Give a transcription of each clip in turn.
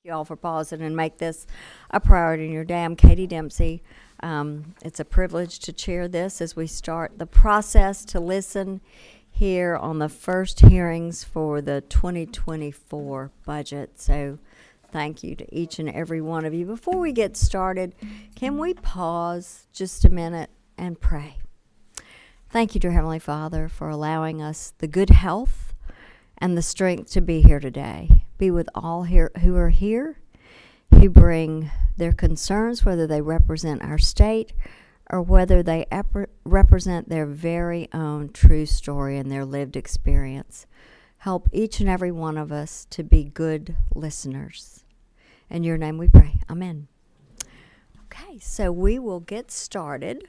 You all for pausing and make this a priority in your day. I'm Katie Dempsey. It's a privilege to chair this as we start the process to listen here on the first hearings for the 2024 budget. So thank you to each and every one of you. Before we get started, can we pause just a minute and pray? Thank you, dear Heavenly Father, for allowing us the good health and the strength to be here today. Be with all here who are here, who bring their concerns, whether they represent our state or whether they represent their very own true story and their lived experience. Help each and every one of us to be good listeners. In your name we pray. Amen. Okay, so we will get started.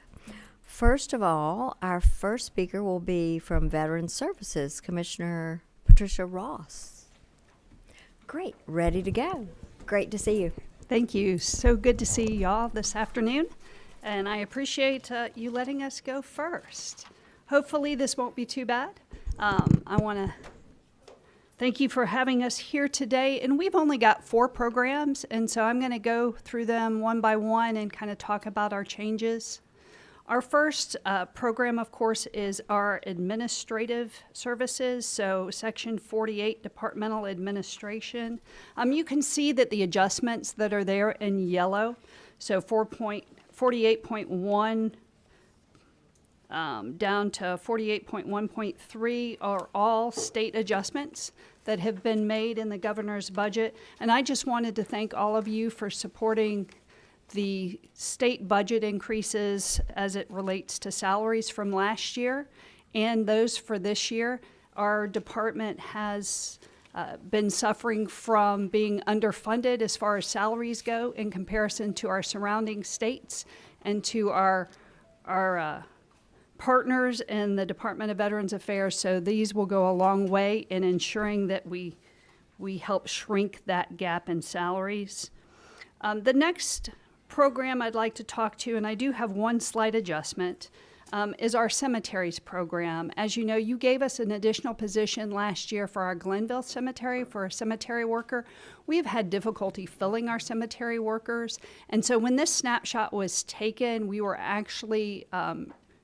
First of all, our first speaker will be from Veterans Services, Commissioner Patricia Ross. Great. Ready to go. Great to see you. Thank you. So good to see y'all this afternoon. And I appreciate you letting us go first. Hopefully this won't be too bad. I want to thank you for having us here today. And we've only got 4 programs. And so I'm going to go through them one by one and kind of talk about our changes. Our first program, of course, is our administrative services, so Section 48, Departmental Administration. You can see that the adjustments that are there in yellow, so 48.1 down to 48.1.3 are all state adjustments that have been made in the governor's budget. And I just wanted to thank all of you for supporting the state budget increases as it relates to salaries from last year and those for this year. Our department has been suffering from being underfunded as far as salaries go in comparison to our surrounding states and to our partners in the Department of Veterans Affairs. So these will go a long way in ensuring that we help shrink that gap in salaries. The next program I'd like to talk to, and I do have one slight adjustment, is our cemeteries program. As you know, you gave us an additional position last year for our Glenville Cemetery for a cemetery worker. We've had difficulty filling our cemetery workers, and so when this snapshot was taken, we were actually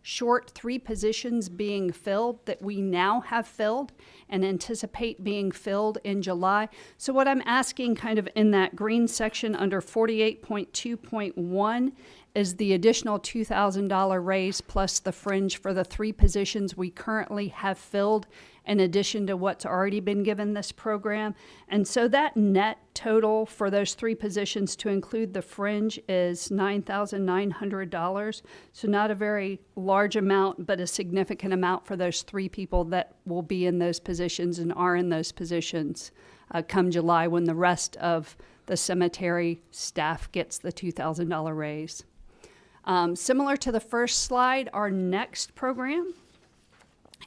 short 3 positions being filled that we now have filled and anticipate being filled in July. So what I'm asking kind of in that green section under 48.2.1 is the additional $2,000 raise plus the fringe for the 3 positions we currently have filled in addition to what's already been given this program. And so that net total for those 3 positions to include the fringe is $9,900. So not a very large amount, but a significant amount for those 3 people that will be in those positions and are in those positions come July when the rest of the cemetery staff gets the $2,000 raise. Similar to the first slide, our next program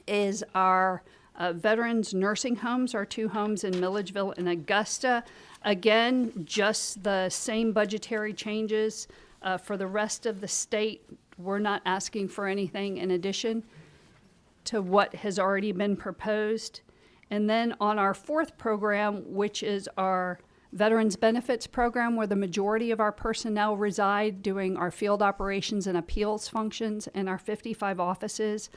is our veterans nursing homes, our 2 homes in Milledgeville and Augusta. Again, just the same budgetary changes for the rest of the state. We're not asking for anything in addition to what has already been proposed. And then on our 4th program, which is our Veterans Benefits Program, where the majority of our personnel reside doing our field operations and appeals functions in our 55 offices.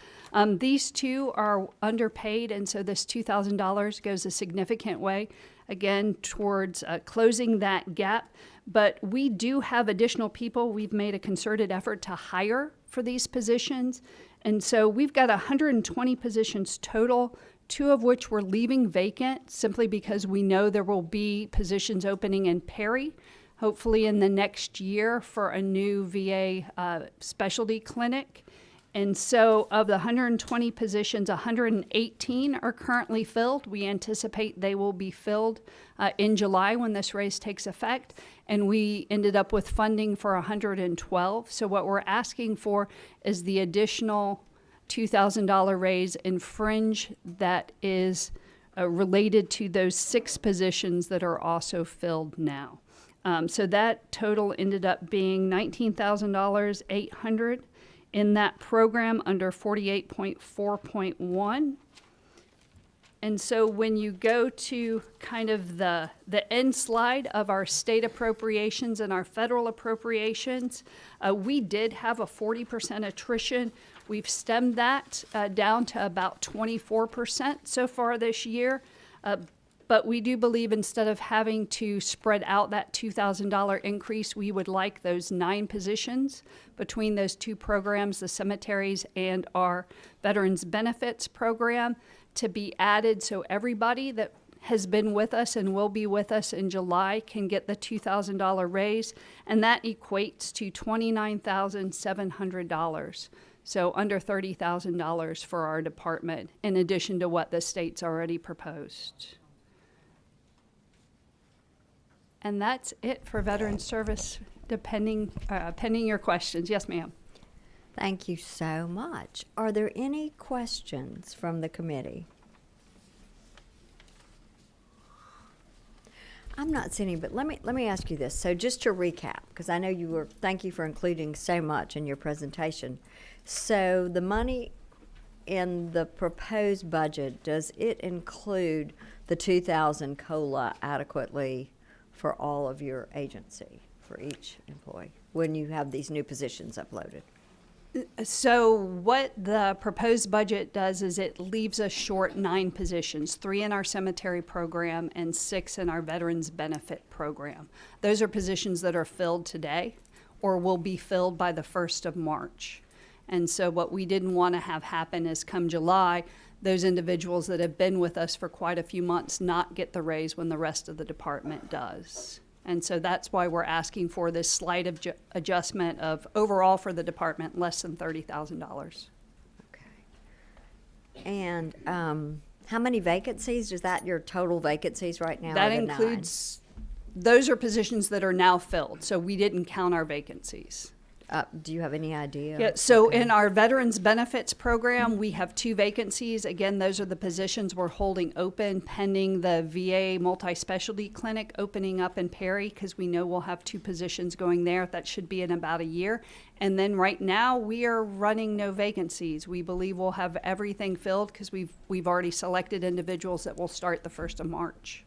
These 2 are underpaid, and so this $2,000 goes a significant way, again, towards closing that gap. But we do have additional people we've made a concerted effort to hire for these positions. And so we've got 120 positions total, 2 of which we're leaving vacant simply because we know there will be positions opening in Perry, hopefully in the next year for a new VA specialty clinic. And so of the 120 positions, 118 are currently filled. We anticipate they will be filled in July when this raise takes effect. And we ended up with funding for 112. So what we're asking for is the additional $2,000 raise in fringe that is related to those 6 positions that are also filled now. So that total ended up being $19,800 in that program under 48.4.1. And so when you go to kind of the end slide of our state appropriations and our federal appropriations, we did have a 40% attrition. We've stemmed that down to about 24% so far this year. But we do believe instead of having to spread out that $2,000 increase, we would like those 9 positions between those 2 programs, the cemeteries and our Veterans Benefits Program, to be added so everybody that has been with us and will be with us in July can get the $2,000 raise, and that equates to $29,700. So under $30,000 for our department, in addition to what the state's already proposed. And that's it for veteran service, pending your questions. Yes, ma'am. Thank you so much. Are there any questions from the committee? I'm not seeing any, but let me ask you this. So just to recap, because I know thank you for including so much in your presentation. So the money in the proposed budget, does it include the 2,000 COLA adequately for all of your agency, for each employee, when you have these new positions uploaded? So what the proposed budget does is it leaves us short 9 positions, 3 in our cemetery program and 6 in our veterans benefit program. Those are positions that are filled today or will be filled by the 1st of March. And so what we didn't want to have happen is come July, those individuals that have been with us for quite a few months not get the raise when the rest of the department does. And so that's why we're asking for this slight adjustment of overall for the department less than $30,000. Okay. And how many vacancies? Is that your total vacancies right now? That includes, those are positions that are now filled, so we didn't count our vacancies. Do you have any idea? Yeah, so in our Veterans Benefits Program, we have 2 vacancies. Again, those are the positions we're holding open pending the VA multi-specialty clinic opening up in Perry, because we know we'll have 2 positions going there. That should be in about a year. And then right now, we are running no vacancies. We believe we'll have everything filled because we've already selected individuals that will start the 1st of March.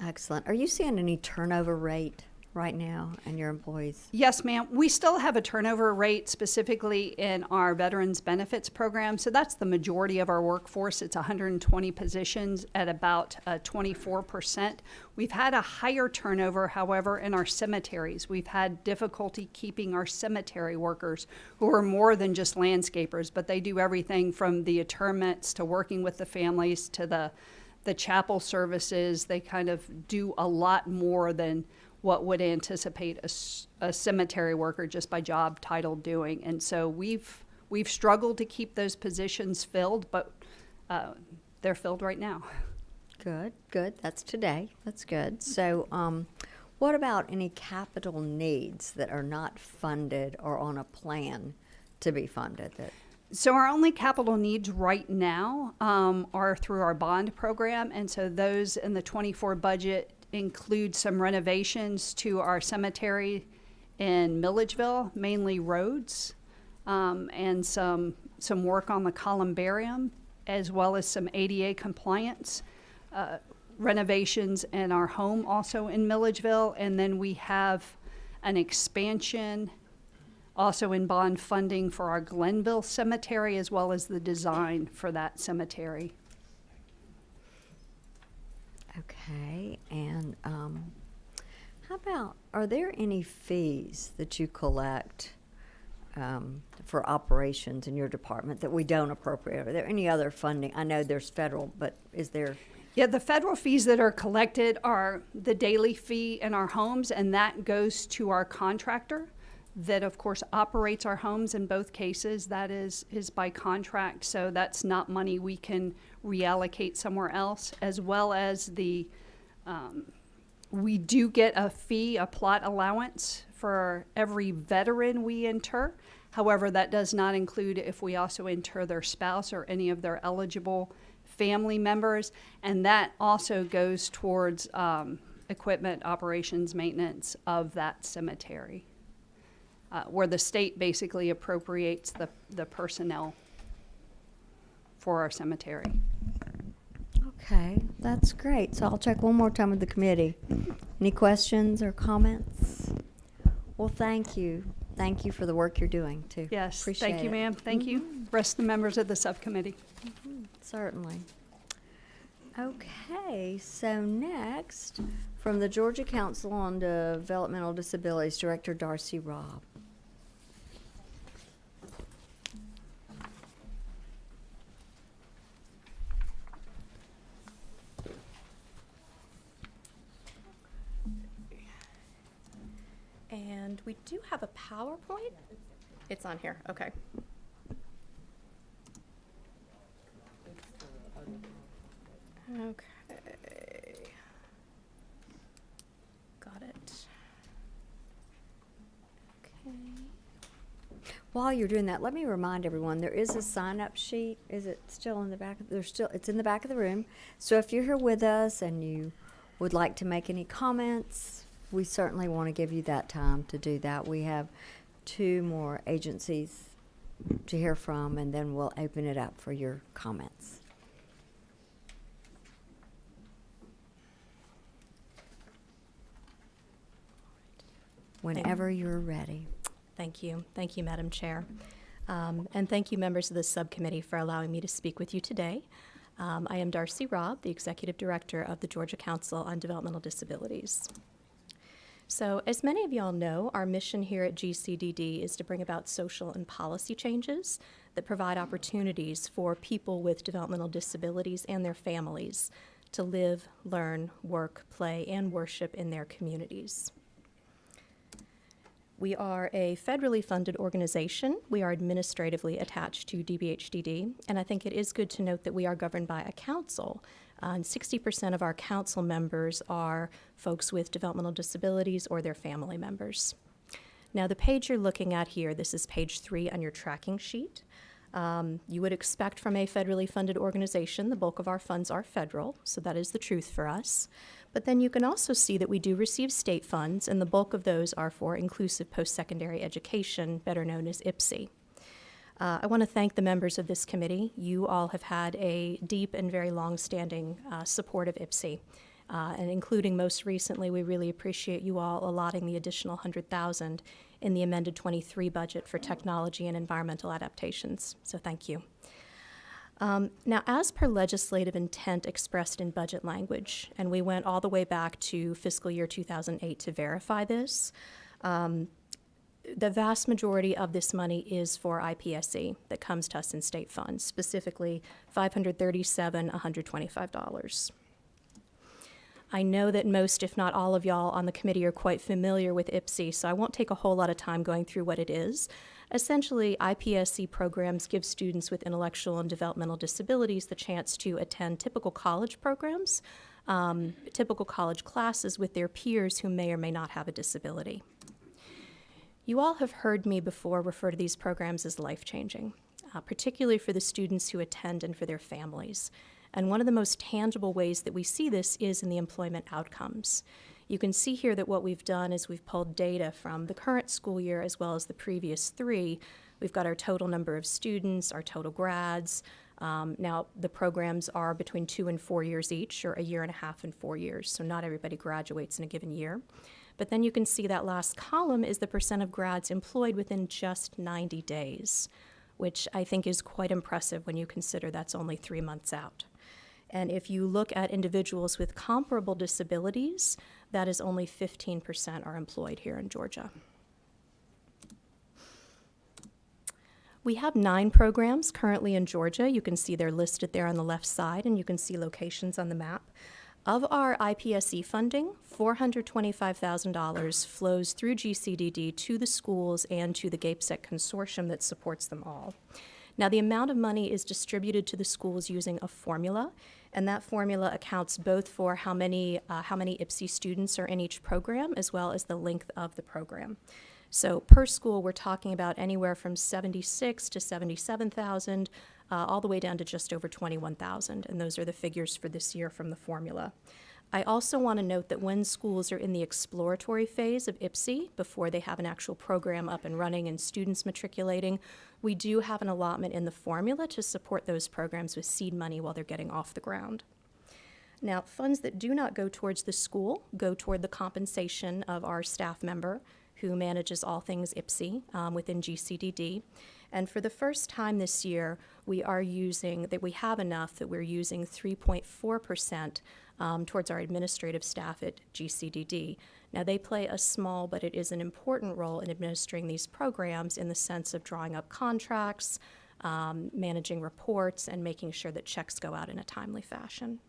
Excellent. Are you seeing any turnover rate right now in your employees? Yes, ma'am. We still have a turnover rate specifically in our Veterans Benefits Program. So that's the majority of our workforce. It's 120 positions at about 24%. We've had a higher turnover, however, in our cemeteries. We've had difficulty keeping our cemetery workers, who are more than just landscapers, but they do everything from the interments to working with the families to the chapel services. They kind of do a lot more than what would anticipate a cemetery worker just by job title doing. And so we've struggled to keep those positions filled, but they're filled right now. Good. That's today. That's good. So what about any capital needs that are not funded or on a plan to be funded? So our only capital needs right now are through our bond program. And so those in the 24 budget include some renovations to our cemetery in Milledgeville, mainly roads, and some work on the columbarium, as well as some ADA compliance renovations in our home also in Milledgeville. And then we have an expansion also in bond funding for our Glenville Cemetery, as well as the design for that cemetery. Okay, and how about, are there any fees that you collect for operations in your department that we don't appropriate? Are there any other funding? I know there's federal, but is there? Yeah, the federal fees that are collected are the daily fee in our homes, and that goes to our contractor that, of course, operates our homes in both cases. That is by contract, so that's not money we can reallocate somewhere else, as well as we do get a fee, a plot allowance for every veteran we inter. However, that does not include if we also inter their spouse or any of their eligible family members, and that also goes towards equipment, operations, maintenance of that cemetery, where the state basically appropriates the personnel for our cemetery. Okay, that's great. So I'll check one more time with the committee. Any questions or comments? Well, thank you. Thank you for the work you're doing, too. Yes, Appreciate thank you, it. ma'am. Thank you. Rest of the members of the subcommittee. Certainly. Okay, so next, from the Georgia Council on Developmental Disabilities, Director Darcy Robb. And we do have a PowerPoint. It's on here, okay. Okay. Got it. Okay. While you're doing that, let me remind everyone, there is a sign-up sheet. Is it still in the back? It's in the back of the room. So if you're here with us and you would like to make any comments, we certainly want to give you that time to do that. We have 2 more agencies to hear from, and then we'll open it up for your comments. Whenever you're ready. Thank you. Thank you, Madam Chair. And thank you, members of the subcommittee, for allowing me to speak with you today. I am Darcy Robb, the Executive Director of the Georgia Council on Developmental Disabilities. So, as many of y'all know, our mission here at GCDD is to bring about social and policy changes that provide opportunities for people with developmental disabilities and their families to live, learn, work, play, and worship in their communities. We are a federally funded organization. We are administratively attached to DBHDD, and I think it is good to note that we are governed by a council. And 60% of our council members are folks with developmental disabilities or their family members. Now, the page you're looking at here, this is page 3 on your tracking sheet. You would expect from a federally funded organization, the bulk of our funds are federal, so that is the truth for us. But then you can also see that we do receive state funds, and the bulk of those are for inclusive post-secondary education, better known as IPSE. I want to thank the members of this committee. You all have had a deep and very long-standing support of IPSE, and including most recently, we really appreciate you all allotting the additional $100,000 in the amended 23 budget for technology and environmental adaptations. So thank you. Now, as per legislative intent expressed in budget language, and we went all the way back to fiscal year 2008 to verify this, the vast majority of this money is for IPSE that comes to us in state funds, specifically $537,125. I know that most, if not all of y'all on the committee are quite familiar with IPSE, so I won't take a whole lot of time going through what it is. Essentially, IPSE programs give students with intellectual and developmental disabilities the chance to attend typical college programs, typical college classes with their peers who may or may not have a disability. You all have heard me before refer to these programs as life-changing, particularly for the students who attend and for their families. And one of the most tangible ways that we see this is in the employment outcomes. You can see here that what we've done is we've pulled data from the current school year as well as the previous 3. We've got our total number of students, our total grads. Now, the programs are between 2 and 4 years each, or a year and a half and 4 years, so not everybody graduates in a given year. But then you can see that last column is the percent of grads employed within just 90 days, which I think is quite impressive when you consider that's only 3 months out. And if you look at individuals with comparable disabilities, that is only 15% are employed here in Georgia. We have 9 programs currently in Georgia. You can see they're listed there on the left side, and you can see locations on the map. Of our IPSE funding, $425,000 flows through GCDD to the schools and to the GAPESEC consortium that supports them all. Now, the amount of money is distributed to the schools using a formula, and that formula accounts both for how many IPSE students are in each program, as well as the length of the program. So per school, we're talking about anywhere from 76 to 77,000, all the way down to just over 21,000, and those are the figures for this year from the formula. I also want to note that when schools are in the exploratory phase of IPSE, before they have an actual program up and running and students matriculating, we do have an allotment in the formula to support those programs with seed money while they're getting off the ground. Now, funds that do not go towards the school go toward the compensation of our staff member who manages all things IPSI within GCDD. And for the first time this year, we have enough that we're using 3.4% towards our administrative staff at GCDD. Now, they play a small, but it is an important role in administering these programs in the sense of drawing up contracts, managing reports, and making sure that checks go out in a timely fashion.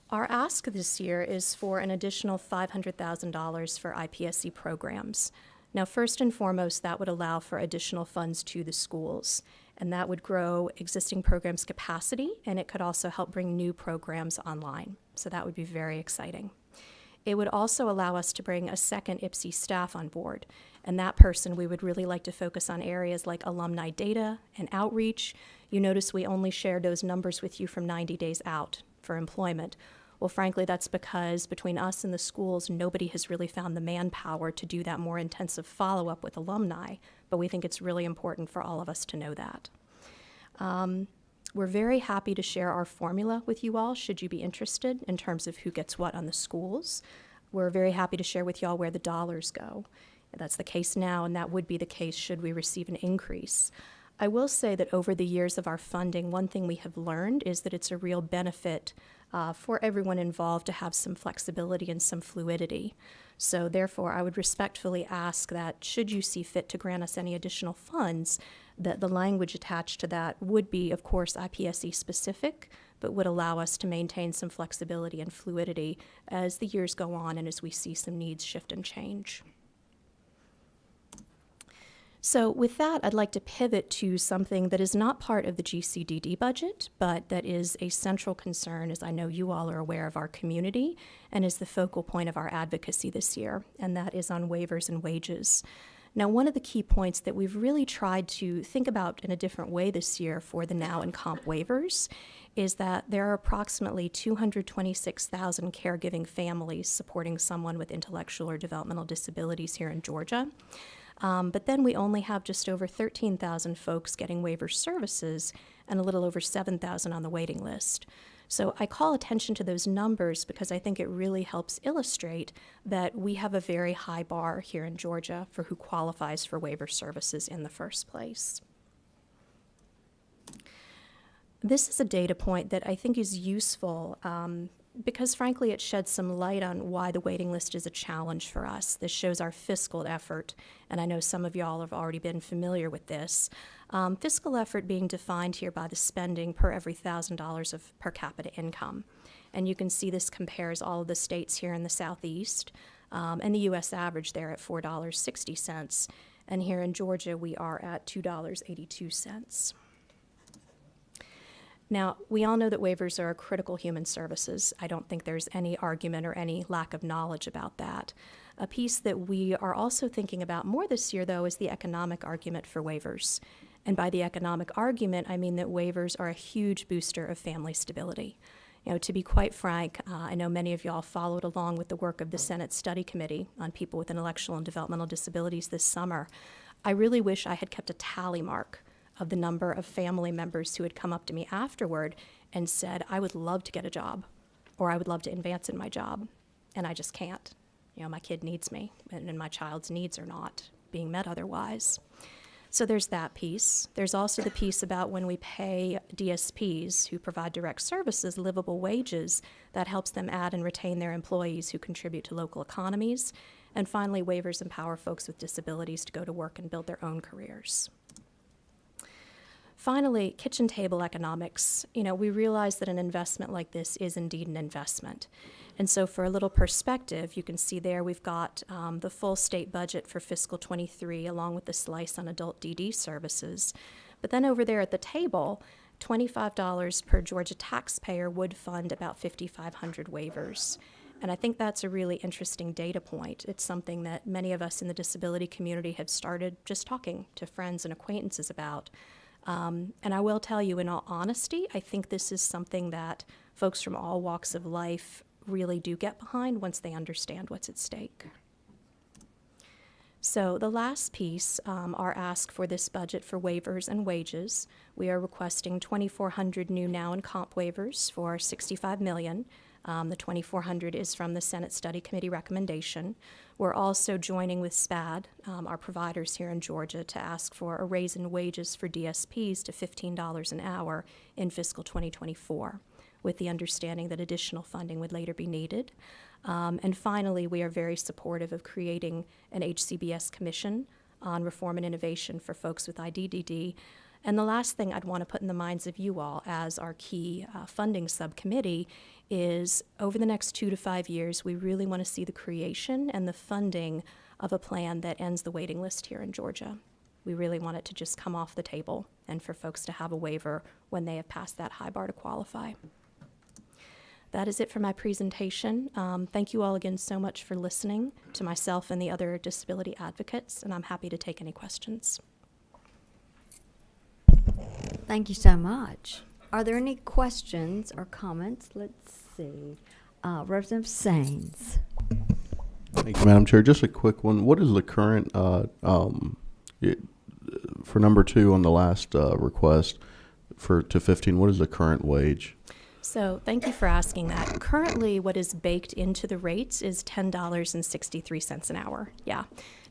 Our ask this year is for an additional $500,000 for IPSC programs. Now, first and foremost, that would allow for additional funds to the schools, and that would grow existing programs' capacity, and it could also help bring new programs online. So that would be very exciting. It would also allow us to bring a second IPSI staff on board, and that person we would really like to focus on areas like alumni data and outreach. You notice we only shared those numbers with you from 90 days out for employment. Well, frankly, that's because between us and the schools, nobody has really found the manpower to do that more intensive follow-up with alumni, but we think it's really important for all of us to know that. We're very happy to share our formula with you all, should you be interested, in terms of who gets what on the schools. We're very happy to share with you all where the dollars go. That's the case now, and that would be the case should we receive an increase. I will say that over the years of our funding, one thing we have learned is that it's a real benefit for everyone involved to have some flexibility and some fluidity. So therefore, I would respectfully ask that should you see fit to grant us any additional funds, that the language attached to that would be, of course, IPSC specific, but would allow us to maintain some flexibility and fluidity as the years go on and as we see some needs shift and change. So with that, I'd like to pivot to something that is not part of the GCDD budget, but that is a central concern, as I know you all are aware, of our community and is the focal point of our advocacy this year, and that is on waivers and wages. Now, one of the key points that we've really tried to think about in a different way this year for the NOW and COMP waivers is that there are approximately 226,000 caregiving families supporting someone with intellectual or developmental disabilities here in Georgia. But then we only have just over 13,000 folks getting waiver services and a little over 7,000 on the waiting list. So I call attention to those numbers because I think it really helps illustrate that we have a very high bar here in Georgia for who qualifies for waiver services in the first place. This is a data point that I think is useful because frankly it sheds some light on why the waiting list is a challenge for us. This shows our fiscal effort, and I know some of y'all have already been familiar with this. Fiscal effort being defined here by the spending per every $1,000 of per capita income. And you can see this compares all of the states here in the Southeast, and the U.S. average there at $4.60. And here in Georgia, we are at $2.82. Now, we all know that waivers are critical human services. I don't think there's any argument or any lack of knowledge about that. A piece that we are also thinking about more this year, though, is the economic argument for waivers. And by the economic argument, I mean that waivers are a huge booster of family stability. You know, to be quite frank, I know many of y'all followed along with the work of the Senate Study Committee on people with intellectual and developmental disabilities this summer. I really wish I had kept a tally mark of the number of family members who had come up to me afterward and said, I would love to get a job, or I would love to advance in my job, and I just can't. You know, my kid needs me, and my child's needs are not being met otherwise. So there's that piece. There's also the piece about when we pay DSPs, who provide direct services, livable wages, that helps them add and retain their employees who contribute to local economies. And finally, waivers empower folks with disabilities to go to work and build their own careers. Finally, kitchen table economics. You know, we realize that an investment like this is indeed an investment. And so for a little perspective, you can see there we've got the full state budget for fiscal 23 along with the slice on adult DD services. But then over there at the table, $25 per Georgia taxpayer would fund about 5,500 waivers. And I think that's a really interesting data point. It's something that many of us in the disability community have started just talking to friends and acquaintances about. And I will tell you, in all honesty, I think this is something that folks from all walks of life really do get behind once they understand what's at stake. So the last piece, our ask for this budget for waivers and wages. We are requesting 2,400 new now and comp waivers for $65 million. The 2,400 is from the Senate Study Committee recommendation. We're also joining with SPAD, our providers here in Georgia, to ask for a raise in wages for DSPs to $15 an hour in fiscal 2024, with the understanding that additional funding would later be needed. And finally, we are very supportive of creating an HCBS commission on reform and innovation for folks with IDDD. And the last thing I'd want to put in the minds of you all as our key funding subcommittee is over the next 2 to 5 years, we really want to see the creation and the funding of a plan that ends the waiting list here in Georgia. We really want it to just come off the table and for folks to have a waiver when they have passed that high bar to qualify. That is it for my presentation. Thank you all again so much for listening to myself and the other disability advocates, and I'm happy to take any questions. Thank you so much. Are there any questions or comments? Let's see. Representative Sains. Thank you, Madam Chair. Just a quick one. What is the current, for number 2 on the last request to 15, what is the current wage? So thank you for asking that. Currently, what is baked into the rates is $10.63 an hour. Yeah.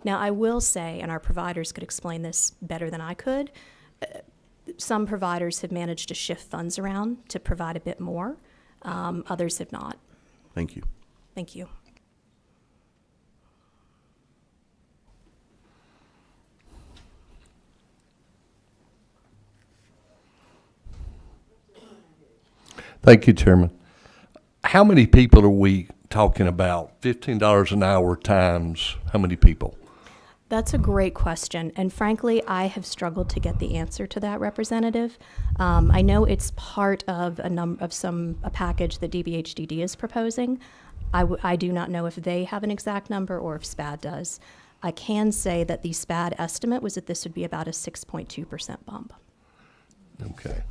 Now, I will say, and our providers could explain this better than I could, some providers have managed to shift funds around to provide a bit more. Others have not. Thank you. Thank you. Thank you, Chairman. How many people are we talking about? $15 an hour times how many people? That's a great question, and frankly, I have struggled to get the answer to that, Representative. I know it's part of a package that DBHDD is proposing. I do not know if they have an exact number or if SPAD does. I can say that the SPAD estimate was that this would be about a 6.2% bump. Okay.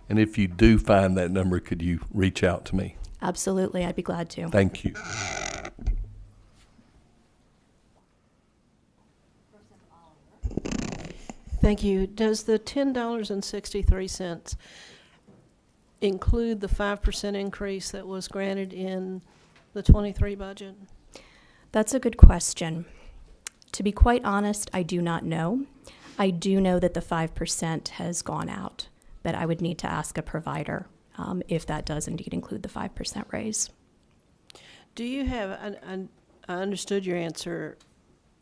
And if you do find that number, could you reach out to me? Absolutely, I'd be glad to. Thank you. Thank you. Does the $10.63 include the 5% increase that was granted in the 23 budget? That's a good question. To be quite honest, I do not know. I do know that the 5% has gone out, but I would need to ask a provider if that does indeed include the 5% raise. Do you have, I understood your answer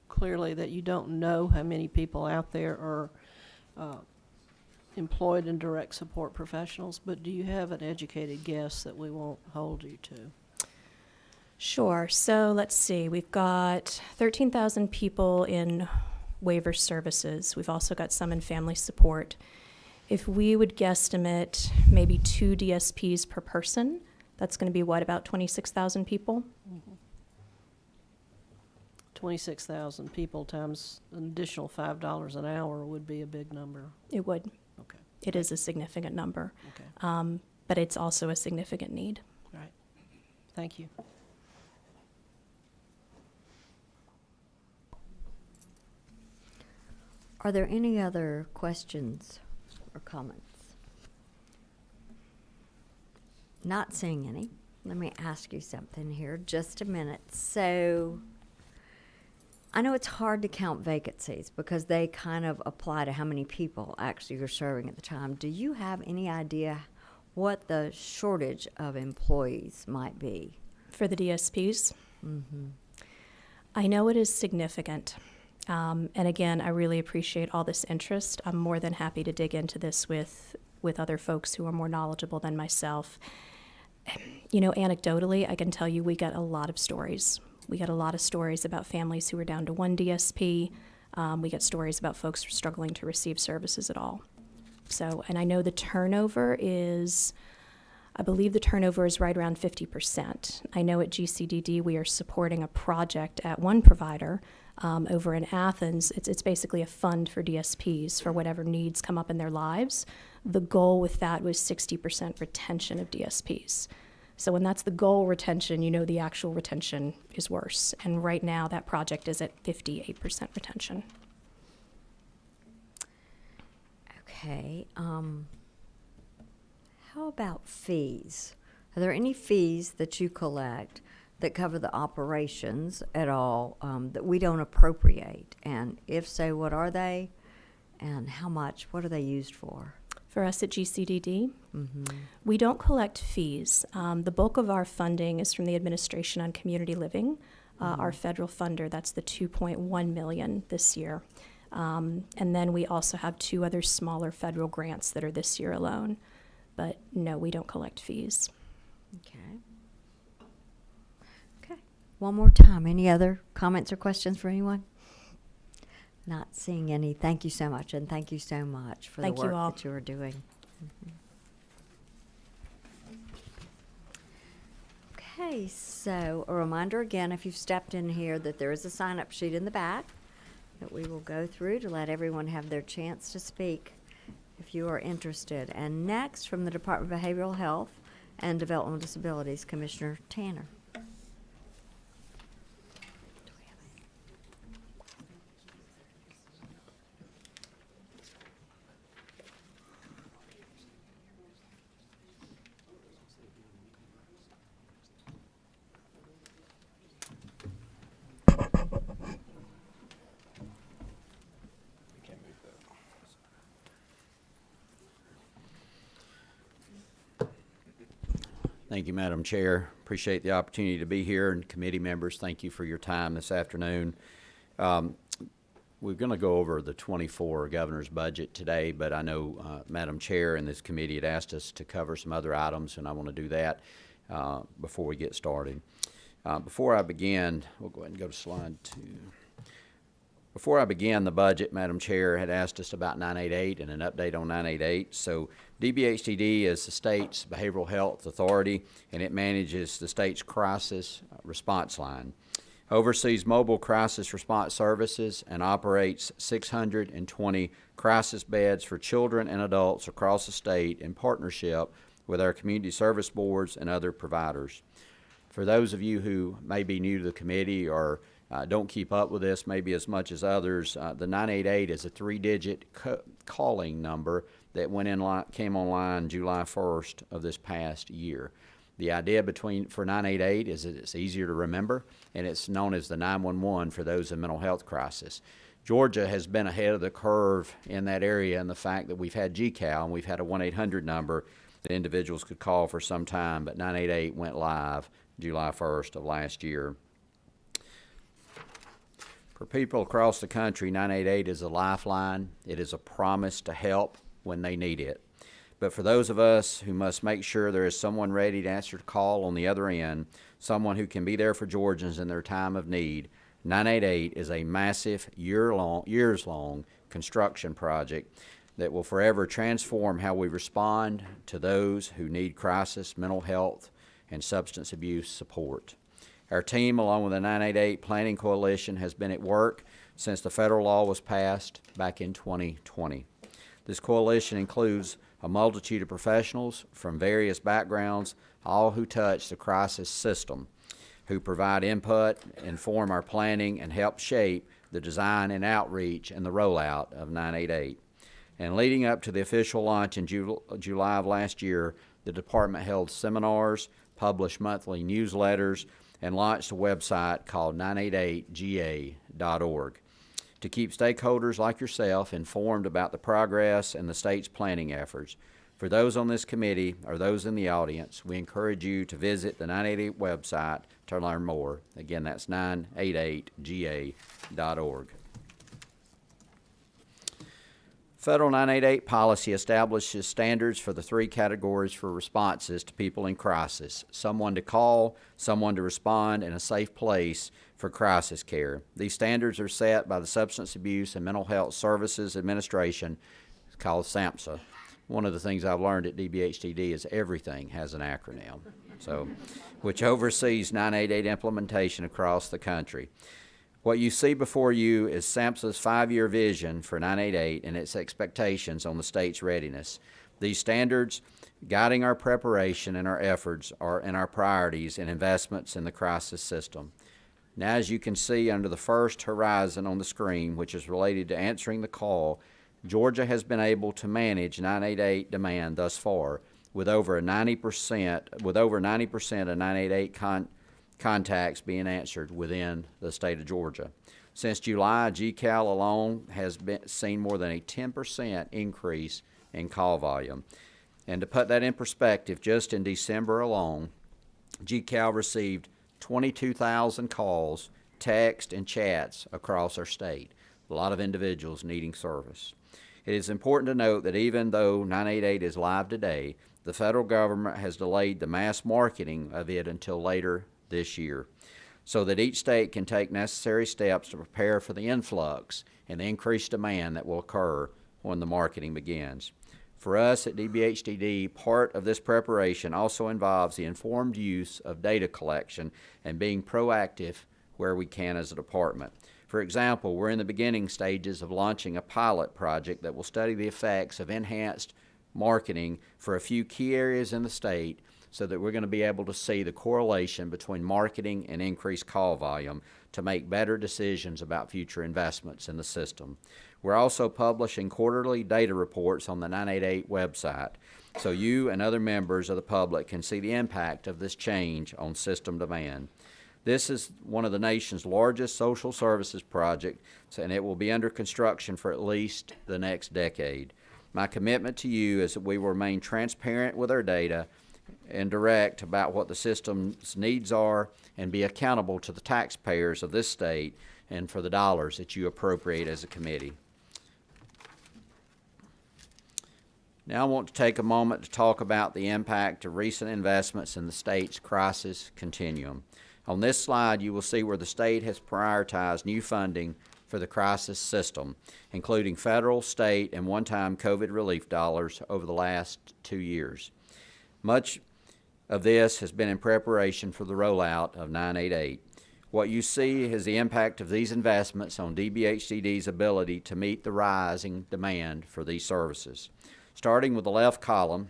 clearly that you don't know how many people out there are employed in direct support professionals, but do you have an educated guess that we won't hold you to? Sure. So let's see. We've got 13,000 people in waiver services. We've also got some in family support. If we would guesstimate maybe 2 DSPs per person, that's going to be what, about 26,000 people? Mm-hmm. 26,000 people times an additional $5 an hour would be a big number. It would. Okay. It is a significant number. Okay. But it's also a significant need. All right. Thank you. Are there any other questions or comments? Not seeing any. Let me ask you something here. Just a minute. So I know it's hard to count vacancies because they kind of apply to how many people actually you're serving at the time. Do you have any idea what the shortage of employees might be? For the DSPs? Mm-hmm. I know it is significant. And again, I really appreciate all this interest. I'm more than happy to dig into this with other folks who are more knowledgeable than myself. You know, anecdotally, I can tell you we get a lot of stories. We get a lot of stories about families who are down to 1 DSP. We get stories about folks who are struggling to receive services at all. So, and I know the turnover is, I believe the turnover is right around 50%. I know at GCDD we are supporting a project at one provider over in Athens. It's basically a fund for DSPs for whatever needs come up in their lives. The goal with that was 60% retention of DSPs. So when that's the goal retention, you know the actual retention is worse. And right now, that project is at 58% retention. Okay, how about fees? Are there any fees that you collect that cover the operations at all, that we don't appropriate? And if so, what are they? And how much? What are they used for? For us at GCDD, we don't collect fees. The bulk of our funding is from the Administration on Community Living, our federal funder. That's the $2.1 million this year. And then we also have 2 other smaller federal grants that are this year alone. But no, we don't collect fees. Okay. Okay. One more time. Any other comments or questions for anyone? Not seeing any. Thank you so much, and thank you so much for Thank the you work all. that you are doing. Okay, so a reminder again, if you've stepped in here, that there is a sign-up sheet in the back that we will go through to let everyone have their chance to speak if you are interested. And next, from the Department of Behavioral Health and Developmental Disabilities, Commissioner Tanner. Thank you, Madam Chair. Appreciate the opportunity to be here, and committee members, thank you for your time this afternoon. We're going to go over the 24 governor's budget today, but I know Madam Chair and this committee had asked us to cover some other items, and I want to do that before we get started. Before I begin, we'll go ahead and go to slide 2. Before I began, the budget, Madam Chair had asked us about 988 and an update on 988. So DBHTD is the state's behavioral health authority, and it manages the state's crisis response line, oversees mobile crisis response services, and operates 620 crisis beds for children and adults across the state in partnership with our community service boards and other providers. For those of you who may be new to the committee or don't keep up with this maybe as much as others, the 988 is a 3-digit calling number that came online July 1st of this past year. The idea for 988 is that it's easier to remember, and it's known as the 911 for those in mental health crisis. Georgia has been ahead of the curve in that area in the fact that we've had GCAL and we've had a 1-800 number that individuals could call for some time, but 988 went live July 1st of last year. For people across the country, 988 is a lifeline. It is a promise to help when they need it. But for those of us who must make sure there is someone ready to answer the call on the other end, someone who can be there for Georgians in their time of need, 988 is a massive years-long construction project that will forever transform how we respond to those who need crisis, mental health, and substance abuse support. Our team, along with the 988 Planning Coalition, has been at work since the federal law was passed back in 2020. This coalition includes a multitude of professionals from various backgrounds, all who touch the crisis system, who provide input, inform our planning, and help shape the design and outreach and the rollout of 988. And leading up to the official launch in July of last year, the department held seminars, published monthly newsletters, and launched a website called 988ga.org to keep stakeholders like yourself informed about the progress and the state's planning efforts. For those on this committee or those in the audience, we encourage you to visit the 988 website to learn more. Again, that's 988ga.org. Federal 988 policy establishes standards for the 3 categories for responses to people in crisis: someone to call, someone to respond, and a safe place for crisis care. These standards are set by the Substance Abuse and Mental Health Services Administration, it's called SAMHSA. One of the things I've learned at DBHTD is everything has an acronym, which oversees 988 implementation across the country. What you see before you is SAMHSA's 5-year vision for 988 and its expectations on the state's readiness. These standards Guiding our preparation and our efforts are in our priorities and investments in the crisis system. Now, as you can see under the first horizon on the screen, which is related to answering the call, Georgia has been able to manage 988 demand thus far, with over 90% of 988 contacts being answered within the state of Georgia. Since July, GCAL alone has seen more than a 10% increase in call volume. And to put that in perspective, just in December alone, GCAL received 22,000 calls, texts, and chats across our state. A lot of individuals needing service. It is important to note that even though 988 is live today, the federal government has delayed the mass marketing of it until later this year, so that each state can take necessary steps to prepare for the influx and the increased demand that will occur when the marketing begins. For us at DBHDD, part of this preparation also involves the informed use of data collection and being proactive where we can as a department. For example, we're in the beginning stages of launching a pilot project that will study the effects of enhanced marketing for a few key areas in the state, so that we're going to be able to see the correlation between marketing and increased call volume to make better decisions about future investments in the system. We're also publishing quarterly data reports on the 988 website, so you and other members of the public can see the impact of this change on system demand. This is one of the nation's largest social services projects, and it will be under construction for at least the next decade. My commitment to you is that we will remain transparent with our data and direct about what the system's needs are, and be accountable to the taxpayers of this state and for the dollars that you appropriate as a committee. Now I want to take a moment to talk about the impact of recent investments in the state's crisis continuum. On this slide, you will see where the state has prioritized new funding for the crisis system, including federal, state, and one-time COVID relief dollars over the last 2 years. Much of this has been in preparation for the rollout of 988. What you see is the impact of these investments on DBHDD's ability to meet the rising demand for these services. Starting with the left column,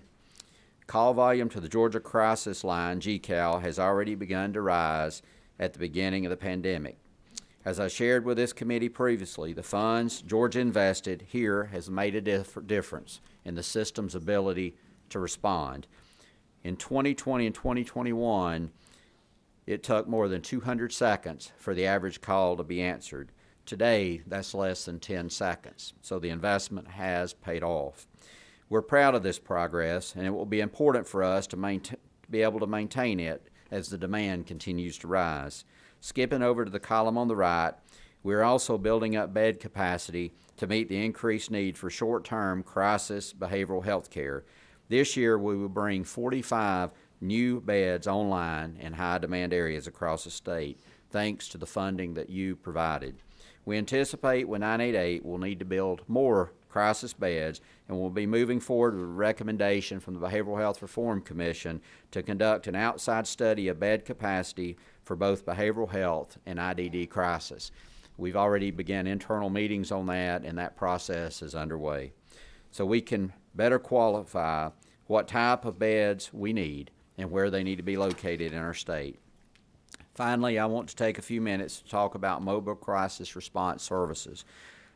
call volume to the Georgia Crisis Line, GCAL, has already begun to rise at the beginning of the pandemic. As I shared with this committee previously, the funds Georgia invested here has made a difference in the system's ability to respond. In 2020 and 2021, it took more than 200 seconds for the average call to be answered. Today, that's less than 10 seconds, so the investment has paid off. We're proud of this progress, and it will be important for us to be able to maintain it as the demand continues to rise. Skipping over to the column on the right, we're also building up bed capacity to meet the increased need for short-term crisis behavioral health care. This year, we will bring 45 new beds online in high-demand areas across the state, thanks to the funding that you provided. We anticipate with 988 we'll need to build more crisis beds, and we'll be moving forward with a recommendation from the Behavioral Health Reform Commission to conduct an outside study of bed capacity for both behavioral health and IDD crisis. We've already begun internal meetings on that, and that process is underway. So we can better qualify what type of beds we need and where they need to be located in our state. Finally, I want to take a few minutes to talk about mobile crisis response services.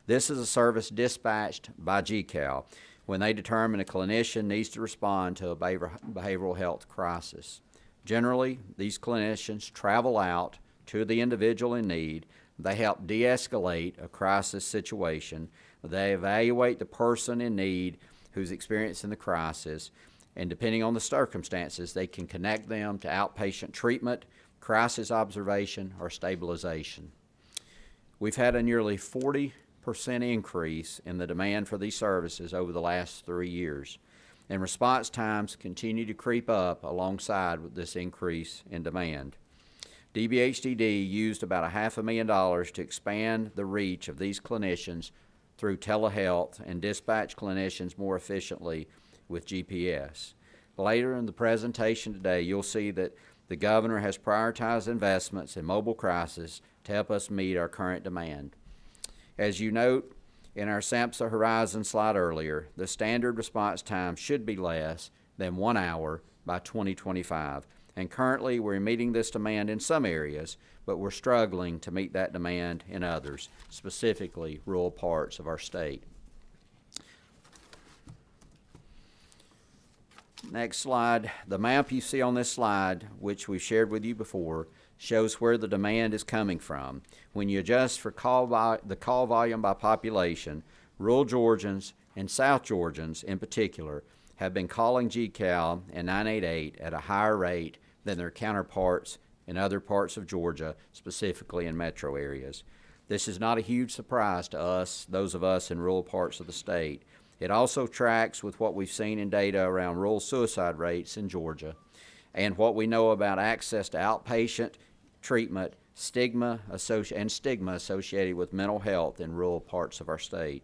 This is a service dispatched by GCAL when they determine a clinician needs to respond to a behavioral health crisis. Generally, these clinicians travel out to the individual in need. They help de-escalate a crisis situation. They evaluate the person in need who's experiencing the crisis, and depending on the circumstances, they can connect them to outpatient treatment, crisis observation, or stabilization. We've had a nearly 40% increase in the demand for these services over the last 3 years, and response times continue to creep up alongside with this increase in demand. DBHDD used about $500,000 to expand the reach of these clinicians through telehealth and dispatch clinicians more efficiently with GPS. Later in the presentation today, you'll see that the governor has prioritized investments in mobile crisis to help us meet our current demand. As you note in our SAMHSA Horizon slide earlier, the standard response time should be less than 1 hour by 2025. And currently, we're meeting this demand in some areas, but we're struggling to meet that demand in others, specifically rural parts of our state. Next slide. The map you see on this slide, which we've shared with you before, shows where the demand is coming from. When you adjust for the call volume by population, rural Georgians and South Georgians in particular have been calling GCAL and 988 at a higher rate than their counterparts in other parts of Georgia, specifically in metro areas. This is not a huge surprise to us, those of us in rural parts of the state. It also tracks with what we've seen in data around rural suicide rates in Georgia and what we know about access to outpatient treatment, stigma associated with mental health in rural parts of our state.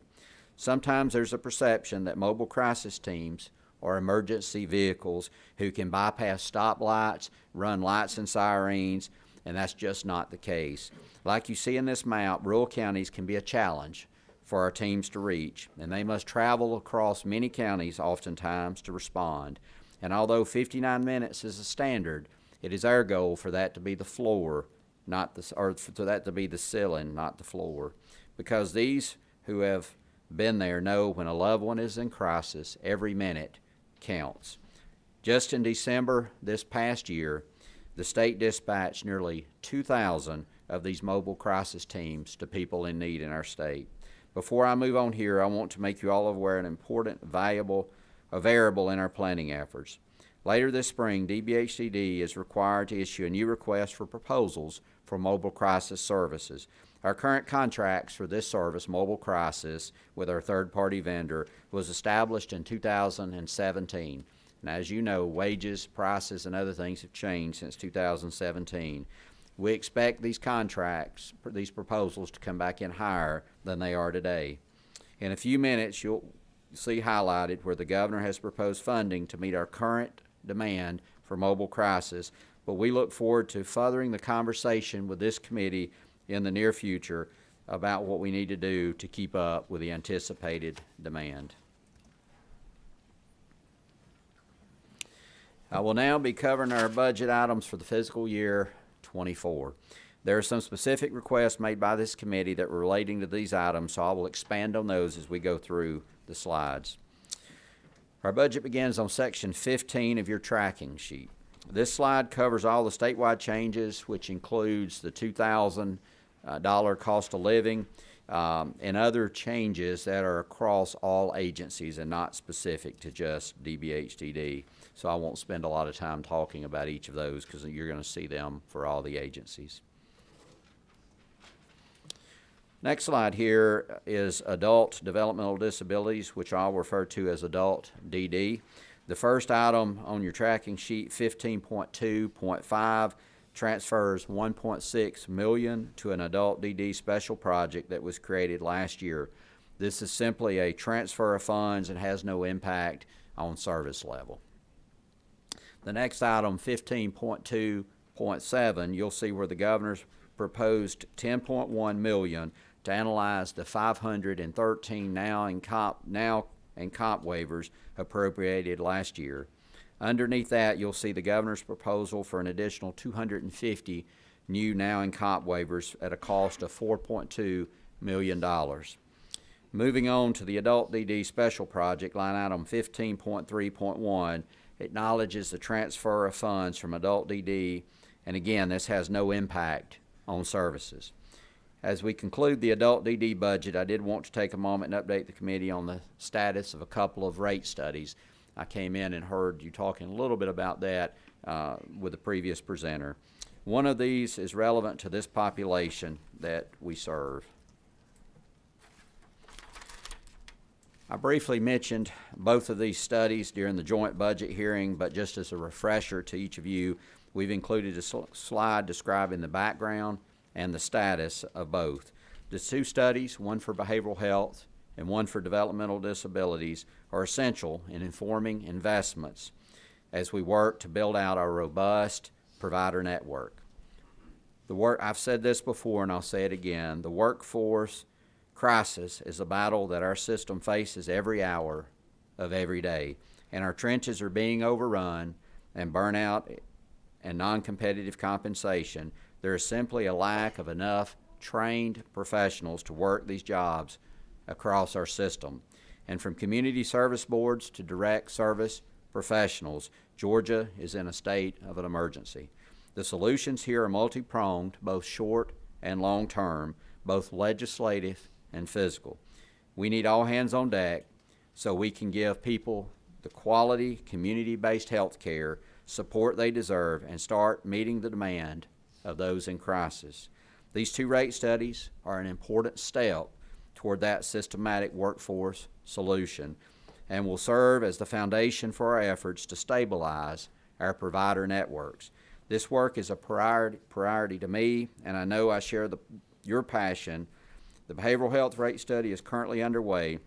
Sometimes there's a perception that mobile crisis teams or emergency vehicles who can bypass stoplights, run lights and sirens, and that's just not the case. Like you see in this map, rural counties can be a challenge for our teams to reach, and they must travel across many counties oftentimes to respond. And although 59 minutes is a standard, it is our goal for that to be the floor, for that to be the ceiling, not the floor, because these who have been there know when a loved one is in crisis, every minute counts. Just in December this past year, the state dispatched nearly 2,000 of these mobile crisis teams to people in need in our state. Before I move on here, I want to make you all aware of an important variable in our planning efforts. Later this spring, DBHCD is required to issue a new request for proposals for mobile crisis services. Our current contracts for this service, Mobile Crisis, with our third-party vendor, was established in 2017. And as you know, wages, prices, and other things have changed since 2017. We expect these contracts, these proposals, to come back in higher than they are today. In a few minutes, you'll see highlighted where the governor has proposed funding to meet our current demand for mobile crisis, but we look forward to furthering the conversation with this committee in the near future about what we need to do to keep up with the anticipated demand. I will now be covering our budget items for the fiscal year 24. There are some specific requests made by this committee that were relating to these items, so I will expand on those as we go through the slides. Our budget begins on section 15 of your tracking sheet. This slide covers all the statewide changes, which includes the $2,000 cost of living and other changes that are across all agencies and not specific to just DBHDD. So I won't spend a lot of time talking about each of those because you're going to see them for all the agencies. Next slide here is adult developmental disabilities, which I'll refer to as adult DD. The first item on your tracking sheet, 15.2.5, transfers $1.6 million to an adult DD special project that was created last year. This is simply a transfer of funds and has no impact on service level. The next item, 15.2.7, you'll see where the governor's proposed $10.1 million to analyze the 513 now and comp waivers appropriated last year. Underneath that, you'll see the governor's proposal for an additional 250 new now and comp waivers at a cost of $4.2 million. Moving on to the adult DD special project, line item 15.3.1, acknowledges the transfer of funds from adult DD, and again, this has no impact on services. As we conclude the adult DD budget, I did want to take a moment and update the committee on the status of a couple of rate studies. I came in and heard you talking a little bit about that with the previous presenter. One of these is relevant to this population that we serve. I briefly mentioned both of these studies during the joint budget hearing, but just as a refresher to each of you, we've included a slide describing the background and the status of both. The two studies, one for behavioral health and one for developmental disabilities, are essential in informing investments as we work to build out our robust provider network. I've said this before and I'll say it again, the workforce crisis is a battle that our system faces every hour of every day, and our trenches are being overrun and burnout and non-competitive compensation, there is simply a lack of enough trained professionals to work these jobs across our system. And from community service boards to direct service professionals, Georgia is in a state of an emergency. The solutions here are multi-pronged, both short and long-term, both legislative and physical. We need all hands on deck so we can give people the quality, community-based health care support they deserve and start meeting the demand of those in crisis. These two rate studies are an important step toward that systematic workforce solution and will serve as the foundation for our efforts to stabilize our provider networks. This work is a priority to me, and I know I share your passion. The behavioral health rate study is currently underway,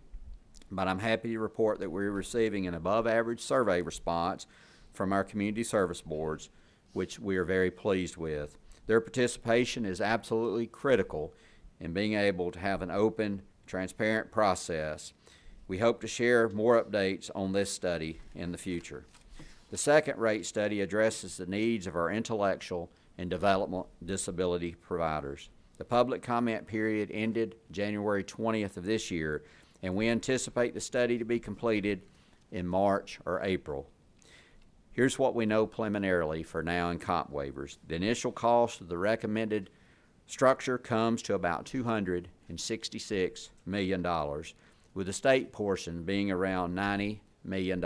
but I'm happy to report that we're receiving an above-average survey response from our community service boards, which we are very pleased with. Their participation is absolutely critical in being able to have an open, transparent process. We hope to share more updates on this study in the future. The second rate study addresses the needs of our intellectual and developmental disability providers. The public comment period ended January 20th of this year, and we anticipate the study to be completed in March or April. Here's what we know preliminarily for now in comp waivers. The initial cost of the recommended structure comes to about $266 million, with the state portion being around $90 million.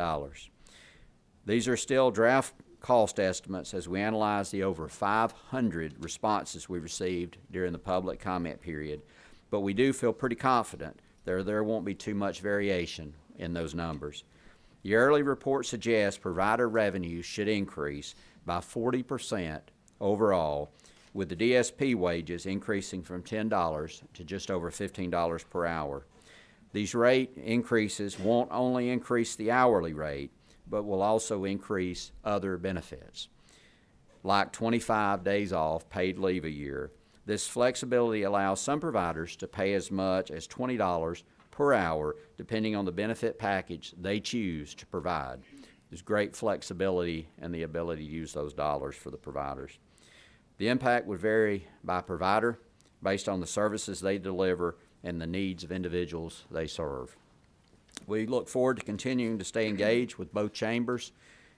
These are still draft cost estimates as we analyze the over 500 responses we received during the public comment period, but we do feel pretty confident there won't be too much variation in those numbers. The early report suggests provider revenues should increase by 40% overall, with the DSP wages increasing from $10 to just over $15 per hour. These rate increases won't only increase the hourly rate, but will also increase other benefits, like 25 days off paid leave a year. This flexibility allows some providers to pay as much as $20 per hour, depending on the benefit package they choose to provide. There's great flexibility and the ability to use those dollars for the providers. The impact would vary by provider based on the services they deliver and the needs of individuals they serve. We look forward to continuing to stay engaged with both chambers,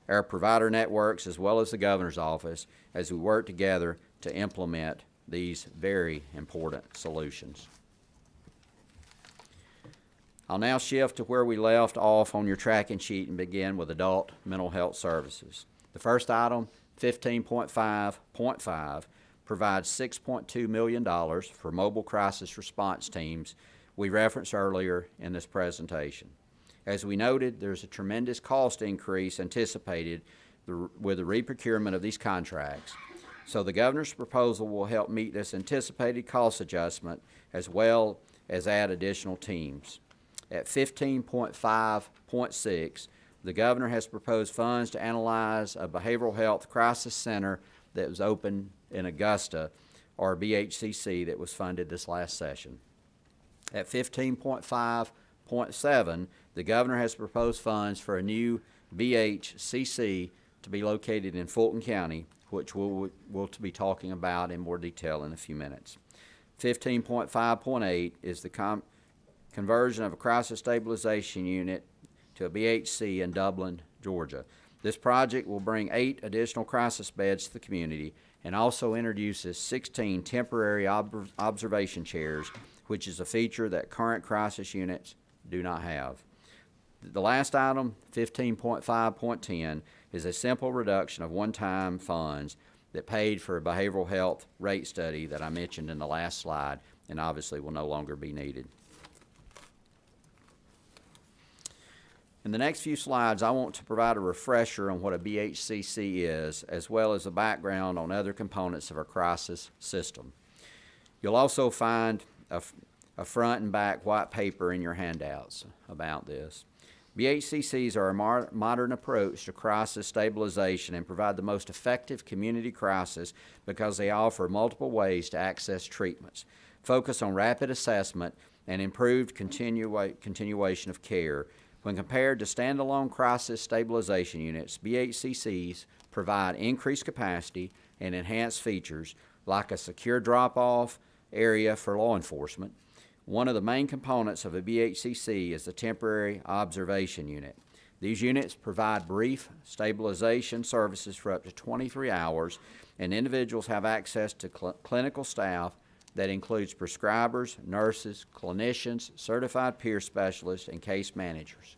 our provider networks, as well as the governor's office as we work together to implement these very important solutions. I'll now shift to where we left off on your tracking sheet and begin with adult mental health services. The first item, 15.5.5, provides $6.2 million for mobile crisis response teams we referenced earlier in this presentation. As we noted, there's a tremendous cost increase anticipated with the reprocurement of these contracts. So the governor's proposal will help meet this anticipated cost adjustment as well as add additional teams. At 15.5.6, the governor has proposed funds to analyze a behavioral health crisis center that was opened in Augusta, or BHCC, that was funded this last session. At 15.5.7, the governor has proposed funds for a new BHCC to be located in Fulton County, which we'll be talking about in more detail in a few minutes. 15.5.8 is the conversion of a crisis stabilization unit to a BHC in Dublin, Georgia. This project will bring 8 additional crisis beds to the community and also introduces 16 temporary observation chairs, which is a feature that current crisis units do not have. The last item, 15.5.10, is a simple reduction of one-time funds that paid for a behavioral health rate study that I mentioned in the last slide and obviously will no longer be needed. In the next few slides, I want to provide a refresher on what a BHCC is, as well as a background on other components of our crisis system. You'll also find a front and back white paper in your handouts about this. BHCCs are a modern approach to crisis stabilization and provide the most effective community crisis because they offer multiple ways to access treatments, focus on rapid assessment, and improved continuation of care When compared to standalone crisis stabilization units, BHCCs provide increased capacity and enhanced features like a secure drop-off area for law enforcement. One of the main components of a BHCC is the temporary observation unit. These units provide brief stabilization services for up to 23 hours, and individuals have access to clinical staff that includes prescribers, nurses, clinicians, certified peer specialists, and case managers.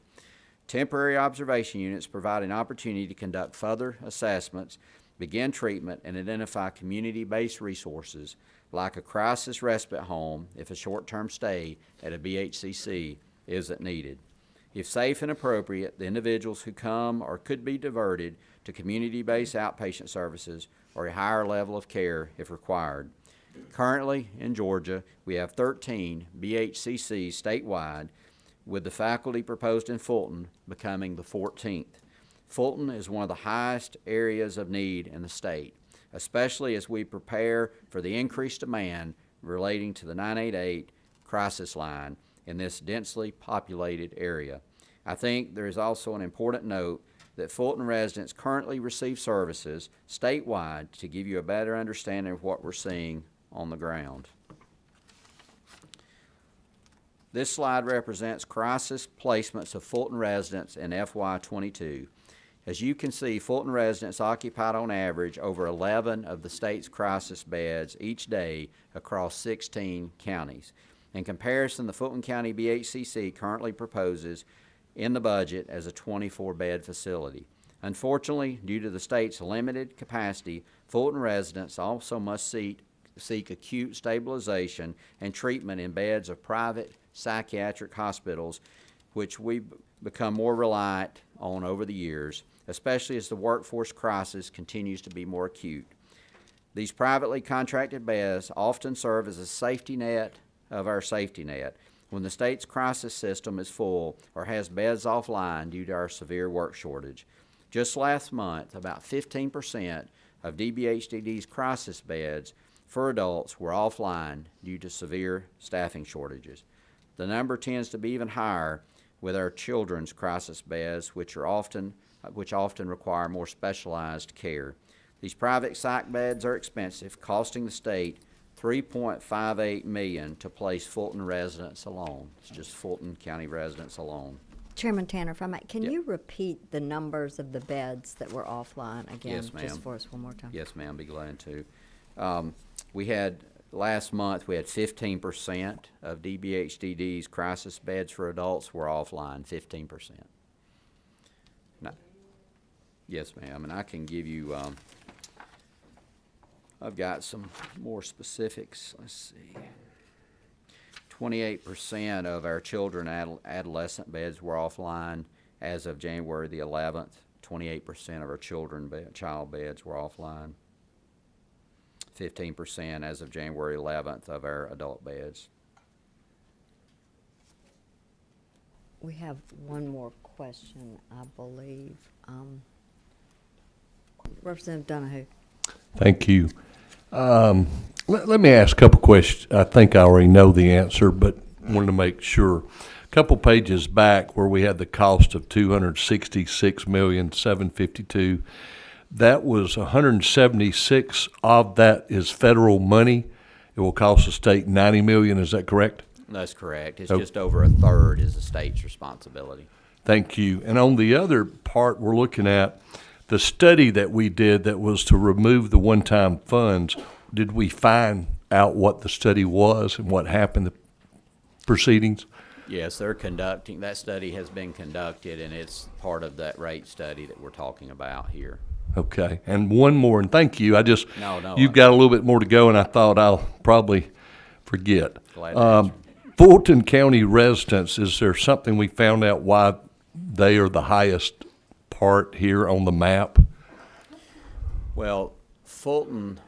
Temporary observation units provide an opportunity to conduct further assessments, begin treatment, and identify community-based resources like a crisis respite home if a short-term stay at a BHCC isn't needed. If safe and appropriate, the individuals who come or could be diverted to community-based outpatient services or a higher level of care if required. Currently, in Georgia, we have 13 BHCCs statewide, with the faculty proposed in Fulton becoming the 14th. Fulton is one of the highest areas of need in the state, especially as we prepare for the increased demand relating to the 988 crisis line in this densely populated area. I think there is also an important note that Fulton residents currently receive services statewide to give you a better understanding of what we're seeing on the ground. This slide represents crisis placements of Fulton residents in FY22. As you can see, Fulton residents occupied on average over 11 of the state's crisis beds each day across 16 counties. In comparison, the Fulton County BHCC currently proposes in the budget as a 24-bed facility. Unfortunately, due to the state's limited capacity, Fulton residents also must seek acute stabilization and treatment in beds of private psychiatric hospitals, which we've become more reliant on over the years, especially as the workforce crisis continues to be more acute. These privately contracted beds often serve as a safety net of our safety net when the state's crisis system is full or has beds offline due to our severe work shortage. Just last month, about 15% of DBHDD's crisis beds for adults were offline due to severe staffing shortages. The number tends to be even higher with our children's crisis beds, which often require more specialized care. These private psych beds are expensive, costing the state $3.58 million to place Fulton residents alone. It's just Fulton County residents alone. Chairman Tanner, if I might, can Yep. you repeat the numbers of the beds that were offline again? Yes, ma'am. Just for us one more time. Yes, ma'am, be glad to. We had, last month, we had 15% of DBHDD's crisis beds for adults were offline, 15%. Now, yes, ma'am, and I can give you, I've got some more specifics. Let's see. 28% of our children adolescent beds were offline as of January the 11th. 28% of our child beds were offline. 15% as of January 11th of our adult beds. We have one more question, I believe. Representative Donahue. Thank you. Let me ask a couple questions. I think I already know the answer, but wanted to make sure. A couple pages back where we had the cost of $266,752,000, that was 176 of that is federal money. It will cost the state $90 million. Is that correct? That's correct. It's Oh. just over a third is the state's responsibility. Thank you. And on the other part, we're looking at the study that we did that was to remove the one-time funds. Did we find out what the study was and what happened, the proceedings? Yes, they're conducting, that study has been conducted, and it's part of that rate study that we're talking about here. Okay. And one more, and thank you. No, You've got a little bit more to go, and I thought I'll probably forget. Glad to answer. Fulton County residents, is there something we found out why they are the highest part here on the map? Well, Fulton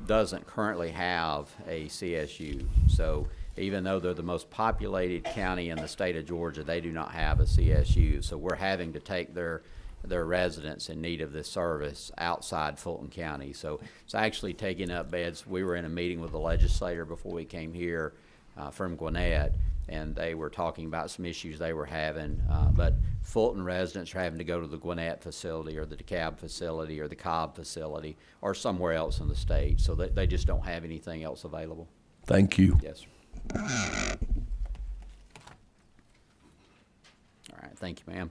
doesn't currently have a CSU, so even though they're the most populated county in the state of Georgia, they do not have a CSU. So we're having to take their residents in need of this service outside Fulton County. So it's actually taking up beds. We were in a meeting with the legislator before we came here, from Gwinnett, and they were talking about some issues they were having. But Fulton residents are having to go to the Gwinnett facility or the DeKalb facility or the Cobb facility or somewhere else in the state, so that they just don't have anything else available. Thank you. Yes, sir. All right, thank you, ma'am.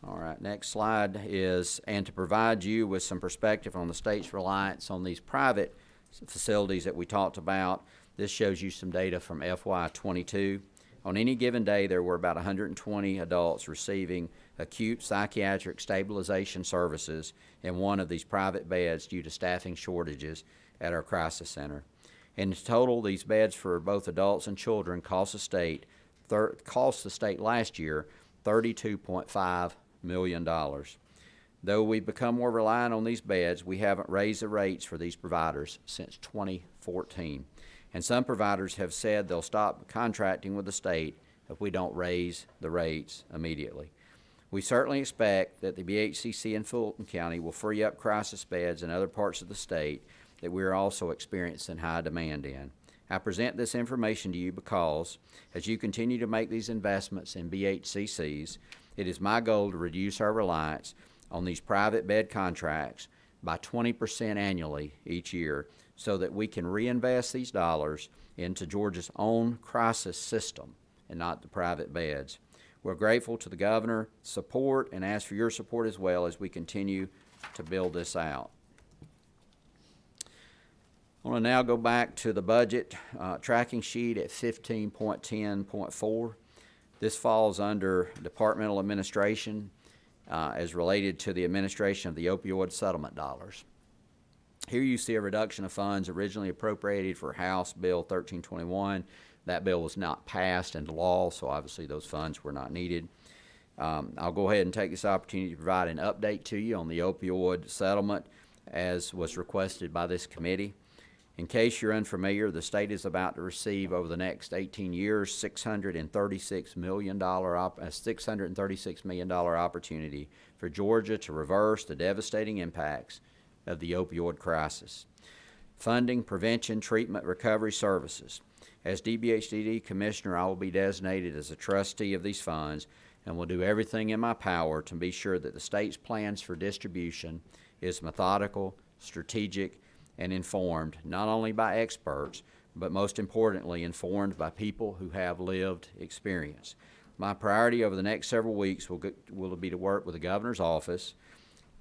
All right, next slide is, and to provide you with some perspective on the state's reliance on these private facilities that we talked about, this shows you some data from FY22. On any given day, there were about 120 adults receiving acute psychiatric stabilization services in one of these private beds due to staffing shortages at our crisis center. In total, these beds for both adults and children cost the state last year $32.5 million. Though we've become more reliant on these beds, we haven't raised the rates for these providers since 2014. And some providers have said they'll stop contracting with the state if we don't raise the rates immediately. We certainly expect that the BHCC in Fulton County will free up crisis beds in other parts of the state that we are also experiencing high demand in. I present this information to you because, as you continue to make these investments in BHCCs, it is my goal to reduce our reliance on these private bed contracts by 20% annually each year, so that we can reinvest these dollars into Georgia's own crisis system and not the private beds. We're grateful to the governor's support and ask for your support as well as we continue to build this out. I want to now go back to the budget tracking sheet at 15.10.4. This falls under departmental administration as related to the administration of the opioid settlement dollars. Here you see a reduction of funds originally appropriated for House Bill 1321. That bill was not passed into law, so obviously those funds were not needed. I'll go ahead and take this opportunity to provide an update to you on the opioid settlement as was requested by this committee. In case you're unfamiliar, the state is about to receive over the next 18 years $636 million opportunity for Georgia to reverse the devastating impacts of the opioid crisis. Funding, prevention, treatment, recovery services. As DBHDD Commissioner, I will be designated as a trustee of these funds and will do everything in my power to be sure that the state's plans for distribution is methodical, strategic, and informed not only by experts, but most importantly, informed by people who have lived experience. My priority over the next several weeks will be to work with the governor's office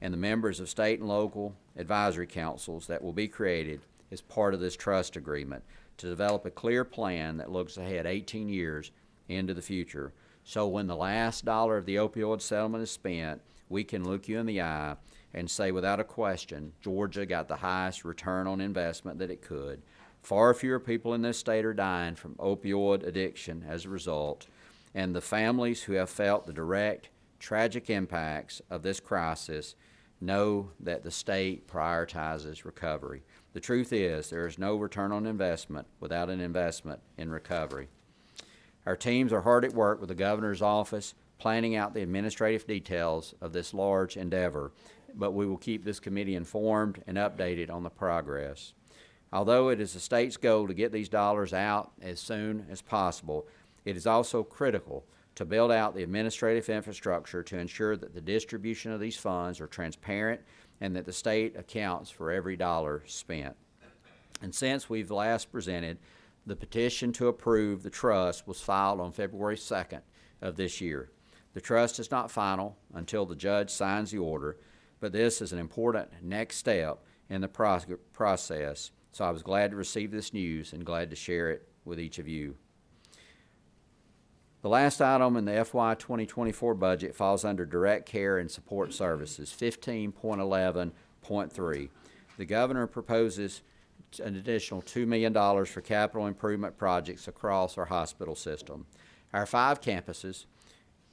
and the members of state and local advisory councils that will be created as part of this trust agreement to develop a clear plan that looks ahead 18 years into the future. So when the last dollar of the opioid settlement is spent, we can look you in the eye and say without a question, Georgia got the highest return on investment that it could. Far fewer people in this state are dying from opioid addiction as a result, and the families who have felt the direct, tragic impacts of this crisis know that the state prioritizes recovery. The truth is, there is no return on investment without an investment in recovery. Our teams are hard at work with the governor's office, planning out the administrative details of this large endeavor, but we will keep this committee informed and updated on the progress. Although it is the state's goal to get these dollars out as soon as possible, it is also critical to build out the administrative infrastructure to ensure that the distribution of these funds are transparent and that the state accounts for every dollar spent. And since we've last presented, the petition to approve the trust was filed on February 2nd of this year. The trust is not final until the judge signs the order, but this is an important next step in the process, so I was glad to receive this news and glad to share it with each of you. The last item in the FY 2024 budget falls under Direct Care and Support Services, 15.11.3. The governor proposes an additional $2 million for capital improvement projects across our hospital system. Our 5 campuses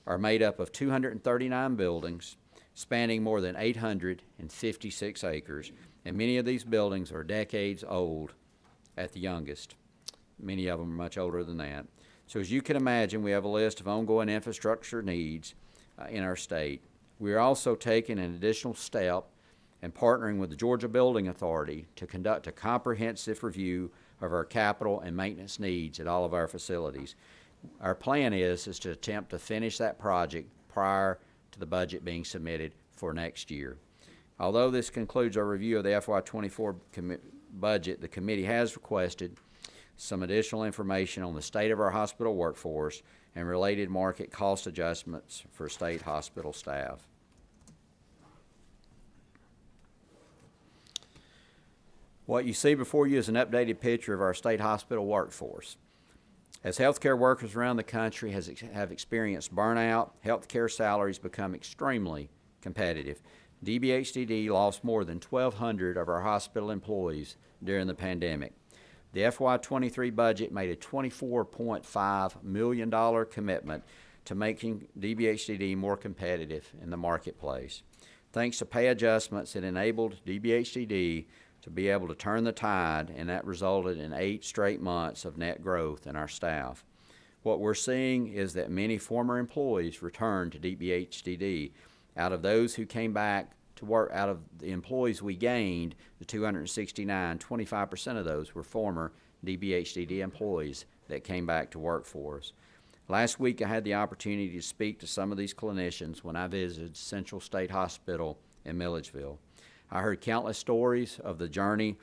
are made up of 239 buildings spanning more than 856 acres, and many of these buildings are decades old at the youngest. Many of them are much older than that. So as you can imagine, we have a list of ongoing infrastructure needs in our state. We are also taking an additional step and partnering with the Georgia Building Authority to conduct a comprehensive review of our capital and maintenance needs at all of our facilities. Our plan is to attempt to finish that project prior to the budget being submitted for next year. Although this concludes our review of the FY24 budget, the committee has requested some additional information on the state of our hospital workforce and related market cost adjustments for state hospital staff. What you see before you is an updated picture of our state hospital workforce. As healthcare workers around the country have experienced burnout, healthcare salaries become extremely competitive. DBHDD lost more than 1,200 of our hospital employees during the pandemic. The FY23 budget made a $24.5 million commitment to making DBHDD more competitive in the marketplace. Thanks to pay adjustments, it enabled DBHDD to be able to turn the tide, and that resulted in 8 straight months of net growth in our staff. What we're seeing is that many former employees returned to DBHDD. Out of those who came back to work, out of the employees we gained, the 269, 25% of those were former DBHDD employees that came back to work for us. Last week I had the opportunity to speak to some of these clinicians when I visited Central State Hospital in Milledgeville. I heard countless stories of the journey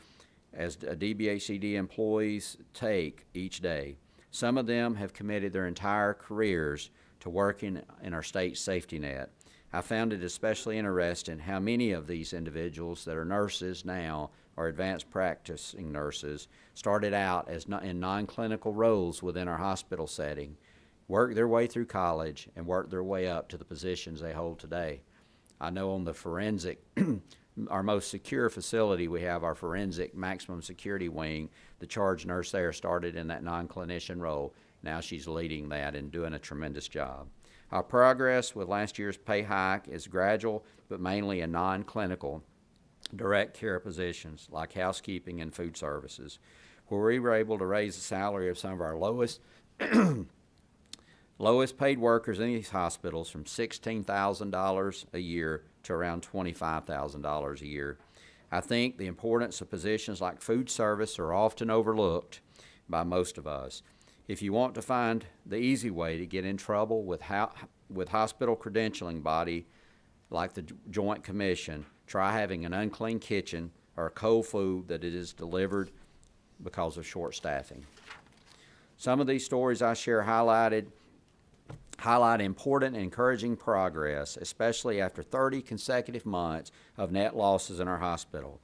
as DBHCD employees take each day. Some of them have committed their entire careers to working in our state safety net. I found it especially interesting how many of these individuals that are nurses now or advanced practicing nurses started out as in non-clinical roles within our hospital setting, worked their way through college, and worked their way up to the positions they hold today. I know on the forensic our most secure facility, we have our forensic maximum security wing. The charge nurse there started in that non-clinician role. Now she's leading that and doing a tremendous job. Our progress with last year's pay hike is gradual, but mainly in non-clinical direct care positions like housekeeping and food services, where we were able to raise the salary of some of our lowest paid workers in these hospitals from $16,000 a year to around $25,000 a year. I think the importance of positions like food service are often overlooked by most of us. If you want to find the easy way to get in trouble with hospital credentialing body like the Joint Commission, try having an unclean kitchen or cold food that it is delivered because of short staffing. Some of these stories I share highlight important and encouraging progress, especially after 30 consecutive months of net losses in our hospital.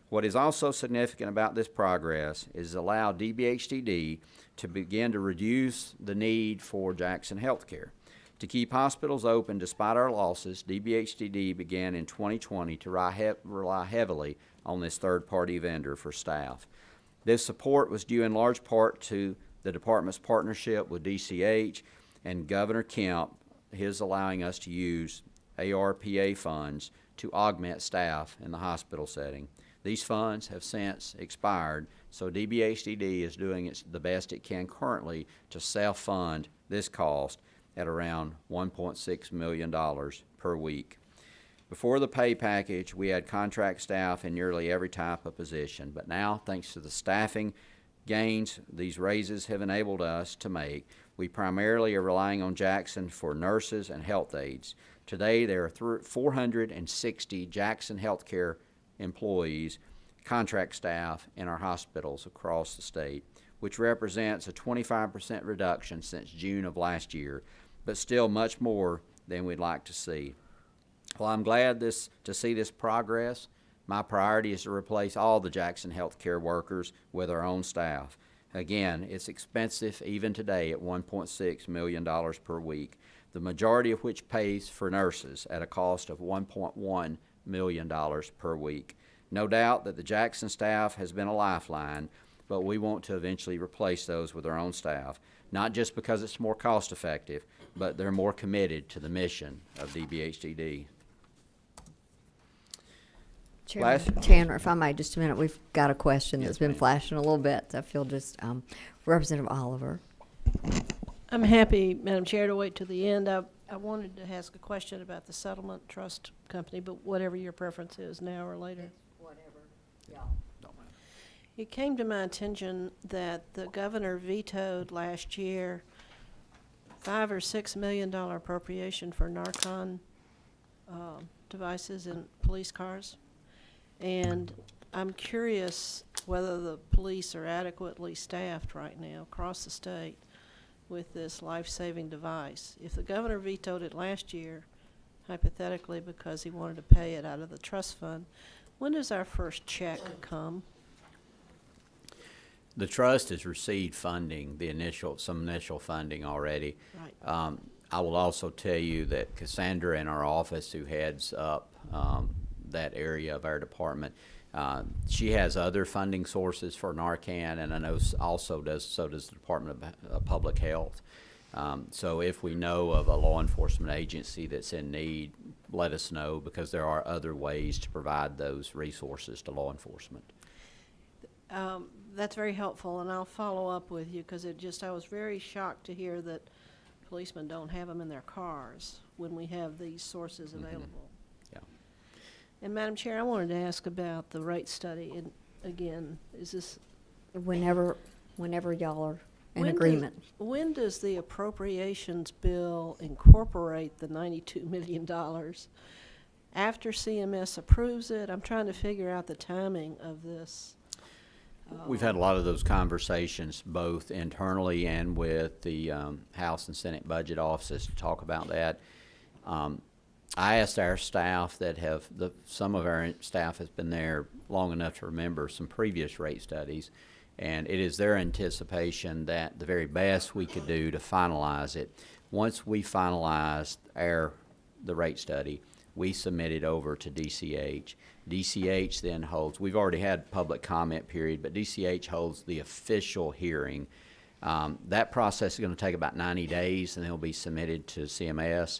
What is also significant about this progress is allow DBHDD to begin to reduce the need for Jackson Healthcare. To keep hospitals open despite our losses, DBHDD began in 2020 to rely heavily on this third-party vendor for staff. This support was due in large part to the department's partnership with DCH and Governor Kemp, his allowing us to use ARPA funds to augment staff in the hospital setting. These funds have since expired, so DBHDD is doing the best it can currently to self-fund this cost at around $1.6 million per week. Before the pay package, we had contract staff in nearly every type of position, but now, thanks to the staffing gains these raises have enabled us to make, we primarily are relying on Jackson for nurses and health aides. Today, there are 460 Jackson Healthcare employees, contract staff in our hospitals across the state, which represents a 25% reduction since June of last year, but still much more than we'd like to see. While I'm glad to see this progress, my priority is to replace all the Jackson Healthcare workers with our own staff. Again, it's expensive even today at $1.6 million per week, the majority of which pays for nurses at a cost of $1.1 million per week. No doubt that the Jackson staff has been a lifeline, but we want to eventually replace those with our own staff, not just because it's more cost effective, but they're more committed to the mission of DBHDD. Chandler, if I may, just a minute, we've got a question that's been ma'am. flashing a little bit. So I feel just Representative Oliver. I'm happy, Madam Chair, to wait till the end. I wanted to ask a question about the settlement trust company, but whatever your preference is, now or later. Whatever, yeah. It came to my attention that the governor vetoed last year $5 or $6 million appropriation for Narcon devices in police cars. And I'm curious whether the police are adequately staffed right now across the state with this life-saving device. If the governor vetoed it last year, hypothetically because he wanted to pay it out of the trust fund, when does our first check come? The trust has received funding, some initial funding already. Right. I will also tell you that Cassandra in our office, who heads up that area of our department, she has other funding sources for Narcan, and I know so does the Department of Public Health. So if we know of a law enforcement agency that's in need, let us know, because there are other ways to provide those resources to law enforcement. That's very helpful, and I'll follow up with you, because I was very shocked to hear that policemen don't have them in their cars when we have these sources available. Yeah. And Madam Chair, I wanted to ask about the rate study, and again, is this... Whenever y'all are in when agreement. When does the appropriations bill incorporate the $92 million? After CMS approves it? I'm trying to figure out the timing of this. We've had a lot of those conversations, both internally and with the House and Senate budget offices, to talk about that. I asked our staff some of our staff has been there long enough to remember some previous rate studies, and it is their anticipation that the very best we could do to finalize it, once we finalized the rate study, we submit it over to DCH. DCH then holds, we've already had public comment period, but DCH holds the official hearing. That process is going to take about 90 days, and it will be submitted to CMS.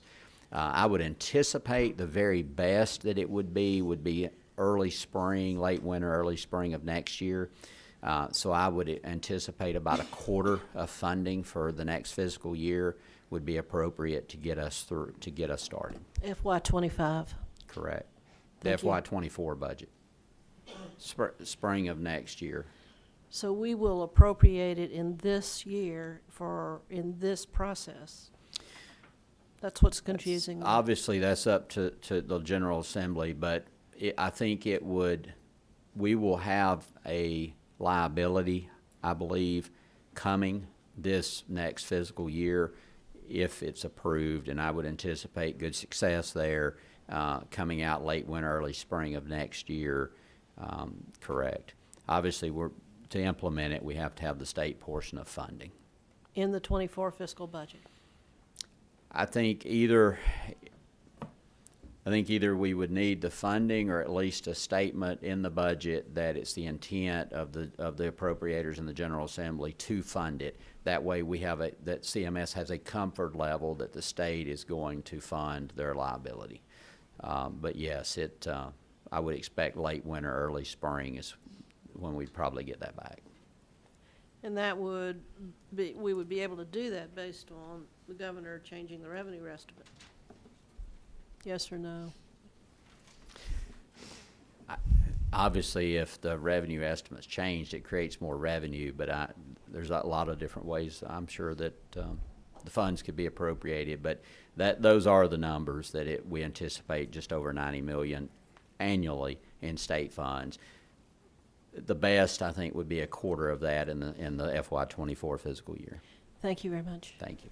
I would anticipate the very best that it would be early spring, late winter, early spring of next year. So I would anticipate about a quarter of funding for the next fiscal year would be appropriate to get us started. FY25. Correct. The Thank you. FY24 budget. Spring of next year. So we will appropriate it in this year in this process. That's what's confusing me. Obviously, that's up to the General Assembly, but I think we will have a liability, I believe, coming this next fiscal year if it's approved, and I would anticipate good success there coming out late winter, early spring of next year. Correct. Obviously, to implement it, we have to have the state portion of funding. In the 24 fiscal budget. I think either we would need the funding, or at least a statement in the budget that it's the intent of the appropriators in the General Assembly to fund it. That way we have that CMS has a comfort level that the state is going to fund their liability. But yes, I would expect late winter, early spring is when we'd probably get that back. And we would be able to do that based on the governor changing the revenue estimate. Yes or no? Obviously, if the revenue estimate's changed, it creates more revenue, but there's a lot of different ways I'm sure that the funds could be appropriated, but those are the numbers that we anticipate, just over $90 million annually in state funds. The best, I think, would be a quarter of that in the FY24 fiscal year. Thank you very much. Thank you.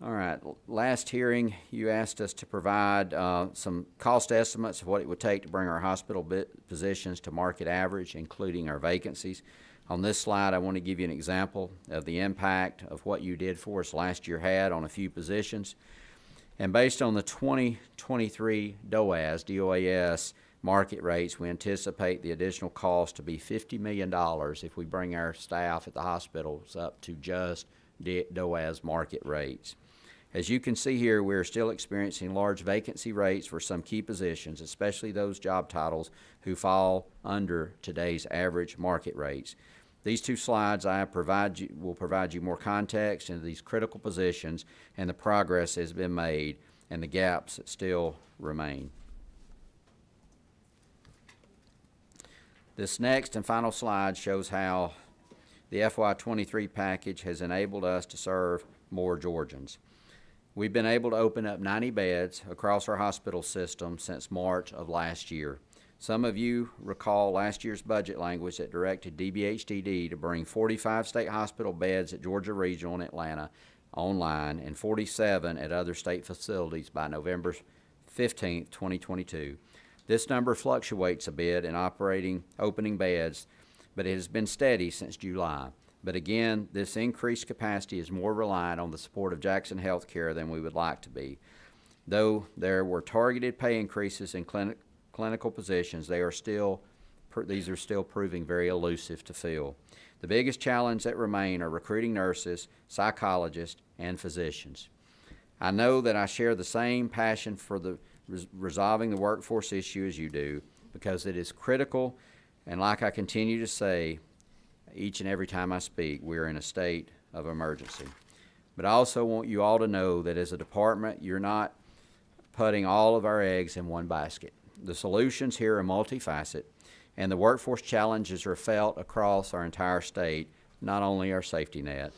All right. Last hearing, you asked us to provide some cost estimates of what it would take to bring our hospital positions to market average, including our vacancies. On this slide, I want to give you an example of the impact of what you did for us last year had on a few positions. And based on the 2023 DOAS market rates, we anticipate the additional cost to be $50 million if we bring our staff at the hospitals up to just DOAS market rates. As you can see here, we're still experiencing large vacancy rates for some key positions, especially those job titles who fall under today's average market rates. These two slides will provide you more context into these critical positions and the progress that has been made and the gaps that still remain. This next and final slide shows how the FY23 package has enabled us to serve more Georgians. We've been able to open up 90 beds across our hospital system since March of last year. Some of you recall last year's budget language that directed DBHDD to bring 45 state hospital beds at Georgia Regional in Atlanta online and 47 at other state facilities by November 15, 2022. This number fluctuates a bit in opening beds, but it has been steady since July. But again, this increased capacity is more reliant on the support of Jackson Healthcare than we would like to be. Though there were targeted pay increases in clinical positions, these are still proving very elusive to fill. The biggest challenge that remain are recruiting nurses, psychologists, and physicians. I know that I share the same passion for resolving the workforce issue as you do, because it is critical, and like I continue to say each and every time I speak, we are in a state of emergency. But I also want you all to know that as a department, you're not putting all of our eggs in one basket. The solutions here are multifaceted, and the workforce challenges are felt across our entire state, not only our safety net.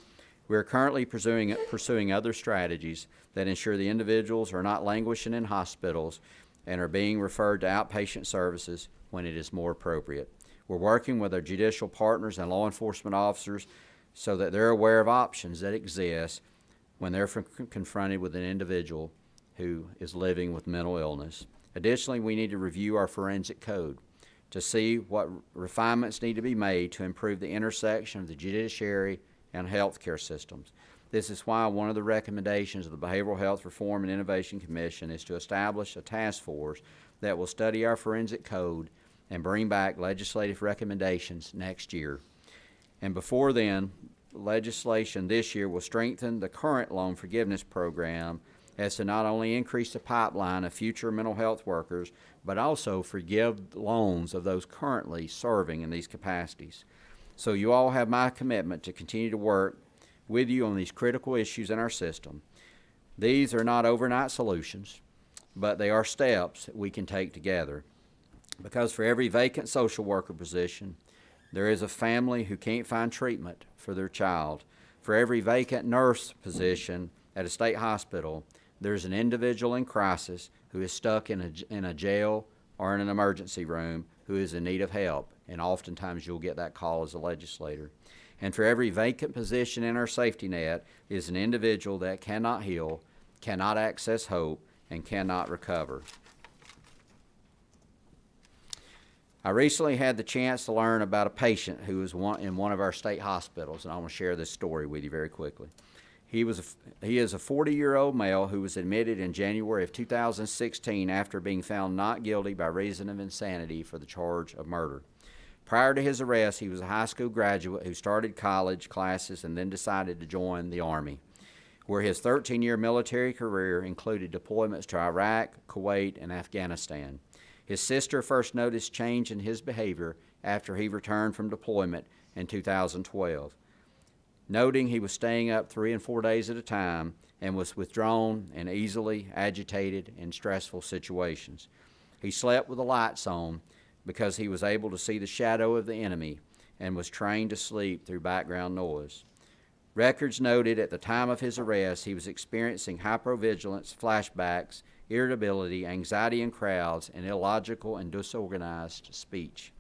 We are currently pursuing other strategies that ensure the individuals are not languishing in hospitals and are being referred to outpatient services when it is more appropriate. We're working with our judicial partners and law enforcement officers so that they're aware of options that exist when they're confronted with an individual who is living with mental illness. Additionally, we need to review our forensic code to see what refinements need to be made to improve the intersection of the judiciary and healthcare systems. This is why one of the recommendations of the Behavioral Health Reform and Innovation Commission is to establish a task force that will study our forensic code and bring back legislative recommendations next year. And before then, legislation this year will strengthen the current loan forgiveness program as to not only increase the pipeline of future mental health workers, but also forgive loans of those currently serving in these capacities. So you all have my commitment to continue to work with you on these critical issues in our system. These are not overnight solutions, but they are steps that we can take together. Because for every vacant social worker position, there is a family who can't find treatment for their child. For every vacant nurse position at a state hospital, there's an individual in crisis who is stuck in a jail or in an emergency room who is in need of help, and oftentimes you'll get that call as a legislator. And for every vacant position in our safety net is an individual that cannot heal, cannot access hope, and cannot recover. I recently had the chance to learn about a patient who was in one of our state hospitals, and I want to share this story with you very quickly. He is a 40-year-old male who was admitted in January of 2016 after being found not guilty by reason of insanity for the charge of murder. Prior to his arrest, he was a high school graduate who started college classes and then decided to join the Army, where his 13-year military career included deployments to Iraq, Kuwait, and Afghanistan. His sister first noticed change in his behavior after he returned from deployment in 2012. Noting he was staying up 3 and 4 days at a time and was withdrawn and easily agitated in stressful situations. He slept with the lights on because he was able to see the shadow of the enemy and was trained to sleep through background noise. Records noted at the time of his arrest he was experiencing hypervigilance, flashbacks, irritability, anxiety in crowds, and illogical and disorganized speech.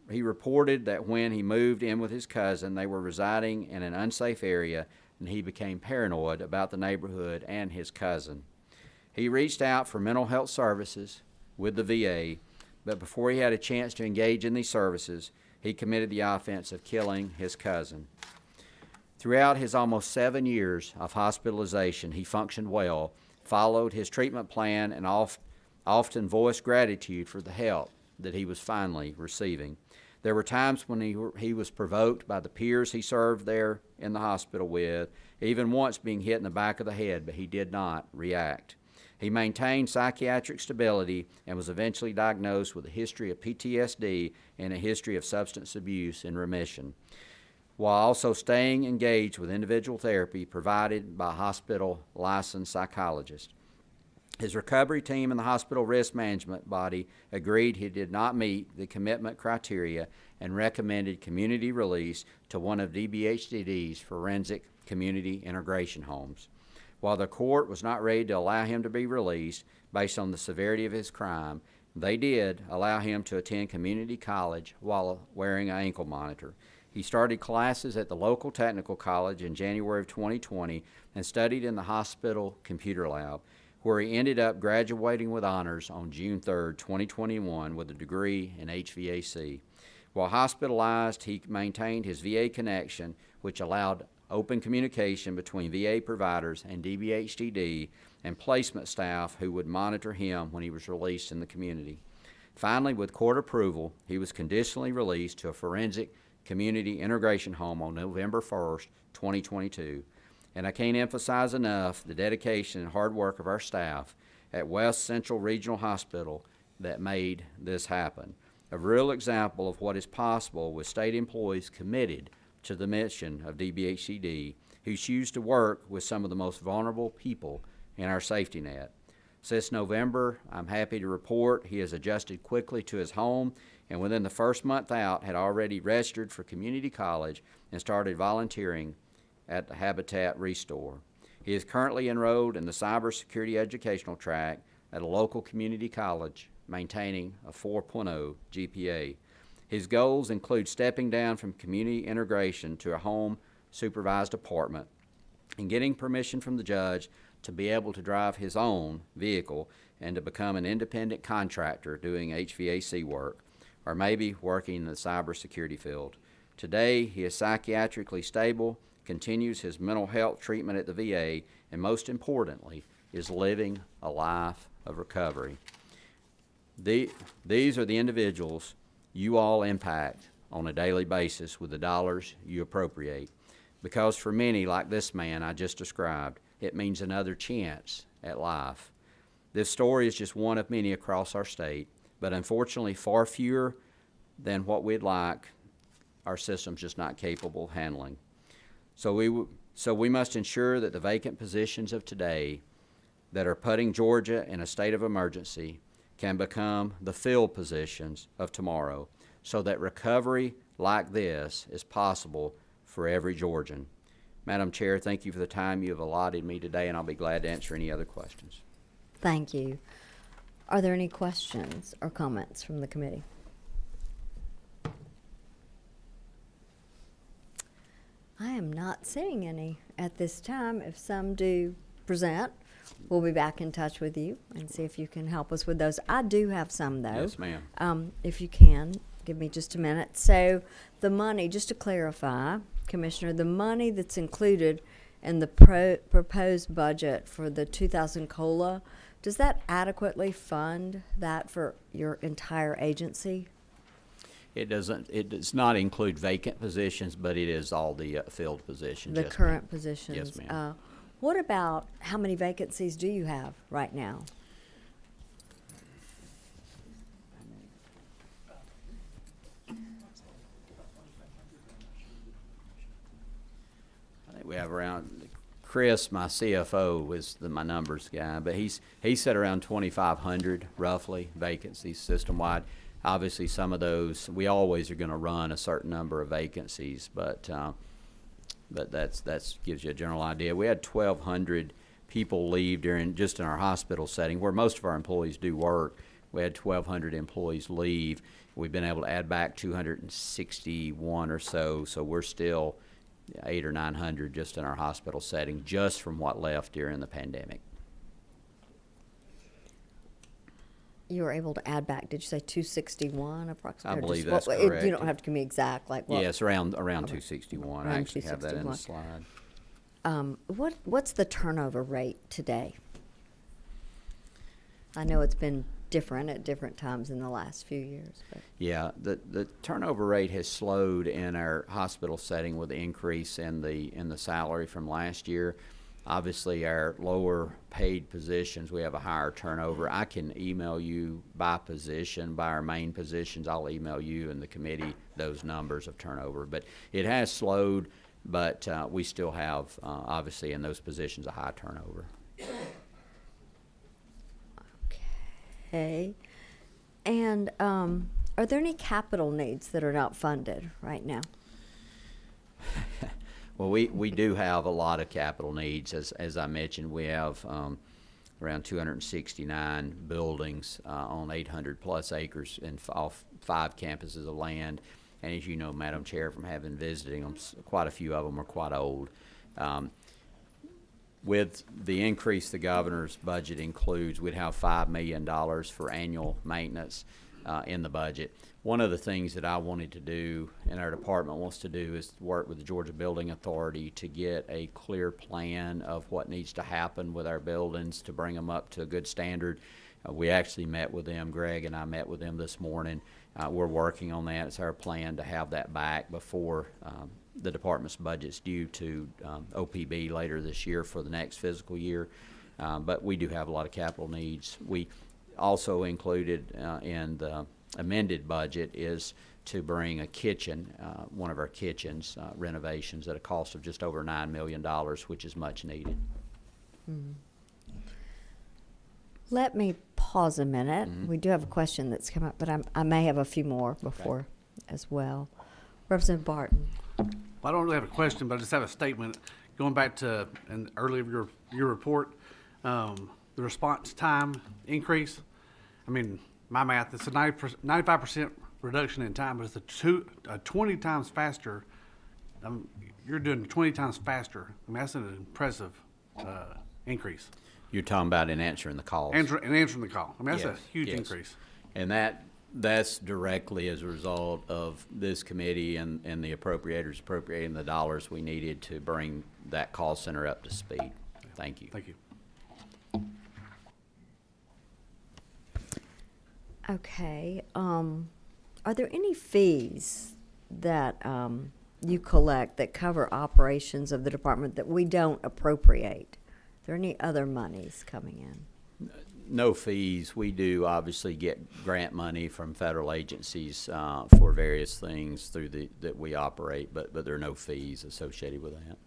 He reported that when he moved in with his cousin, they were residing in an unsafe area, and he became paranoid about the neighborhood and his cousin. He reached out for mental health services with the VA, but before he had a chance to engage in these services, he committed the offense of killing his cousin. Throughout his almost 7 years of hospitalization, he functioned well, followed his treatment plan, and often voiced gratitude for the help that he was finally receiving. There were times when he was provoked by the peers he served there in the hospital with, even once being hit in the back of the head, but he did not react. He maintained psychiatric stability and was eventually diagnosed with a history of PTSD and a history of substance abuse in remission, while also staying engaged with individual therapy provided by a hospital licensed psychologist. His recovery team and the hospital risk management body agreed he did not meet the commitment criteria and recommended community release to one of DBHDD's forensic community integration homes. While the court was not ready to allow him to be released based on the severity of his crime, they did allow him to attend community college while wearing an ankle monitor. He started classes at the local technical college in January of 2020 and studied in the hospital computer lab, where he ended up graduating with honors on June 3, 2021 with a degree in HVAC. While hospitalized, he maintained his VA connection, which allowed open communication between VA providers and DBHDD and placement staff who would monitor him when he was released in the community. Finally, with court approval, he was conditionally released to a forensic community integration home on November 1st, 2022. And I can't emphasize enough the dedication and hard work of our staff at West Central Regional Hospital that made this happen. A real example of what is possible with state employees committed to the mission of DBHCD who choose to work with some of the most vulnerable people in our safety net. Since November, I'm happy to report he has adjusted quickly to his home and within the first month out had already registered for community college and started volunteering at the Habitat Restore. He is currently enrolled in the cybersecurity educational track at a local community college, maintaining a 4.0 GPA. His goals include stepping down from community integration to a home supervised apartment and getting permission from the judge to be able to drive his own vehicle and to become an independent contractor doing HVAC work, or maybe working in the cybersecurity field. Today, he is psychiatrically stable, continues his mental health treatment at the VA, and most importantly, is living a life of recovery. These are the individuals you all impact on a daily basis with the dollars you appropriate. Because for many, like this man I just described, it means another chance at life. This story is just one of many across our state, but unfortunately far fewer than what we'd like. Our system's just not capable of handling. So we must ensure that the vacant positions of today that are putting Georgia in a state of emergency can become the filled positions of tomorrow, so that recovery like this is possible for every Georgian. Madam Chair, thank you for the time you have allotted me today, and I'll be glad to answer any other questions. Thank you. Are there any questions or comments from the committee? I am not seeing any at this time. If some do present, we'll be back in touch with you and see if you can help us with those. I do have some, though. Yes, ma'am. If you can, give me just a minute. So the money, just to clarify, Commissioner, the money that's included in the proposed budget for the 2000 COLA, does that adequately fund that for your entire agency? It does not include vacant positions, but it is all the filled positions. The yes, current ma'am. positions? Yes, ma'am. What about how many vacancies do you have right now? I think we have around, Chris, my CFO, is my numbers guy, but he said around 2,500 roughly vacancies system-wide. Obviously, some of those, we always are going to run a certain number of vacancies, but that's gives you a general idea. We had 1,200 people leave just in our hospital setting, where most of our employees do work. We had 1,200 employees leave. We've been able to add back 261 or so we're still 800 or 900 just in our hospital setting, just from what left during the pandemic. You were able to add back, did you say 261 approximately? I believe Just that's correct. You don't have to give me exact, like what? Yes, around 261. I Around actually have that in the 261. slide. What's the turnover rate today? I know it's been different at different times in the last few years, but Yeah, the turnover rate has slowed in our hospital setting with the increase in the salary from last year. Obviously, our lower paid positions, we have a higher turnover. I can email you by position, by our main positions. I'll email you and the committee those numbers of turnover. But it has slowed, but we still have, obviously, in those positions, a high turnover. Okay. And are there any capital needs that are not funded right now? Well, we do have a lot of capital needs. As I mentioned, we have around 269 buildings on 800-plus acres in all 5 campuses of land. And as you know, Madam Chair, from having visiting them, quite a few of them are quite old. With the increase the governor's budget includes, we'd have $5 million for annual maintenance in the budget. One of the things that I wanted to do and our department wants to do is work with the Georgia Building Authority to get a clear plan of what needs to happen with our buildings to bring them up to a good standard. We actually met with them, Greg and I met with them this morning. We're working on that. It's our plan to have that back before the department's budget's due to OPB later this year for the next fiscal year. But we do have a lot of capital needs. We also included in the amended budget is to bring a kitchen, one of our kitchens, renovations at a cost of just over $9 million, which is much needed. Let me pause a minute. We do have a question that's come up, but I may have a few more before as well. Representative Barton. Well, I don't really have a question, but I just have a statement. Going back to an earlier of your report, the response time increase. I mean, my math, it's a 95% reduction in time, but it's a 20 times faster. You're doing 20 times faster. I mean, that's an impressive increase. You're talking about in answering the calls. Answering the call. I mean, that's Yes, a huge yes. increase. And that's directly as a result of this committee and the appropriators appropriating the dollars we needed to bring that call center up to speed. Thank you. Thank you. Okay. Are there any fees that you collect that cover operations of the department that we don't appropriate? Are there any other monies coming in? No fees. We do obviously get grant money from federal agencies for various things through that we operate, but there are no fees associated with that.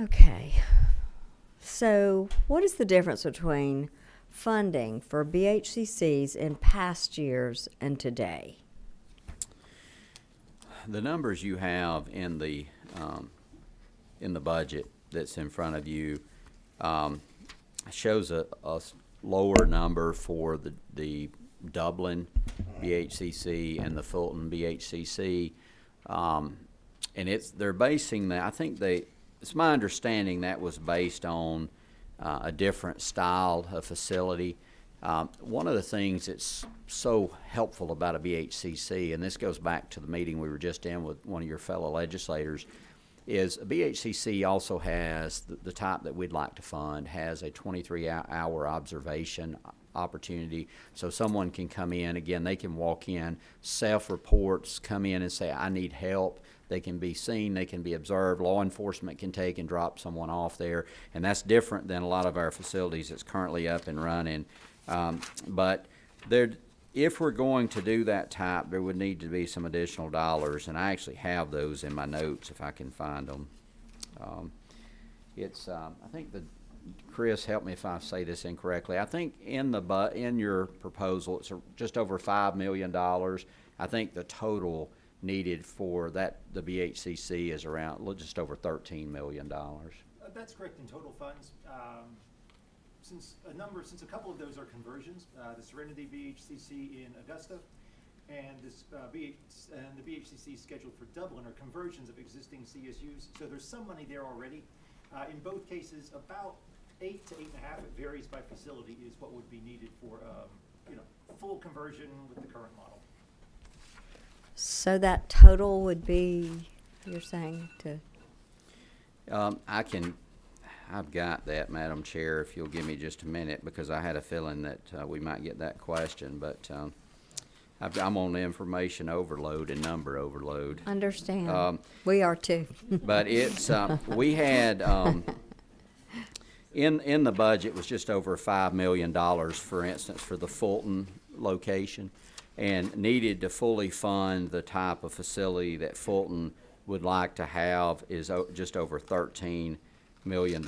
Okay. So what is the difference between funding for BHCCs in past years and today? The numbers you have in the budget that's in front of you shows a lower number for the Dublin BHCC and the Fulton BHCC, and they're basing that. I think it's my understanding that was based on a different style of facility. One of the things that's so helpful about a BHCC, and this goes back to the meeting we were just in with one of your fellow legislators, is a BHCC also has the type that we'd like to fund, has a 23-hour observation opportunity. So someone can come in, again, they can walk in, self-reports, come in and say, I need help. They can be seen, they can be observed. Law enforcement can take and drop someone off there. And that's different than a lot of our facilities that's currently up and running. But if we're going to do that type, there would need to be some additional dollars. And I actually have those in my notes if I can find them. I think Chris, help me if I say this incorrectly. I think in your proposal, it's just over $5 million. I think the total needed for the BHCC is around just over $13 million. That's correct in total funds. Since a couple of those are conversions, the Serenity BHCC in Augusta and the BHCC scheduled for Dublin are conversions of existing CSUs. So there's some money there already. In both cases, about 8 to 8.5, it varies by facility, is what would be needed for full conversion with the current model. So that total would be, you're saying, to? I've got that, Madam Chair, if you'll give me just a minute, because I had a feeling that we might get that question. But I'm on information overload and number overload. Understand. We are too. But it's, we had, in the budget was just over $5 million, for instance, for the Fulton location, and needed to fully fund the type of facility that Fulton would like to have is just over $13 million.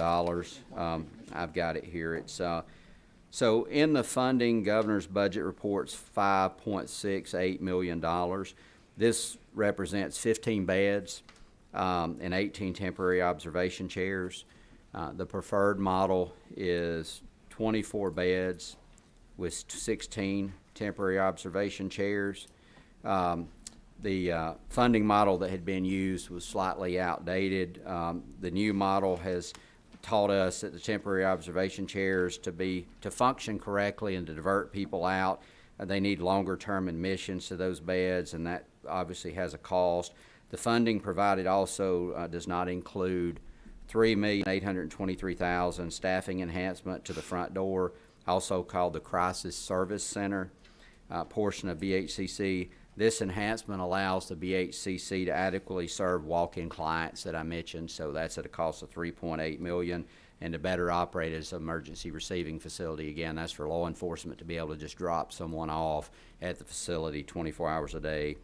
I've got it here. It's, so in the funding, governor's budget reports $5.68 million. This represents 15 beds and 18 temporary observation chairs. The preferred model is 24 beds with 16 temporary observation chairs. The funding model that had been used was slightly outdated. The new model has taught us that the temporary observation chairs to function correctly and to divert people out, they need longer-term admissions to those beds, and that obviously has a cost. The funding provided also does not include $3,823,000 staffing enhancement to the front door, also called the Crisis Service Center portion of BHCC. This enhancement allows the BHCC to adequately serve walk-in clients that I mentioned, so that's at a cost of $3.8 million, and to better operate as an emergency receiving facility. Again, that's for law enforcement to be able to just drop someone off at the facility 24 hours a day.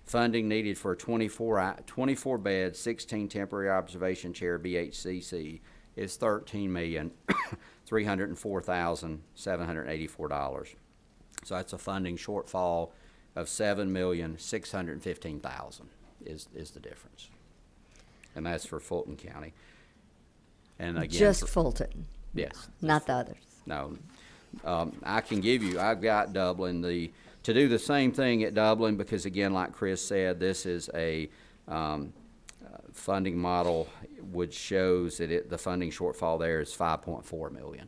Funding needed for a 24-bed, 16 temporary observation chair BHCC is $13,304,784. So that's a funding shortfall of $7,615,000 is the difference, and that's for Fulton County. And again, Just Fulton, yes, not the others. no, I can give you. I've got Dublin to do the same thing at Dublin, because again, like Chris said, this is a funding model which shows that the funding shortfall there is $5.4 million.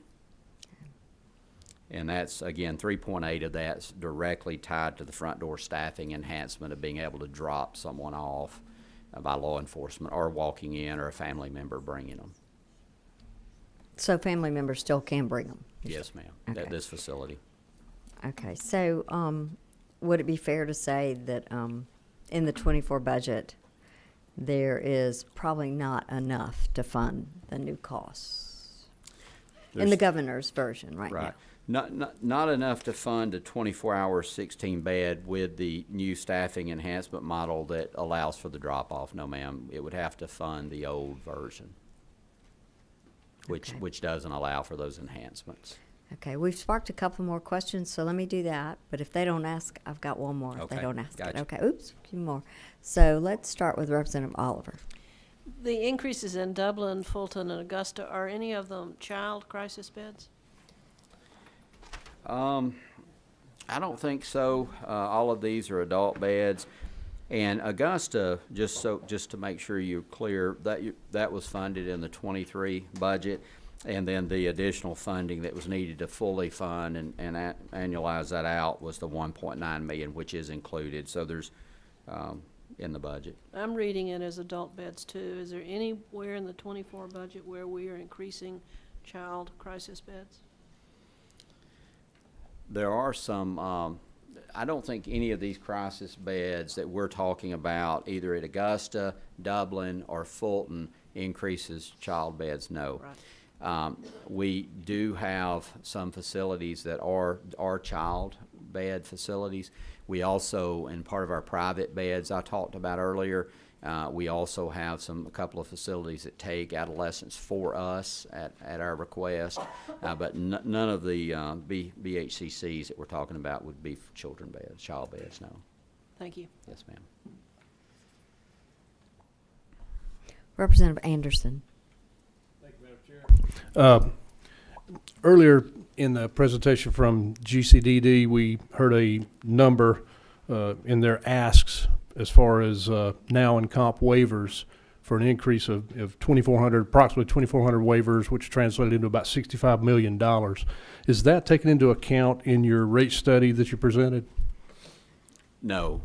And that's, again, 3.8 of that's directly tied to the front door staffing enhancement of being able to drop someone off by law enforcement or walking in, or a family member bringing them. So family members still can bring them? Yes, ma'am, Okay. at this facility. Okay, so would it be fair to say that in the 24 budget, there is probably not enough to fund the new costs? In the There's- governor's version right now? Not enough to fund a 24-hour, 16-bed with the new staffing enhancement model that allows for the drop-off. No, ma'am. It would have to fund the old version, Okay. which doesn't allow for those enhancements. Okay, we've sparked a couple more questions, so let me do that. But if they don't ask, I've got one more. If Okay, they don't ask it. gotcha. Okay, oops, a few more. So let's start with Representative Oliver. The increases in Dublin, Fulton, and Augusta, are any of them child crisis beds? I don't think so. All of these are adult beds. And Augusta, just to make sure you're clear, that was funded in the 23 budget, and then the additional funding that was needed to fully fund and annualize that out was the $1.9 million, which is included. So there's in the budget. I'm reading it as adult beds too. Is there anywhere in the 24 budget where we are increasing child crisis beds? There are some, I don't think any of these crisis beds that we're talking about, either at Augusta, Dublin, or Fulton, increases child beds, no. Right. We do have some facilities that are child bed facilities. We also, in part of our private beds I talked about earlier, we also have a couple of facilities that take adolescents for us at our request, but none of the BHCCs that we're talking about would be for child beds, no. Thank you. Yes, ma'am. Representative Anderson. Earlier in the presentation from GCDD, we heard a number in their asks as far as now and comp waivers for an increase of approximately 2,400 waivers, which translated into about $65 million. Is that taken into account in your rate study that you presented? No,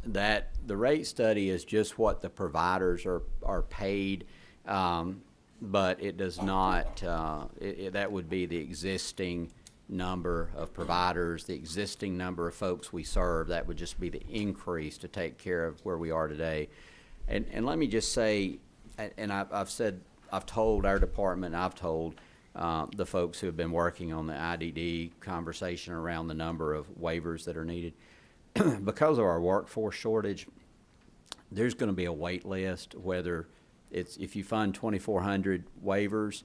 that the rate study is just what the providers are paid, but it does not. That would be the existing number of providers, the existing number of folks we serve. That would just be the increase to take care of where we are today. And let me just say, and I've told our department, I've told the folks who have been working on the IDD conversation around the number of waivers that are needed. Because of our workforce shortage, there's going to be a wait list, whether it's, if you fund 2,400 waivers,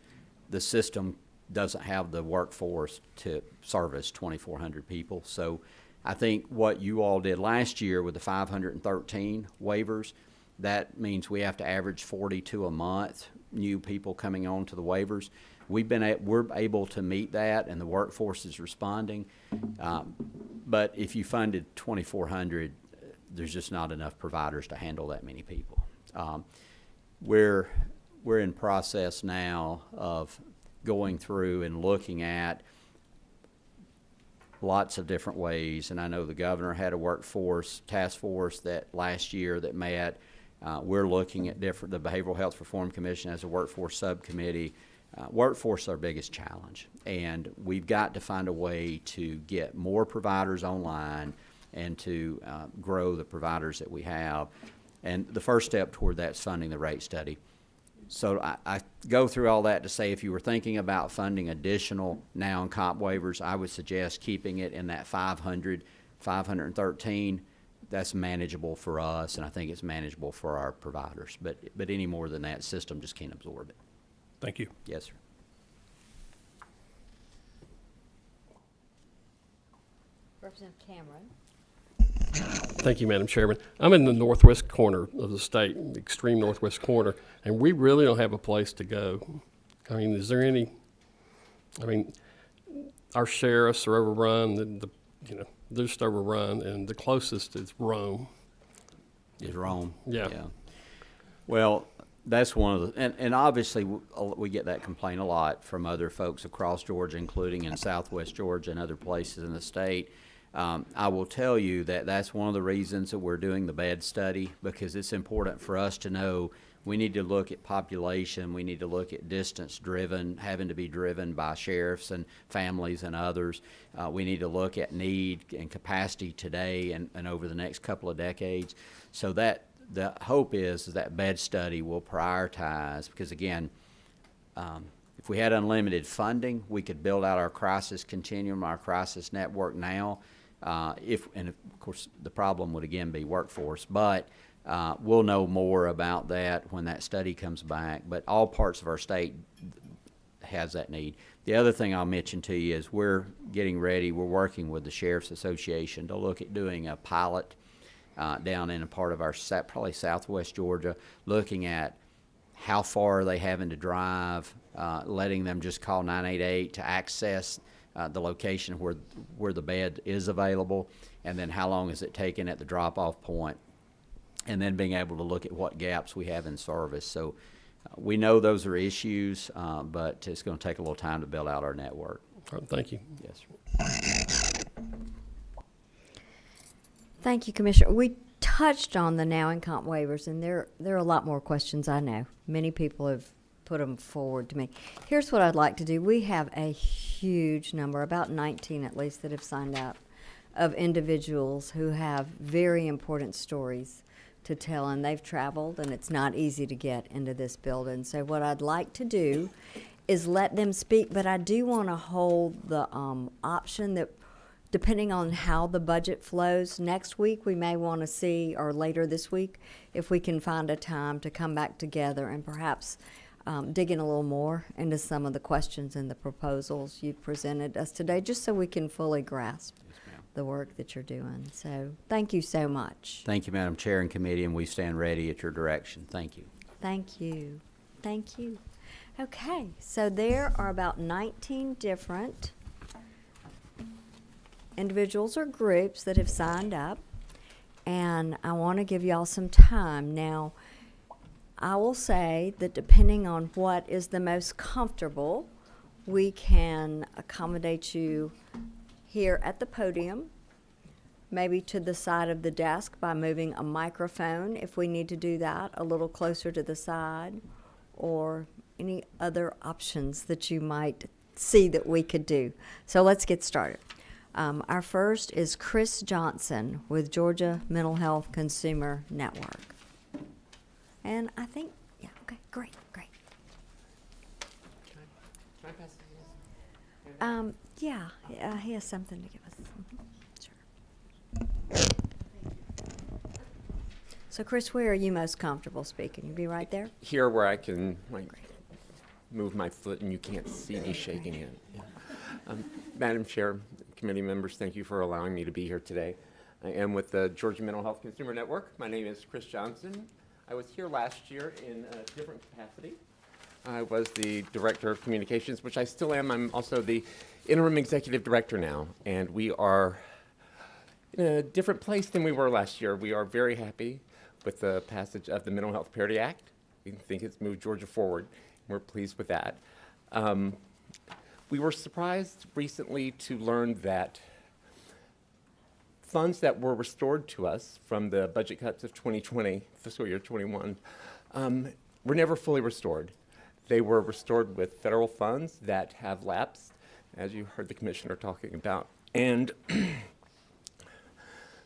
the system doesn't have the workforce to service 2,400 people. So I think what you all did last year with the 513 waivers, that means we have to average 42 a month, new people coming on to the waivers. We're able to meet that, and the workforce is responding. But if you funded 2,400, there's just not enough providers to handle that many people. We're in process now of going through and looking at lots of different ways, and I know the governor had a workforce task force that last year that met. We're looking at the Behavioral Health Reform Commission as a workforce subcommittee. Workforce is our biggest challenge, and we've got to find a way to get more providers online and to grow the providers that we have. And the first step toward that is funding the rate study. So I go through all that to say, if you were thinking about funding additional now and comp waivers, I would suggest keeping it in that 513. That's manageable for us, and I think it's manageable for our providers. But any more than that, system just can't absorb it. Thank you. Yes, sir. Representative Cameron. Thank you, Madam Chairman. I'm in the northwest corner of the state, the extreme northwest corner, and we really don't have a place to go. I mean, is there any, our sheriffs are overrun, they're just overrun, and the closest is Rome. Is Rome. Yeah. Well, that's one of the, and obviously we get that complaint a lot from other folks across Georgia, including in southwest Georgia and other places in the state. I will tell you that that's one of the reasons that we're doing the bed study, because it's important for us to know we need to look at population, we need to look at distance driven, having to be driven by sheriffs and families and others. We need to look at need and capacity today and over the next couple of decades. So that the hope is that bed study will prioritize, because again, if we had unlimited funding, we could build out our crisis continuum, our crisis network now. And of course, the problem would again be workforce, but we'll know more about that when that study comes back. But all parts of our state has that need. The other thing I'll mention to you is we're getting ready, we're working with the Sheriff's Association to look at doing a pilot down in a part of our probably southwest Georgia, looking at how far are they having to drive, letting them just call 988 to access the location where the bed is available, and then how long is it taking at the drop-off point, and then being able to look at what gaps we have in service. So we know those are issues, but it's going to take a little time to build out our network. All right, thank you. Yes, sir. Thank you, Commissioner. We touched on the now and comp waivers, and there are a lot more questions, I know. Many people have put them forward to me. Here's what I'd like to do. We have a huge number, about 19 at least, that have signed up, of individuals who have very important stories to tell, and they've traveled, and it's not easy to get into this building. So what I'd like to do is let them speak, but I do want to hold the option that, depending on how the budget flows next week, we may want to see, or later this week, if we can find a time to come back together and perhaps dig in a little more into some of the questions and the proposals you presented us today, just so we can fully grasp the work that you're doing. So thank you so much. Thank you, Madam Chair and Committee, and we stand ready at your direction. Thank you. Thank you. Thank you. Okay, so there are about 19 different individuals or groups that have signed up, and I want to give y'all some time. Now, I will say that depending on what is the most comfortable, we can accommodate you here at the podium, maybe to the side of the desk by moving a microphone, if we need to do that, a little closer to the side, or any other options that you might see that we could do. So let's get started. Our first is Chris Johnson with Georgia Mental Health Consumer Network. And I think, yeah, okay, great. Yeah, he has something to give us. Sure. So Chris, where are you most comfortable speaking? You be right there? Here where I can move my foot and you can't see me shaking it. Yeah. Madam Chair, committee members, thank you for allowing me to be here today. I am with the Georgia Mental Health Consumer Network. My name is Chris Johnson. I was here last year in a different capacity. I was the Director of Communications, which I still am. I'm also the Interim Executive Director now, and we are in a different place than we were last year. We are very happy with the passage of the Mental Health Parity Act. We think it's moved Georgia forward. We're pleased with that. We were surprised recently to learn that funds that were restored to us from the budget cuts of 2020, fiscal year 21, were never fully restored. They were restored with federal funds that have lapsed, as you heard the commissioner talking about. And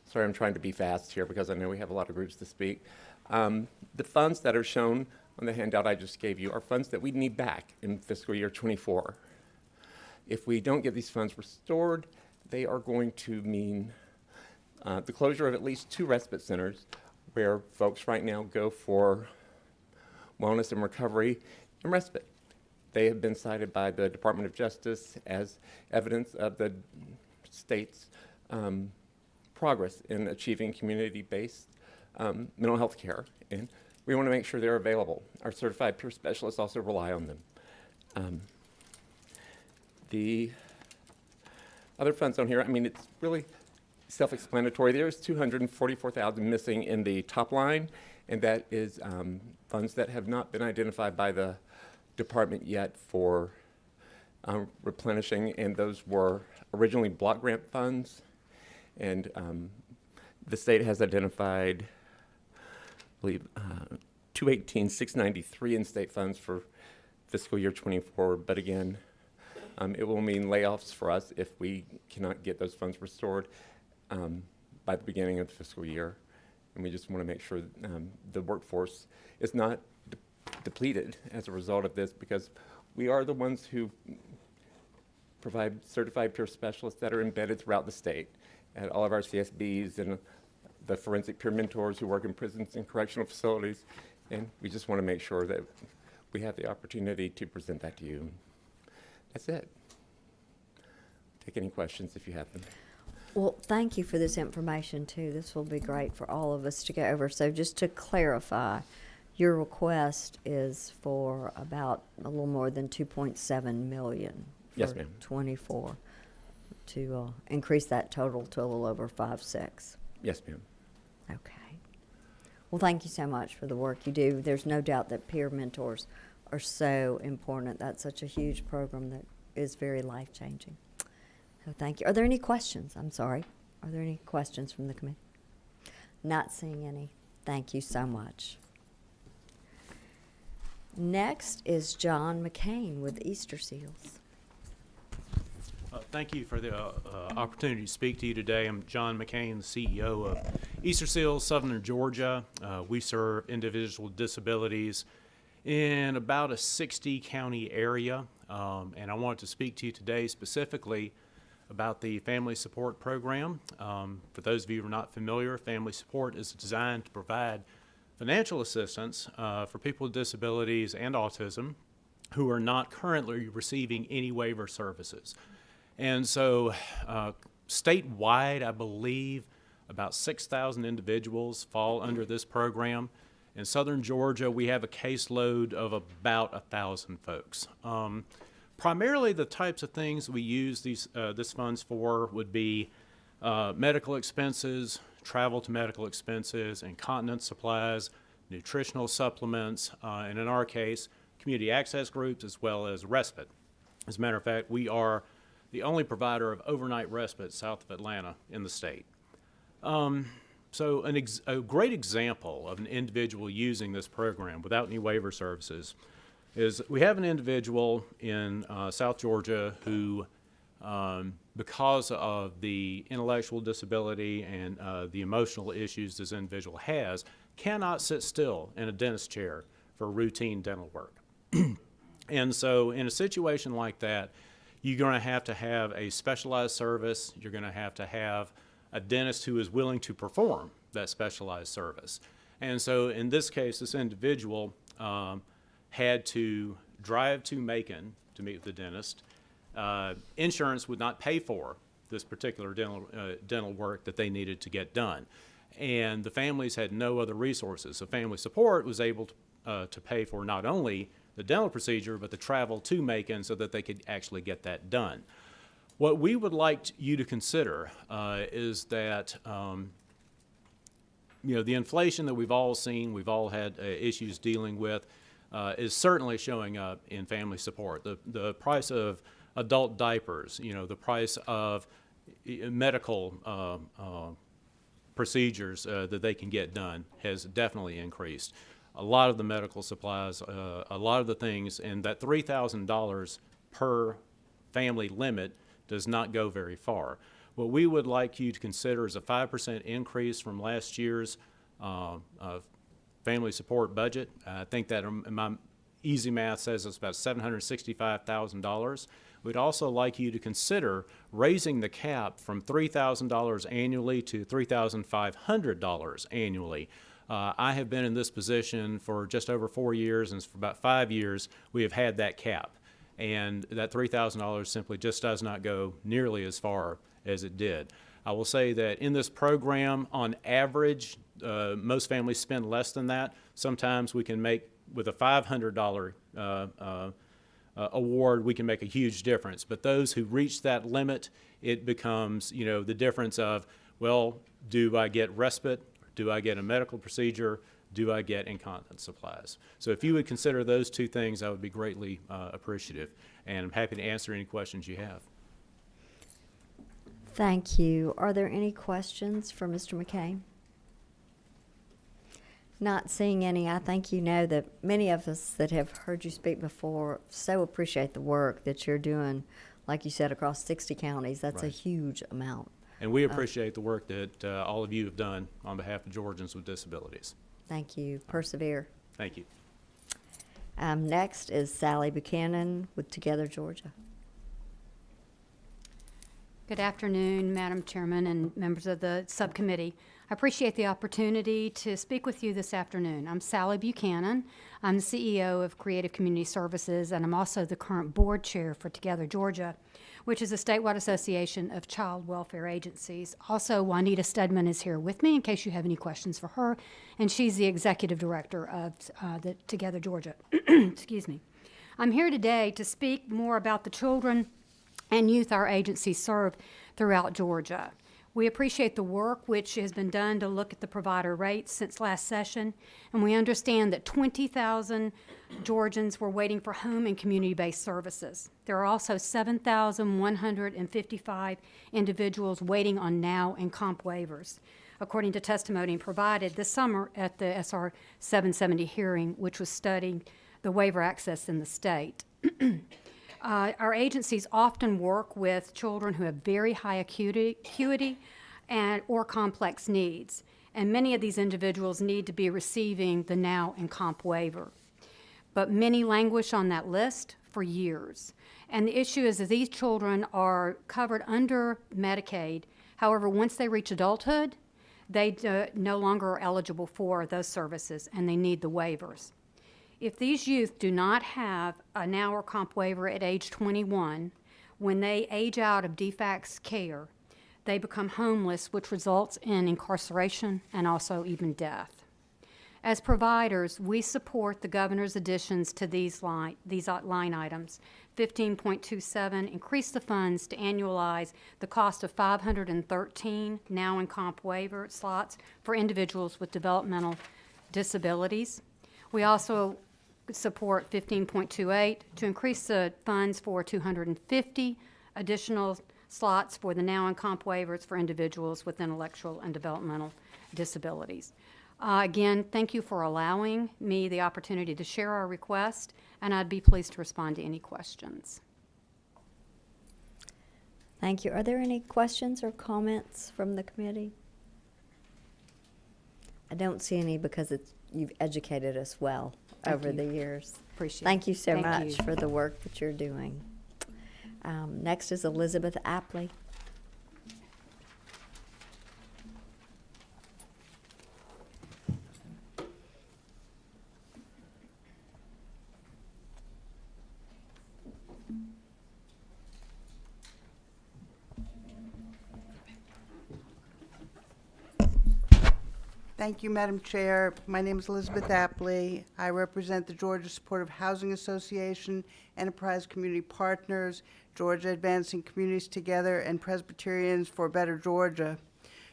sorry, I'm trying to be fast here because I know we have a lot of groups to speak. The funds that are shown on the handout I just gave you are funds that we need back in fiscal year 24. If we don't get these funds restored, they are going to mean the closure of at least 2 respite centers where folks right now go for wellness and recovery and respite. They have been cited by the Department of Justice as evidence of the state's progress in achieving community-based mental health care, and we want to make sure they're available. Our certified peer specialists also rely on them. The other funds on here, I mean, it's really self-explanatory. There's $244,000 missing in the top line, and that is funds that have not been identified by the department yet for replenishing, and those were originally block grant funds, and the state has identified, I believe, $218,693 in state funds for fiscal year 24, but again, it will mean layoffs for us if we cannot get those funds restored by the beginning of the fiscal year. And we just want to make sure the workforce is not depleted as a result of this, because we are the ones who provide certified peer specialists that are embedded throughout the state at all of our CSBs and the forensic peer mentors who work in prisons and correctional facilities. And we just want to make sure that we have the opportunity to present that to you. That's it. Take any questions if you have them. Well, thank you for this information, too. This will be great for all of us to go over. So just to clarify, your request is for about a little more than 2.7 million Yes, for ma'am. 24 to increase that total to a little over 5.6. Yes, ma'am. Okay. Well, thank you so much for the work you do. There's no doubt that peer mentors are so important. That's such a huge program that is very life-changing. So thank you. Are there any questions? I'm sorry. Are there any questions from the committee? Not seeing any. Thank you so much. Next is John McCain with Easter Seals. Thank you for the opportunity to speak to you today. I'm John McCain, the CEO of Easter Seals, Southern Georgia. We serve individuals with disabilities in about a 60-county area, and I wanted to speak to you today specifically about the Family Support Program. For those of you who are not familiar, Family Support is designed to provide financial assistance for people with disabilities and autism who are not currently receiving any waiver services. And so statewide, I believe about 6,000 individuals fall under this program. In Southern Georgia, we have a caseload of about 1,000 folks. Primarily the types of things we use this funds for would be medical expenses, travel to medical expenses, incontinence supplies, nutritional supplements, and in our case, community access groups as well as respite. As a matter of fact, we are the only provider of overnight respite south of Atlanta in the state. So a great example of an individual using this program without any waiver services is we have an individual in South Georgia who, because of the intellectual disability and the emotional issues this individual has, cannot sit still in a dentist chair for routine dental work. And so in a situation like that, you're going to have a specialized service. You're going to have a dentist who is willing to perform that specialized service. And so in this case, this individual had to drive to Macon to meet with the dentist. Insurance would not pay for this particular dental work that they needed to get done. And the families had no other resources. So family support was able to pay for not only the dental procedure, but the travel to Macon so that they could actually get that done. What we would like you to consider is that the inflation that we've all seen, we've all had issues dealing with, is certainly showing up in family support. The price of adult diapers, the price of medical procedures that they can get done has definitely increased. A lot of the medical supplies, a lot of the things, and that $3,000 per family limit does not go very far. What we would like you to consider is a 5% increase from last year's family support budget. I think that my easy math says it's about $765,000. We'd also like you to consider raising the cap from $3,000 annually to $3,500 annually. I have been in this position for just over 4 years, and for about 5 years we have had that cap. And that $3,000 simply just does not go nearly as far as it did. I will say that in this program, on average, most families spend less than that. Sometimes we can make, with a $500 award, we can make a huge difference. But those who reach that limit, it becomes, the difference of, well, do I get respite? Do I get a medical procedure? Do I get incontinence supplies? So if you would consider those two things, I would be greatly appreciative. And I'm happy to answer any questions you have. Thank you. Are there any questions for Mr. McKay? Not seeing any, I think you know that many of us that have heard you speak before so appreciate the work that you're doing, like you said, across 60 counties. That's a Right. huge amount. And we appreciate the work that all of you have done on behalf of Georgians with disabilities. Thank you. Persevere. Thank you. Next is Sally Buchanan with Together Georgia. Good afternoon, Madam Chairman and members of the subcommittee. I appreciate the opportunity to speak with you this afternoon. I'm Sally Buchanan. I'm the CEO of Creative Community Services, and I'm also the current board chair for Together Georgia, which is a statewide association of child welfare agencies. Also, Juanita Stedman is here with me in case you have any questions for her, and she's the executive director of the Together Georgia. Excuse me. I'm here today to speak more about the children and youth our agencies serve throughout Georgia. We appreciate the work which has been done to look at the provider rates since last session, and we understand that 20,000 Georgians were waiting for home and community-based services. There are also 7,155 individuals waiting on NOW and COMP waivers, according to testimony provided this summer at the SR 770 hearing, which was studying the waiver access in the state. Our agencies often work with children who have very high acuity or complex needs, and many of these individuals need to be receiving the NOW and COMP waiver. But many languish on that list for years. And the issue is that these children are covered under Medicaid. However, once they reach adulthood, they no longer are eligible for those services, and they need the waivers. If these youth do not have a NOW or COMP waiver at age 21, when they age out of DFACS care, they become homeless, which results in incarceration and also even death. As providers, we support the governor's additions to these line items. 15.27, increase the funds to annualize the cost of 513 NOW and COMP waiver slots for individuals with developmental disabilities. We also support 15.28 to increase the funds for 250 additional slots for the NOW and COMP waivers for individuals with intellectual and developmental disabilities. Again, thank you for allowing me the opportunity to share our request, and I'd be pleased to respond to any questions. Thank you. Are there any questions or comments from the committee? I don't see any because you've educated us well over the years. Appreciate it. Thank you so Thank much you. for the work that you're doing. Next is Elizabeth Apley. Thank you, Madam Chair. My name is Elizabeth Apley. I represent the Georgia Supportive Housing Association, Enterprise Community Partners, Georgia Advancing Communities Together, and Presbyterians for Better Georgia.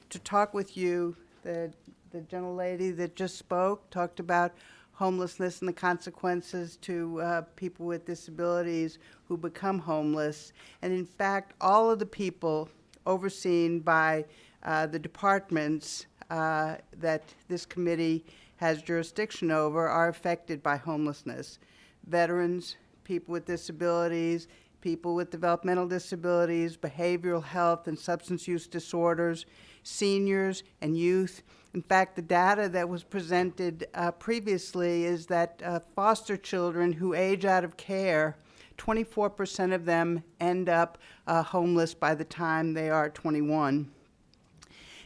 To talk with you, the gentlelady that just spoke talked about homelessness and the consequences to people with disabilities who become homeless. And in fact, all of the people overseen by the departments that this committee has jurisdiction over are affected by homelessness. Veterans, people with disabilities, people with developmental disabilities, behavioral health and substance use disorders, seniors and youth. In fact, the data that was presented previously is that foster children who age out of care, 24% of them end up homeless by the time they are 21.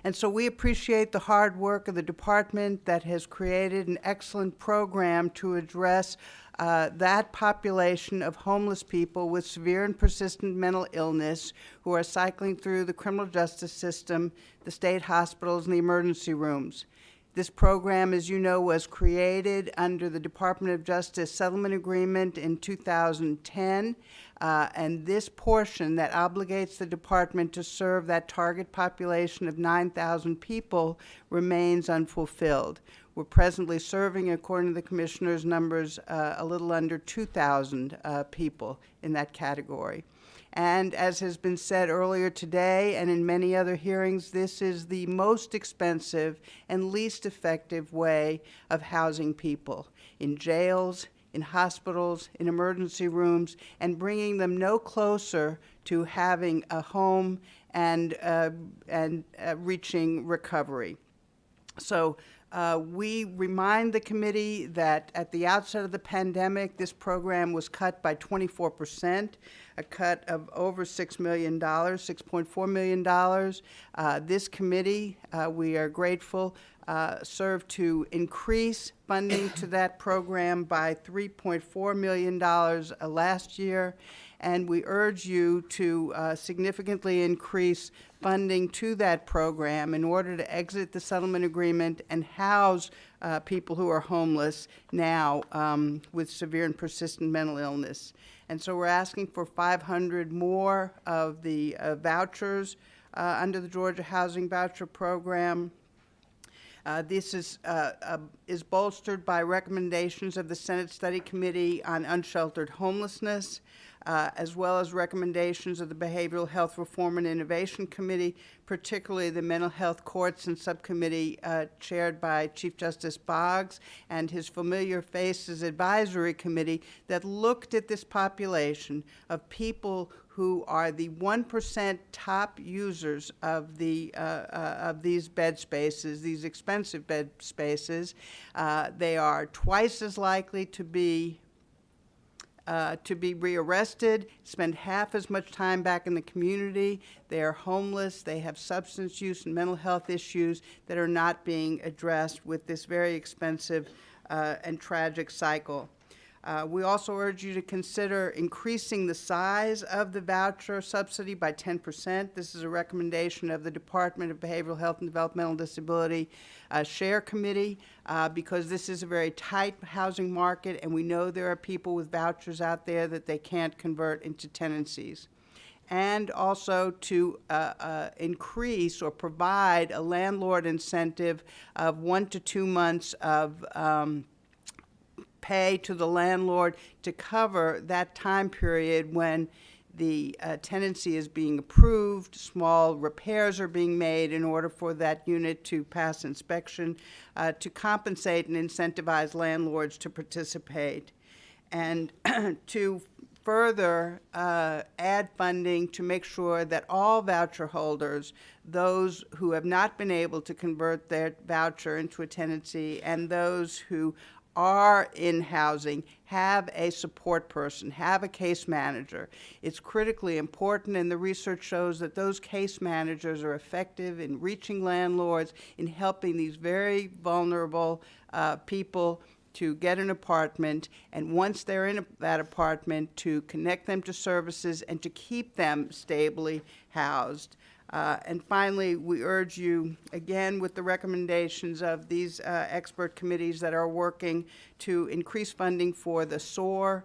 And so we appreciate the hard work of the department that has created an excellent program to address that population of homeless people with severe and persistent mental illness who are cycling through the criminal justice system, the state hospitals, and the emergency rooms. This program, as you know, was created under the Department of Justice settlement agreement in 2010, and this portion that obligates the department to serve that target population of 9,000 people remains unfulfilled. We're presently serving, according to the commissioner's numbers, a little under 2,000 people in that category. And as has been said earlier today and in many other hearings, this is the most expensive and least effective way of housing people in jails, in hospitals, in emergency rooms, and bringing them no closer to having a home and reaching recovery. So we remind the committee that at the outset of the pandemic, this program was cut by 24%, a cut of over $6 million, $6.4 million. This committee, we are grateful, served to increase funding to that program by $3.4 million last year, and we urge you to significantly increase funding to that program in order to exit the settlement agreement and house people who are homeless now with severe and persistent mental illness. And so we're asking for 500 more of the vouchers under the Georgia Housing Voucher Program. This is bolstered by recommendations of the Senate Study Committee on Unsheltered Homelessness, as well as recommendations of the Behavioral Health Reform and Innovation Committee, particularly the Mental Health Courts and Subcommittee chaired by Chief Justice Boggs and his Familiar Faces Advisory Committee that looked at this population of people who are the 1% top users of these bed spaces, these expensive bed spaces. They are twice as likely to be rearrested, spend half as much time back in the community. They are homeless. They have substance use and mental health issues that are not being addressed with this very expensive and tragic cycle. We also urge you to consider increasing the size of the voucher subsidy by 10%. This is a recommendation of the Department of Behavioral Health and Developmental Disability Share Committee because this is a very tight housing market, and we know there are people with vouchers out there that they can't convert into tenancies. And also to increase or provide a landlord incentive of 1 to 2 months of pay to the landlord to cover that time period when the tenancy is being approved, small repairs are being made in order for that unit to pass inspection, to compensate and incentivize landlords to participate, and to further add funding to make sure that all voucher holders, those who have not been able to convert their voucher into a tenancy and those who are in housing, have a support person, have a case manager. It's critically important, and the research shows that those case managers are effective in reaching landlords, in helping these very vulnerable people to get an apartment, and once they're in that apartment, to connect them to services and to keep them stably housed. And finally, we urge you, again, with the recommendations of these expert committees that are working to increase funding for the SOAR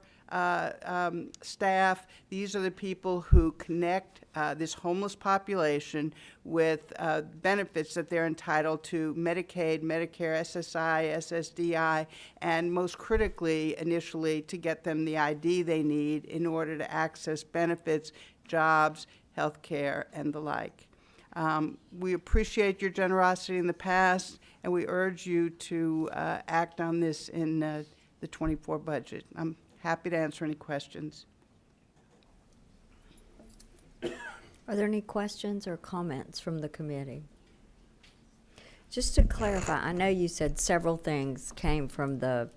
staff. These are the people who connect this homeless population with benefits that they're entitled to: Medicaid, Medicare, SSI, SSDI, and most critically, initially, to get them the ID they need in order to access benefits, jobs, health care, and the like. We appreciate your generosity in the past, and we urge you to act on this in the '24 budget. I'm happy to answer any questions. Are there any questions or comments from the committee? Just to clarify, I know you said several things came from the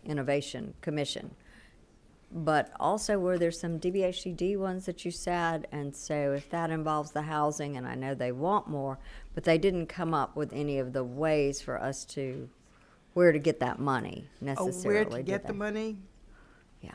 Innovation Commission, but also were there some DBHCD ones that you said? And so if that involves the housing, and I know they want more, but they didn't come up with any of the ways for us to, where to get that money necessarily. Where to get the money? Yeah.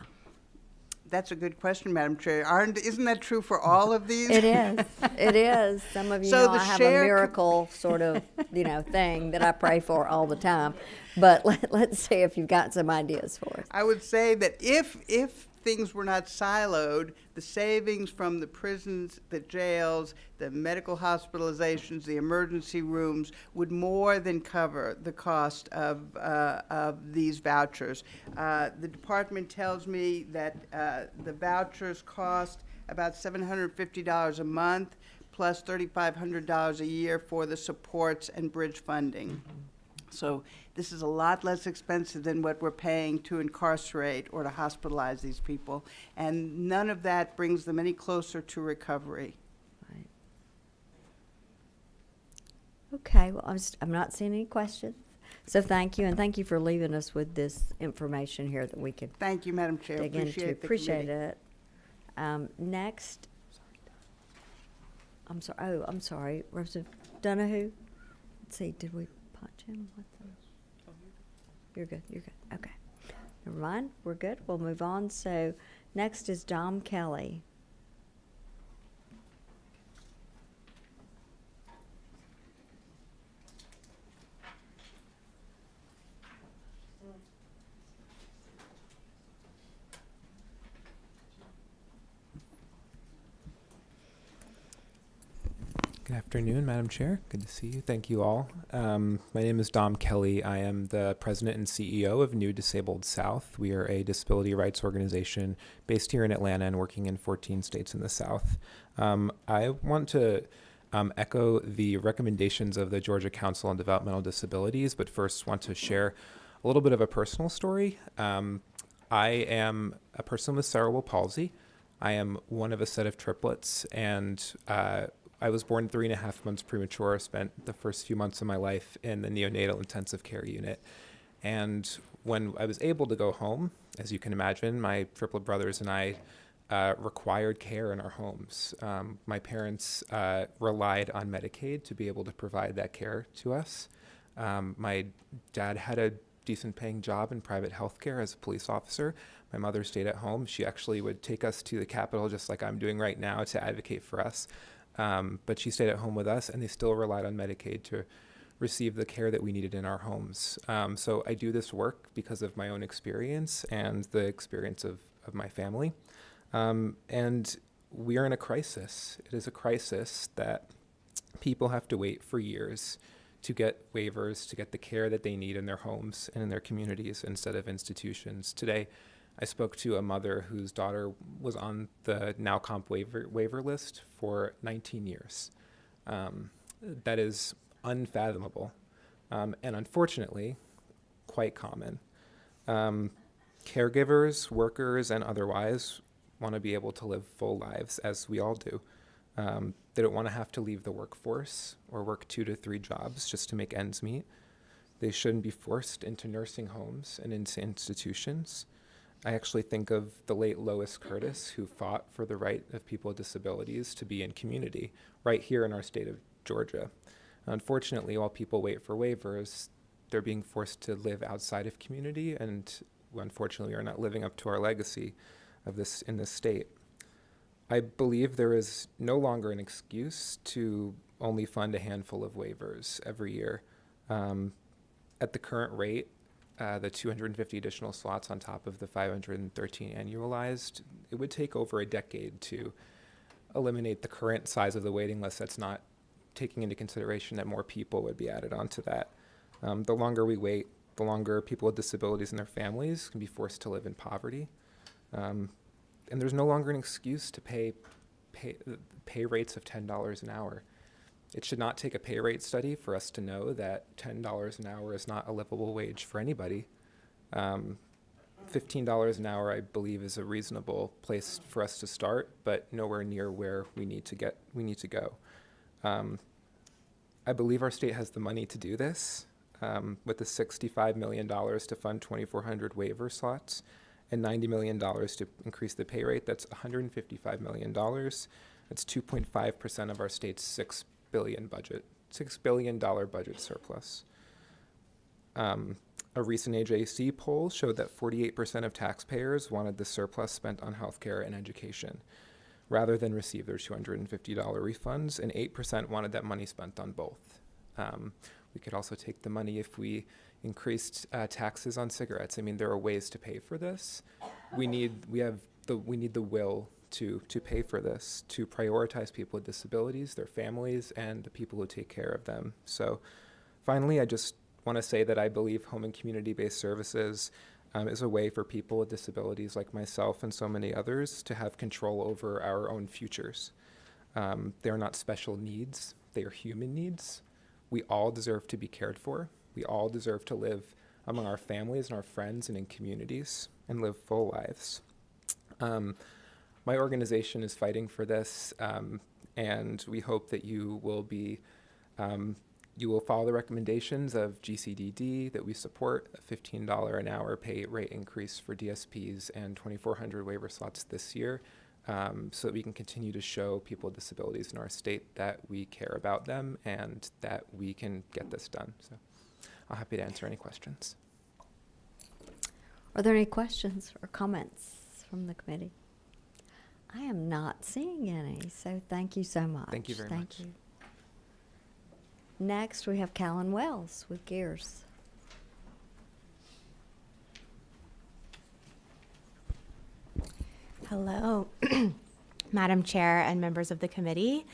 That's a good question, Madam Chair. Isn't that true for all of these? It is. It is. Some of you So know the I have a share miracle sort of, thing that I pray for all the time. But let's see if you've got some ideas for us. I would say that if things were not siloed, the savings from the prisons, the jails, the medical hospitalizations, the emergency rooms would more than cover the cost of these vouchers. The department tells me that the vouchers cost about $750 a month, plus $3,500 a year for the supports and bridge funding. Mm-hmm. So this is a lot less expensive than what we're paying to incarcerate or to hospitalize these people, and none of that brings them any closer to recovery. Right. Okay, well, I'm not seeing any questions. So thank you, and thank you for leaving us with this information here that we could Thank you, Madam Chair. dig into. Appreciate it. Next. I'm sorry. Representative Donahue? Let's see, did we punch him? You're good. Okay. Never mind. We're good. We'll move on. So next is Dom Kelly. Good afternoon, Madam Chair. Good to see you. Thank you all. My name is Dom Kelly. I am the president and CEO of New Disabled South. We are a disability rights organization based here in Atlanta and working in 14 states in the South. I want to echo the recommendations of the Georgia Council on Developmental Disabilities, but first want to share a little bit of a personal story. I am a person with cerebral palsy. I am one of a set of triplets, and I was born 3.5 months premature, spent the first few months of my life in the neonatal intensive care unit. And when I was able to go home, as you can imagine, my triplet brothers and I required care in our homes. My parents relied on Medicaid to be able to provide that care to us. My dad had a decent paying job in private healthcare as a police officer. My mother stayed at home. She actually would take us to the Capitol, just like I'm doing right now, to advocate for us. But she stayed at home with us, and they still relied on Medicaid to receive the care that we needed in our homes. So I do this work because of my own experience and the experience of my family. And we are in a crisis. It is a crisis that people have to wait for years to get waivers, to get the care that they need in their homes and in their communities instead of institutions. Today, I spoke to a mother whose daughter was on the now comp waiver list for 19 years. That is unfathomable, and unfortunately, quite common. Caregivers, workers, and otherwise want to be able to live full lives, as we all do. They don't want to have to leave the workforce or work 2 to 3 jobs just to make ends meet. They shouldn't be forced into nursing homes and into institutions. I actually think of the late Lois Curtis, who fought for the right of people with disabilities to be in community right here in our state of Georgia. Unfortunately, while people wait for waivers, they're being forced to live outside of community, and unfortunately, we are not living up to our legacy of this in this state. I believe there is no longer an excuse to only fund a handful of waivers every year. At the current rate, the 250 additional slots on top of the 513 annualized, it would take over a decade to eliminate the current size of the waiting list. That's not taking into consideration that more people would be added onto that. The longer we wait, the longer people with disabilities and their families can be forced to live in poverty. And there's no longer an excuse to pay rates of $10 an hour. It should not take a pay rate study for us to know that $10 an hour is not a livable wage for anybody. $15 an hour, I believe, is a reasonable place for us to start, but nowhere near where we need to go. I believe our state has the money to do this, with the $65 million to fund 2,400 waiver slots and $90 million to increase the pay rate. That's $155 million. That's 2.5% of our state's $6 billion budget surplus. A recent AJC poll showed that 48% of taxpayers wanted the surplus spent on healthcare and education rather than receive their $250 refunds, and 8% wanted that money spent on both. We could also take the money if we increased taxes on cigarettes. I mean, there are ways to pay for this. We need the will to pay for this, to prioritize people with disabilities, their families, and the people who take care of them. So finally, I just want to say that I believe home and community-based services is a way for people with disabilities like myself and so many others to have control over our own futures. They are not special needs, they are human needs. We all deserve to be cared for. We all deserve to live among our families and our friends and in communities and live full lives. My organization is fighting for this, and we hope that you will follow the recommendations of GCDD, that we support a $15 an hour pay rate increase for DSPs and 2,400 waiver slots this year, so that we can continue to show people with disabilities in our state that we care about them and that we can get this done. So I'm happy to answer any questions. Are there any questions or comments from the committee? I am not seeing any, so thank you so much. Thank you very much. Thank you. Next, we have Callan Wells with Gears. Hello, Madam Chair and members of the committee.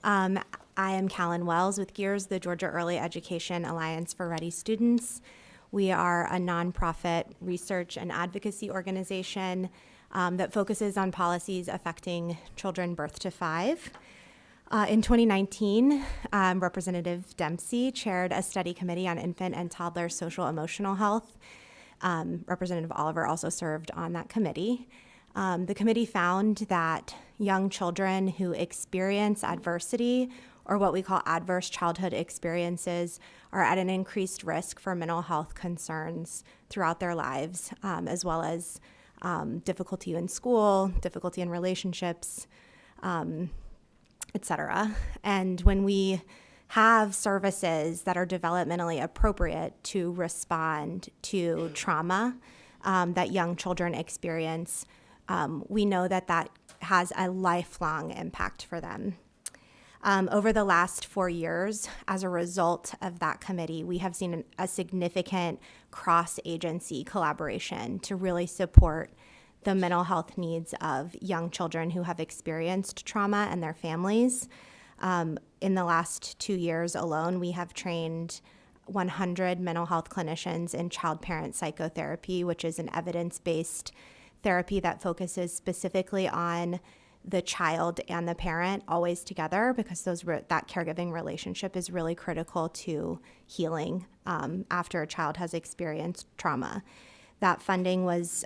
I am Callan Wells with Gears, the Georgia Early Education Alliance for Ready Students. We are a nonprofit research and advocacy organization that focuses on policies affecting children birth to 5. In 2019, Representative Dempsey chaired a study committee on infant and toddler social emotional health. Representative Oliver also served on that committee. The committee found that young children who experience adversity, or what we call adverse childhood experiences, are at an increased risk for mental health concerns throughout their lives, as well as difficulty in school, difficulty in relationships, etc. And when we have services that are developmentally appropriate to respond to trauma that young children experience, we know that that has a lifelong impact for them. Over the last 4 years, as a result of that committee, we have seen a significant cross-agency collaboration to really support the mental health needs of young children who have experienced trauma and their families. In the last 2 years alone, we have trained 100 mental health clinicians in child-parent psychotherapy, which is an evidence-based therapy that focuses specifically on the child and the parent always together, because that caregiving relationship is really critical to healing after a child has experienced trauma. That funding was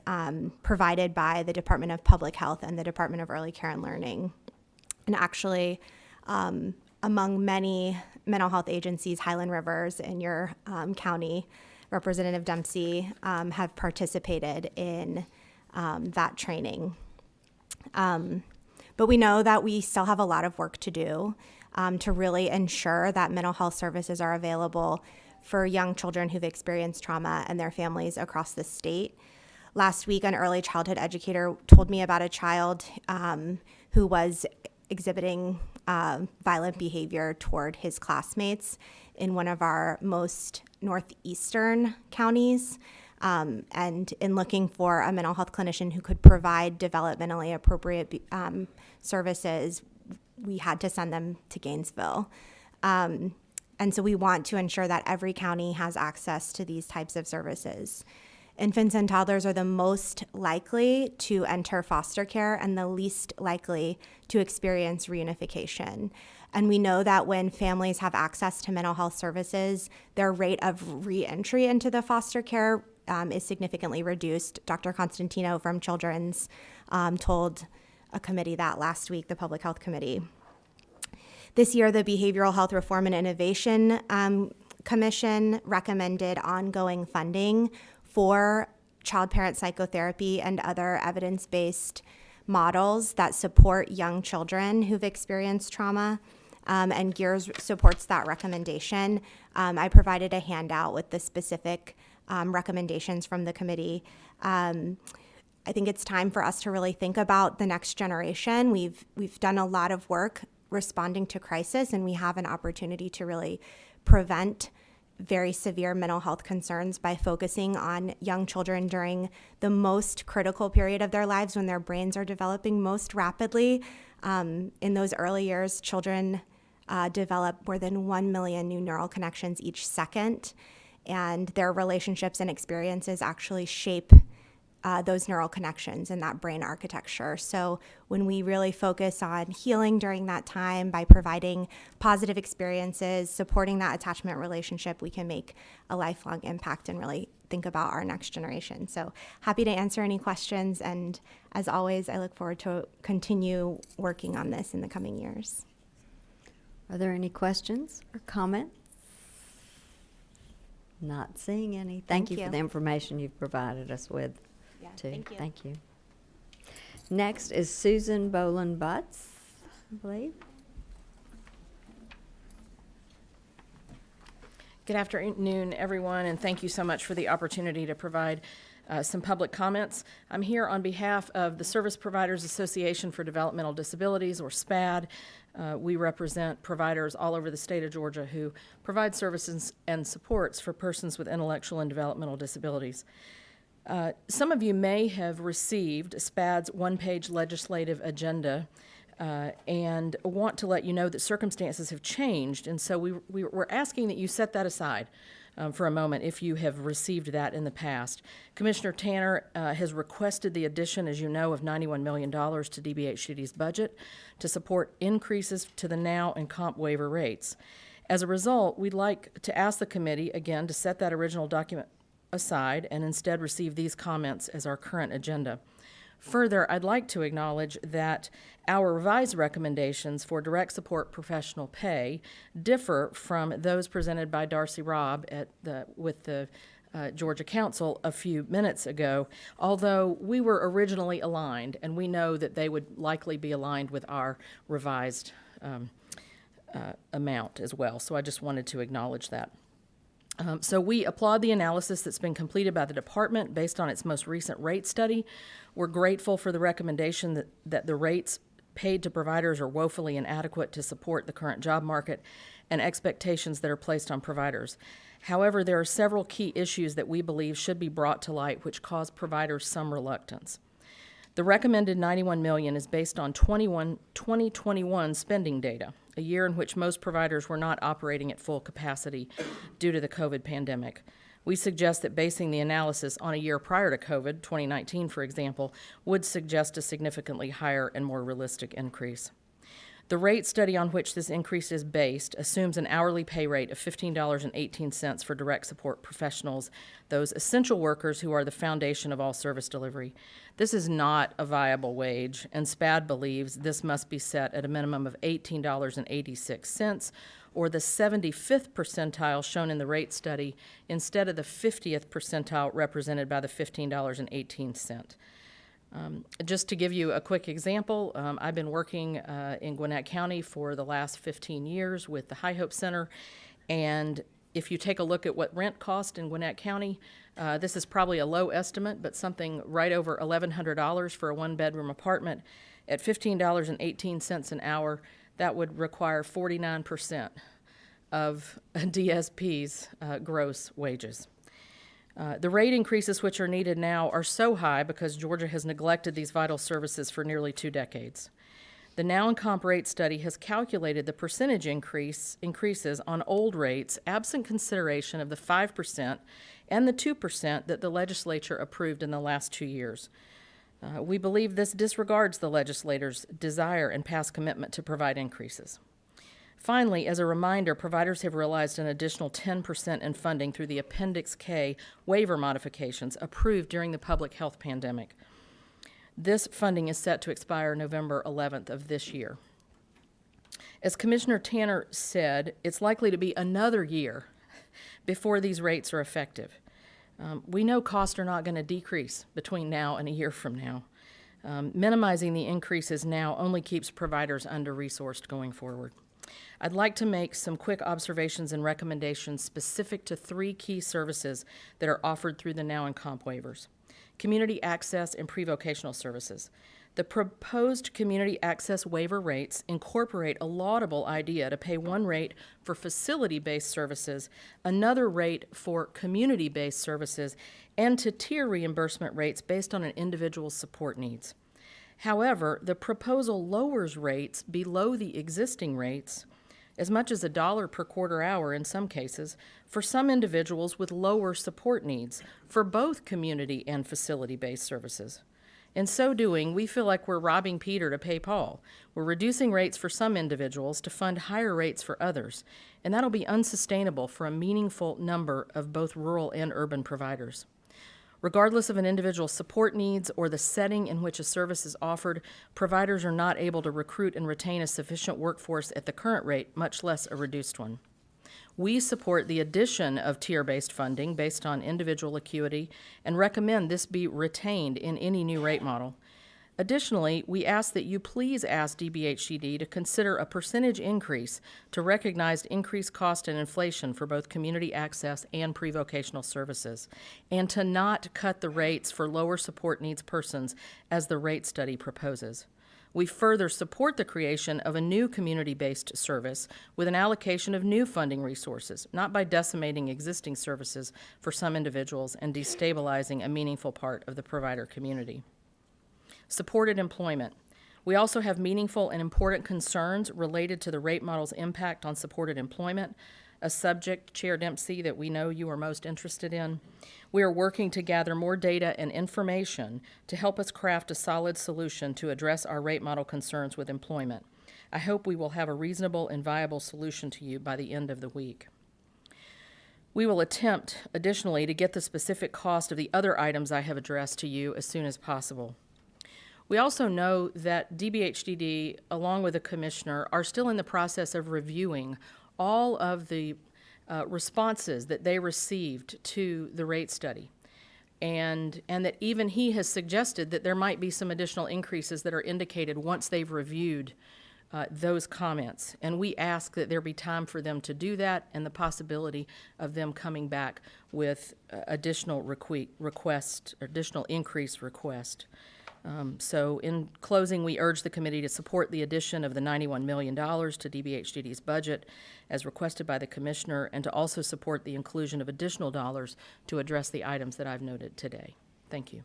provided by the Department of Public Health and the Department of Early Care and Learning. And actually, among many mental health agencies, Highland Rivers in your county, Representative Dempsey, have participated in that training. But we know that we still have a lot of work to do to really ensure that mental health services are available for young children who've experienced trauma and their families across the state. Last week, an early childhood educator told me about a child who was exhibiting violent behavior toward his classmates in one of our most northeastern counties. And in looking for a mental health clinician who could provide developmentally appropriate services, we had to send them to Gainesville. And so we want to ensure that every county has access to these types of services. Infants and toddlers are the most likely to enter foster care and the least likely to experience reunification. And we know that when families have access to mental health services, their rate of reentry into the foster care is significantly reduced. Dr. Constantino from Children's told a committee that last week, the Public Health Committee. This year, the Behavioral Health Reform and Innovation Commission recommended ongoing funding for child-parent psychotherapy and other evidence-based models that support young children who've experienced trauma. And GEARS supports that recommendation. I provided a handout with the specific recommendations from the committee. I think it's time for us to really think about the next generation. We've done a lot of work responding to crisis, and we have an opportunity to really prevent very severe mental health concerns by focusing on young children during the most critical period of their lives when their brains are developing most rapidly. In those early years, children develop more than 1 million new neural connections each second, and their relationships and experiences actually shape those neural connections and that brain architecture. So when we really focus on healing during that time by providing positive experiences, supporting that attachment relationship, we can make a lifelong impact and really think about our next generation. So happy to answer any questions. And as always, I look forward to continue working on this in the coming years. Are there any questions or comments? Not seeing any. Thank you for the information you've provided us with. Yeah, too. thank you. Thank you. Next is Susan Boland-Butts, I believe. Good afternoon, everyone, and thank you so much for the opportunity to provide some public comments. I'm here on behalf of the Service Providers Association for Developmental Disabilities, or SPAD. We represent providers all over the state of Georgia who provide services and supports for persons with intellectual and developmental disabilities. Some of you may have received SPAD's one-page legislative agenda and want to let you know that circumstances have changed, and so we're asking that you set that aside for a moment if you have received that in the past. Commissioner Tanner has requested the addition, as you know, of $91 million to DBHCD's budget to support increases to the now and comp waiver rates. As a result, we'd like to ask the committee, again, to set that original document aside and instead receive these comments as our current agenda. Further, I'd like to acknowledge that our revised recommendations for direct support professional pay differ from those presented by Darcy Robb with the Georgia Council a few minutes ago, although we were originally aligned, and we know that they would likely be aligned with our revised amount as well. So I just wanted to acknowledge that. So we applaud the analysis that's been completed by the department based on its most recent rate study. We're grateful for the recommendation that the rates paid to providers are woefully inadequate to support the current job market and expectations that are placed on providers. However, there are several key issues that we believe should be brought to light which cause providers some reluctance. The recommended $91 million is based on 2021 spending data, a year in which most providers were not operating at full capacity due to the COVID pandemic. We suggest that basing the analysis on a year prior to COVID, 2019 for example, would suggest a significantly higher and more realistic increase. The rate study on which this increase is based assumes an hourly pay rate of $15.18 for direct support professionals, those essential workers who are the foundation of all service delivery. This is not a viable wage, and SPAD believes this must be set at a minimum of $18.86, or the 75th percentile shown in the rate study, instead of the 50th percentile represented by the $15.18. Just to give you a quick example, I've been working in Gwinnett County for the last 15 years with the High Hope Center, and if you take a look at what rent cost in Gwinnett County, this is probably a low estimate, but something right over $1,100 for a one-bedroom apartment. At $15.18 an hour, that would require 49% of DSP's gross wages. The rate increases which are needed now are so high because Georgia has neglected these vital services for nearly 2 decades. The Now and Comp rate study has calculated the percentage increases on old rates absent consideration of the 5% and the 2% that the legislature approved in the last 2 years. We believe this disregards the legislator's desire and past commitment to provide increases. Finally, as a reminder, providers have realized an additional 10% in funding through the Appendix K waiver modifications approved during the public health pandemic. This funding is set to expire November 11th of this year. As Commissioner Tanner said, it's likely to be another year before these rates are effective. We know costs are not going to decrease between now and a year from now. Minimizing the increases now only keeps providers under-resourced going forward. I'd like to make some quick observations and recommendations specific to 3 key services that are offered through the Now and Comp waivers: community access and pre-vocational services. The proposed community access waiver rates incorporate a laudable idea to pay one rate for facility-based services, another rate for community-based services, and to tier reimbursement rates based on an individual's support needs. However, the proposal lowers rates below the existing rates, as much as $1 per quarter hour in some cases, for some individuals with lower support needs for both community and facility-based services. In so doing, we feel like we're robbing Peter to pay Paul. We're reducing rates for some individuals to fund higher rates for others, and that'll be unsustainable for a meaningful number of both rural and urban providers. Regardless of an individual's support needs or the setting in which a service is offered, providers are not able to recruit and retain a sufficient workforce at the current rate, much less a reduced one. We support the addition of tier-based funding based on individual acuity and recommend this be retained in any new rate model. Additionally, we ask that you please ask DBHCD to consider a percentage increase to recognize increased cost and inflation for both community access and pre-vocational services, and to not cut the rates for lower support needs persons as the rate study proposes. We further support the creation of a new community-based service with an allocation of new funding resources, not by decimating existing services for some individuals and destabilizing a meaningful part of the provider community. Supported employment. We also have meaningful and important concerns related to the rate model's impact on supported employment, a subject, Chair Dempsey, that we know you are most interested in. We are working to gather more data and information to help us craft a solid solution to address our rate model concerns with employment. I hope we will have a reasonable and viable solution to you by the end of the week. We will attempt, additionally, to get the specific cost of the other items I have addressed to you as soon as possible. We also know that DBHDD, along with the Commissioner, are still in the process of reviewing all of the responses that they received to the rate study. And that even he has suggested that there might be some additional increases that are indicated once they've reviewed those comments. And we ask that there be time for them to do that and the possibility of them coming back with additional request, additional increase request. So in closing, we urge the committee to support the addition of the $91 million to DBHDD's budget as requested by the Commissioner, and to also support the inclusion of additional dollars to address the items that I've noted today. Thank you.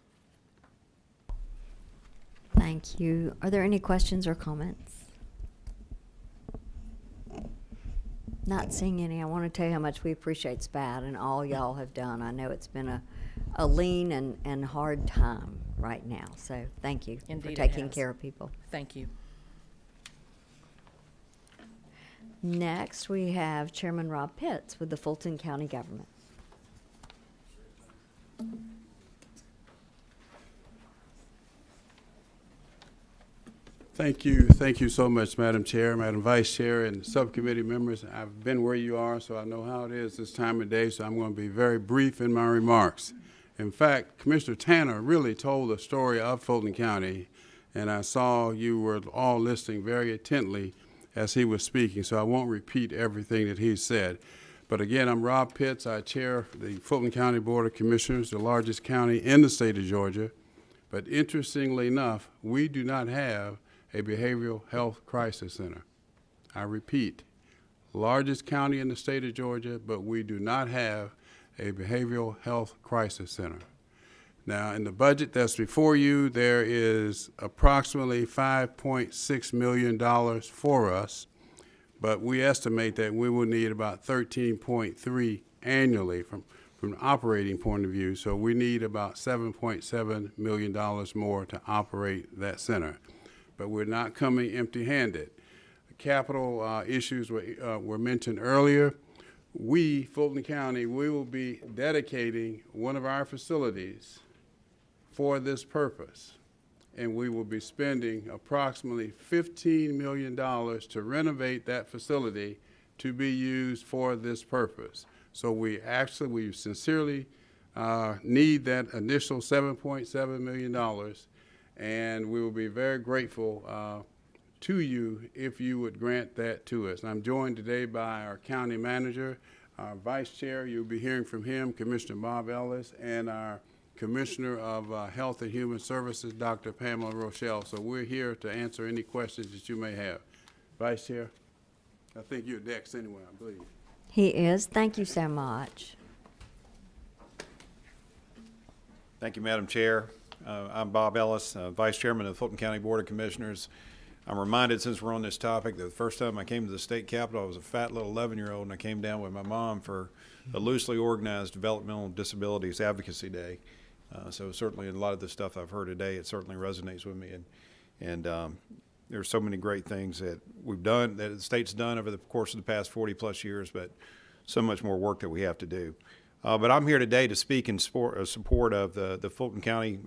Thank you. Are there any questions or comments? Not seeing any, I want to tell you how much we appreciate SPAD and all y'all have done. I know it's been a lean and hard time right now, so thank you Indeed for it taking has. care of people. Thank you. Next, we have Chairman Rob Pitts with the Fulton County Government. Thank you so much, Madam Chair, Madam Vice Chair, and subcommittee members. I've been where you are, so I know how it is this time of day, so I'm going to be very brief in my remarks. In fact, Commissioner Tanner really told the story of Fulton County, and I saw you were all listening very intently as he was speaking, so I won't repeat everything that he said. But again, I'm Rob Pitts. I chair the Fulton County Board of Commissioners, the largest county in the state of Georgia. But interestingly enough, we do not have a behavioral health crisis center. I repeat, largest county in the state of Georgia, but we do not have a behavioral health crisis center. Now, in the budget that's before you, there is approximately $5.6 million for us, but we estimate that we will need about 13.3 annually from an operating point of view, so we need about $7.7 million more to operate that center. But we're not coming empty-handed. Capital issues were mentioned earlier. We, Fulton County, we will be dedicating one of our facilities for this purpose, and we will be spending approximately $15 million to renovate that facility to be used for this purpose. So we sincerely need that initial $7.7 million, and we will be very grateful to you if you would grant that to us. And I'm joined today by our county manager, our vice chair. You'll be hearing from him, Commissioner Bob Ellis, and our Commissioner of Health and Human Services, Dr. Pamela Rochelle. So we're here to answer any questions that you may have. Vice Chair, I think you're next anyway, I believe. He is. Thank you so much. Thank you, Madam Chair. I'm Bob Ellis, Vice Chairman of the Fulton County Board of Commissioners. I'm reminded, since we're on this topic, that the first time I came to the state capitol, I was a fat little 11-year-old, and I came down with my mom for a loosely organized Developmental Disabilities Advocacy Day. So certainly a lot of the stuff I've heard today, it certainly resonates with me. And there's so many great things that we've done, that the state's done over the course of the past 40-plus years, but so much more work that we have to do. But I'm here today to speak in support of the Fulton County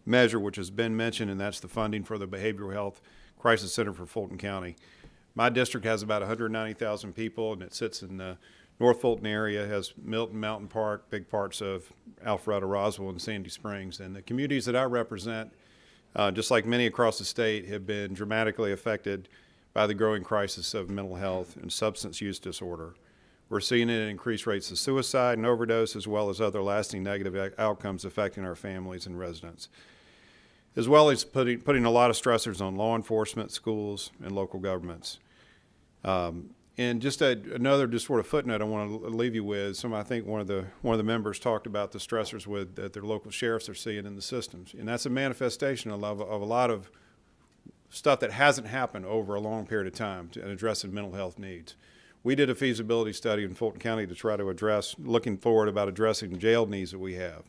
measure, which has been mentioned, and that's the funding for the Behavioral Health Crisis Center for Fulton County. My district has about 190,000 people, and it sits in the North Fulton area, has Milton, Mountain Park, big parts of Alpharetta, Roswell, and Sandy Springs. And the communities that I represent, just like many across the state, have been dramatically affected by the growing crisis of mental health and substance use disorder. We're seeing it in increased rates of suicide and overdose, as well as other lasting negative outcomes affecting our families and residents, as well as putting a lot of stressors on law enforcement, schools, and local governments. And just another sort of footnote I want to leave you with. I think one of the members talked about the stressors that their local sheriffs are seeing in the systems, and that's a manifestation of a lot of stuff that hasn't happened over a long period of time in addressing mental health needs. We did a feasibility study in Fulton County to try to looking forward about addressing the jail needs that we have.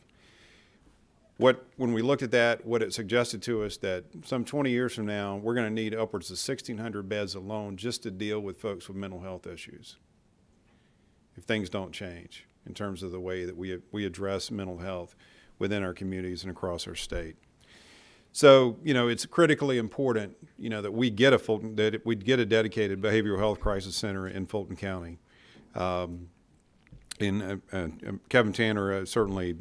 When we looked at that, what it suggested to us that some 20 years from now, we're going to need upwards of 1,600 beds alone just to deal with folks with mental health issues if things don't change in terms of the way that we address mental health within our communities and across our state. So, it's critically important, that we get a dedicated behavioral health crisis center in Fulton County. Kevin Tanner certainly,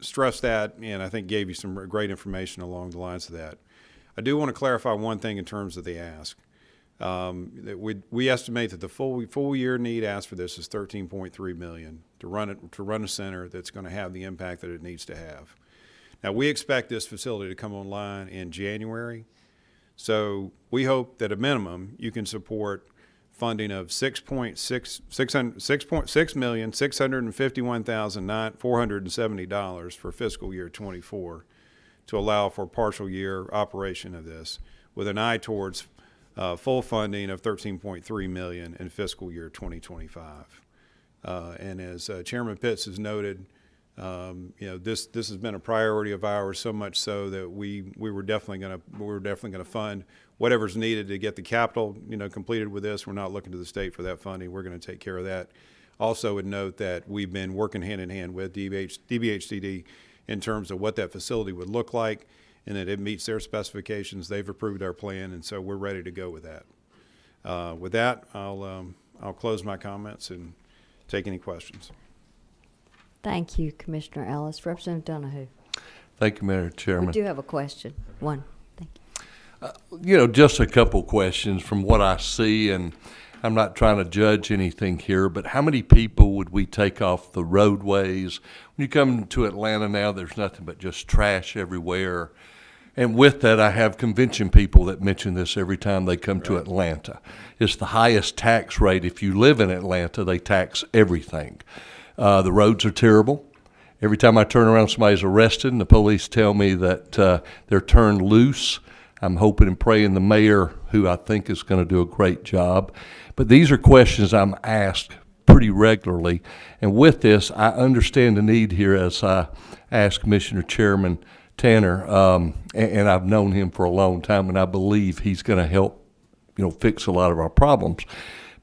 stressed that, and I think gave you some great information along the lines of that. I do want to clarify one thing in terms of the ask. That we estimate that the full year need asked for this is $13.3 million to run a center that's going to have the impact that it needs to have. Now, we expect this facility to come online in January, so we hope that at a minimum you can support funding of $6,651,470 for fiscal year 24 to allow for partial year operation of this, with an eye towards full funding of $13.3 million in fiscal year 2025. And as Chairman Pitts has noted, this has been a priority of ours, so much so that we were definitely going to fund whatever's needed to get the capital completed with this. We're not looking to the state for that funding. We're going to take care of that. Also would note that we've been working hand in hand with DBHCD in terms of what that facility would look like, and that it meets their specifications. They've approved our plan, and so we're ready to go with that. With that, I'll close my comments and take any questions. Thank you, Commissioner Ellis. Representative Donahue. Thank you, Madam Chairman. We do have a question. One. Thank you. Just a couple questions from what I see, and I'm not trying to judge anything here, but how many people would we take off the roadways? When you come to Atlanta now, there's nothing but just trash everywhere. And with that, I have convention people that mention this every time they come to Atlanta. It's the highest tax rate. If you live in Atlanta, they tax everything. The roads are terrible. Every time I turn around, somebody's arrested, and the police tell me that they're turned loose. I'm hoping and praying the mayor, who I think is going to do a great job. But these are questions I'm asked pretty regularly. And with this, I understand the need here, as I asked Commissioner Chairman Tanner, and I've known him for a long time, and I believe he's going to help, fix a lot of our problems.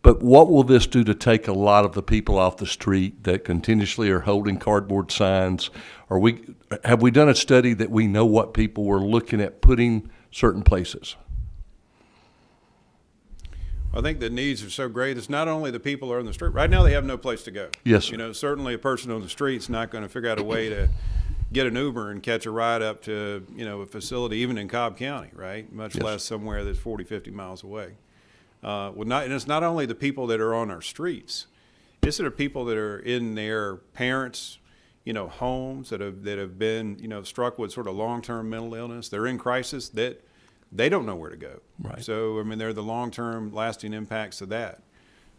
But what will this do to take a lot of the people off the street that continuously are holding cardboard signs? Have we done a study that we know what people were looking at putting certain places? I think the needs are so great. It's not only the people who are on the street. Right now, they have no place to go. Yes, sir. Certainly a person on the street's not going to figure out a way to get an Uber and catch a ride up to, a facility, even in Cobb County, right? Much less somewhere that's 40, 50 miles away. And it's not only the people that are on our streets. It's the people that are in their parents', homes that have been, struck with sort of long-term mental illness. They're in crisis that they don't know where to go. Right. So, they're the long-term lasting impacts of that.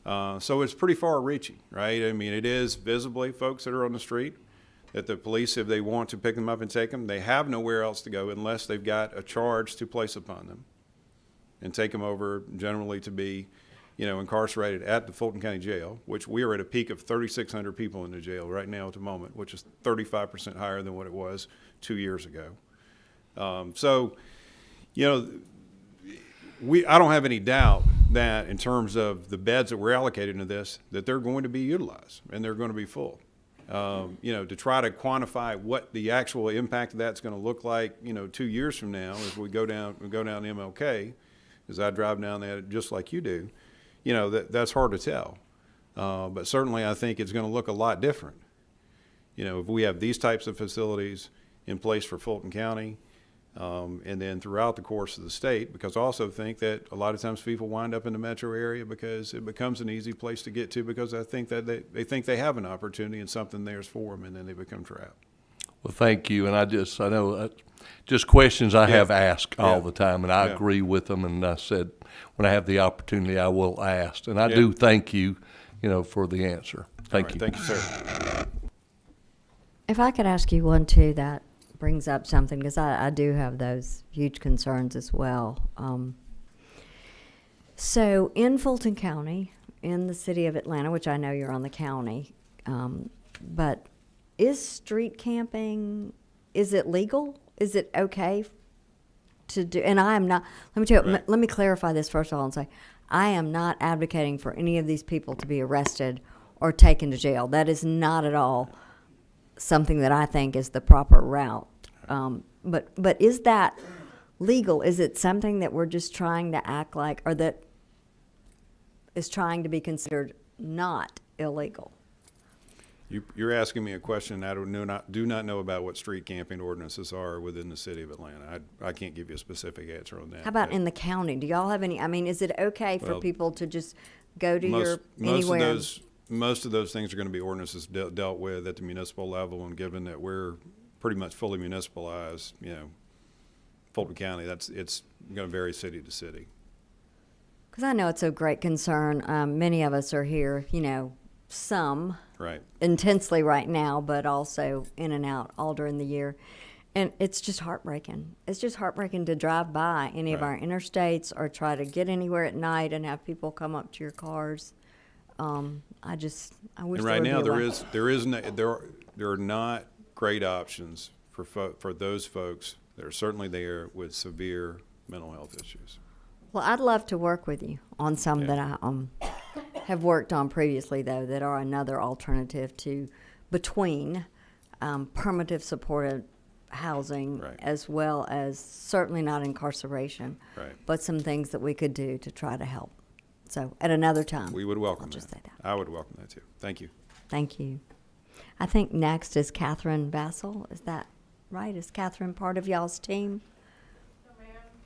So it's pretty far-reaching, right? It is visibly folks that are on the street that the police, if they want to pick them up and take them, they have nowhere else to go unless they've got a charge to place upon them and take them over generally to be, incarcerated at the Fulton County Jail, which we are at a peak of 3,600 people in the jail right now at the moment, which is 35% higher than what it was 2 years ago. I don't have any doubt that in terms of the beds that we're allocated to this, that they're going to be utilized and they're going to be full. To try to quantify what the actual impact of that's going to look like, 2 years from now, as we go down MLK, as I drive down that just like you do, that's hard to tell. But certainly I think it's going to look a lot different. If we have these types of facilities in place for Fulton County, and then throughout the course of the state, because I also think that a lot of times people wind up in the metro area because it becomes an easy place to get to, because I think that they think they have an opportunity and something there's for them, and then they become trapped. Well, thank you. And I know just questions I have asked all the time, and I agree with them. And I said, when I have the opportunity, I will ask. And I do thank you, for the answer. Thank you. Thank you, sir. If I could ask you one, too, that brings up something, because I do have those huge concerns as well. So in Fulton County, in the city of Atlanta, which I know you're on the county, but is street camping, is it legal? Is it okay to do? And I am not, let me clarify this first of all and say, I am not advocating for any of these people to be arrested or taken to jail. That is not at all something that I think is the proper route. But is that legal? Is it something that we're just trying to act like, or that is trying to be considered not illegal? You're asking me a question. I do not know about what street camping ordinances are within the city of Atlanta. I can't give you a specific answer on that. How about in the county? Do y'all have any? Is it okay for people to just go to anywhere? Most of those things are going to be ordinances dealt with at the municipal level, and given that we're pretty much fully municipalized, Fulton County, it's going to vary city to city. Because I know it's a great concern. Many of us are here, some right intensely right now, but also in and out all during the year. And it's just heartbreaking. It's just heartbreaking to drive by any of our interstates or try to get anywhere at night and have people come up to your cars. I wish And there right would now, be a way. there are not great options for those folks that are certainly there with severe mental health issues. Well, I'd love to work with you on some that I have worked on previously, though, that are another alternative to between permanent supportive housing as well as certainly not incarceration, but some things that we could do to try to help. So at another time. We would welcome I'll just that. say that. I would welcome that too. Thank you. Thank you. I think next is Catherine Bassel. Is that right? Is Catherine part of y'all's team?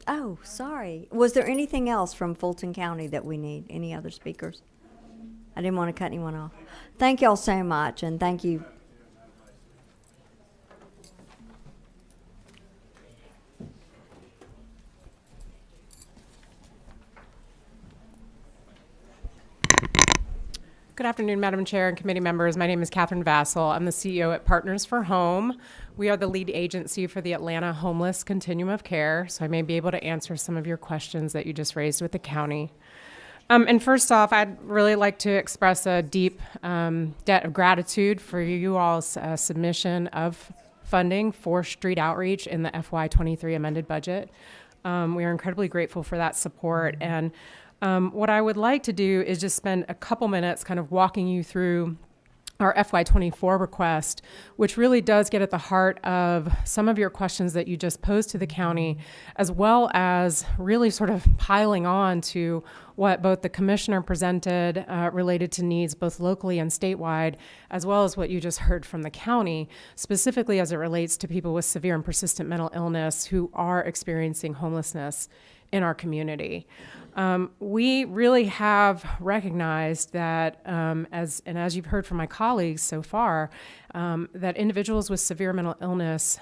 Oh, sorry. Was there anything else from Fulton County that we need? Any other speakers? I didn't want to cut anyone off. Thank y'all so much, and thank you. Good afternoon, Madam Chair and committee members. My name is Catherine Vassell. I'm the CEO at Partners for Home. We are the lead agency for the Atlanta Homeless Continuum of Care, so I may be able to answer some of your questions that you just raised with the county. And first off, I'd really like to express a deep debt of gratitude for you all's submission of funding for street outreach in the FY23 amended budget. We are incredibly grateful for that support. And what I would like to do is just spend a couple minutes kind of walking you through our FY24 request, which really does get at the heart of some of your questions that you just posed to the county, as well as really sort of piling on to what both the commissioner presented related to needs both locally and statewide, as well as what you just heard from the county, specifically as it relates to people with severe and persistent mental illness who are experiencing homelessness in our community. We really have recognized that, as you've heard from my colleagues so far, that individuals with severe mental illness,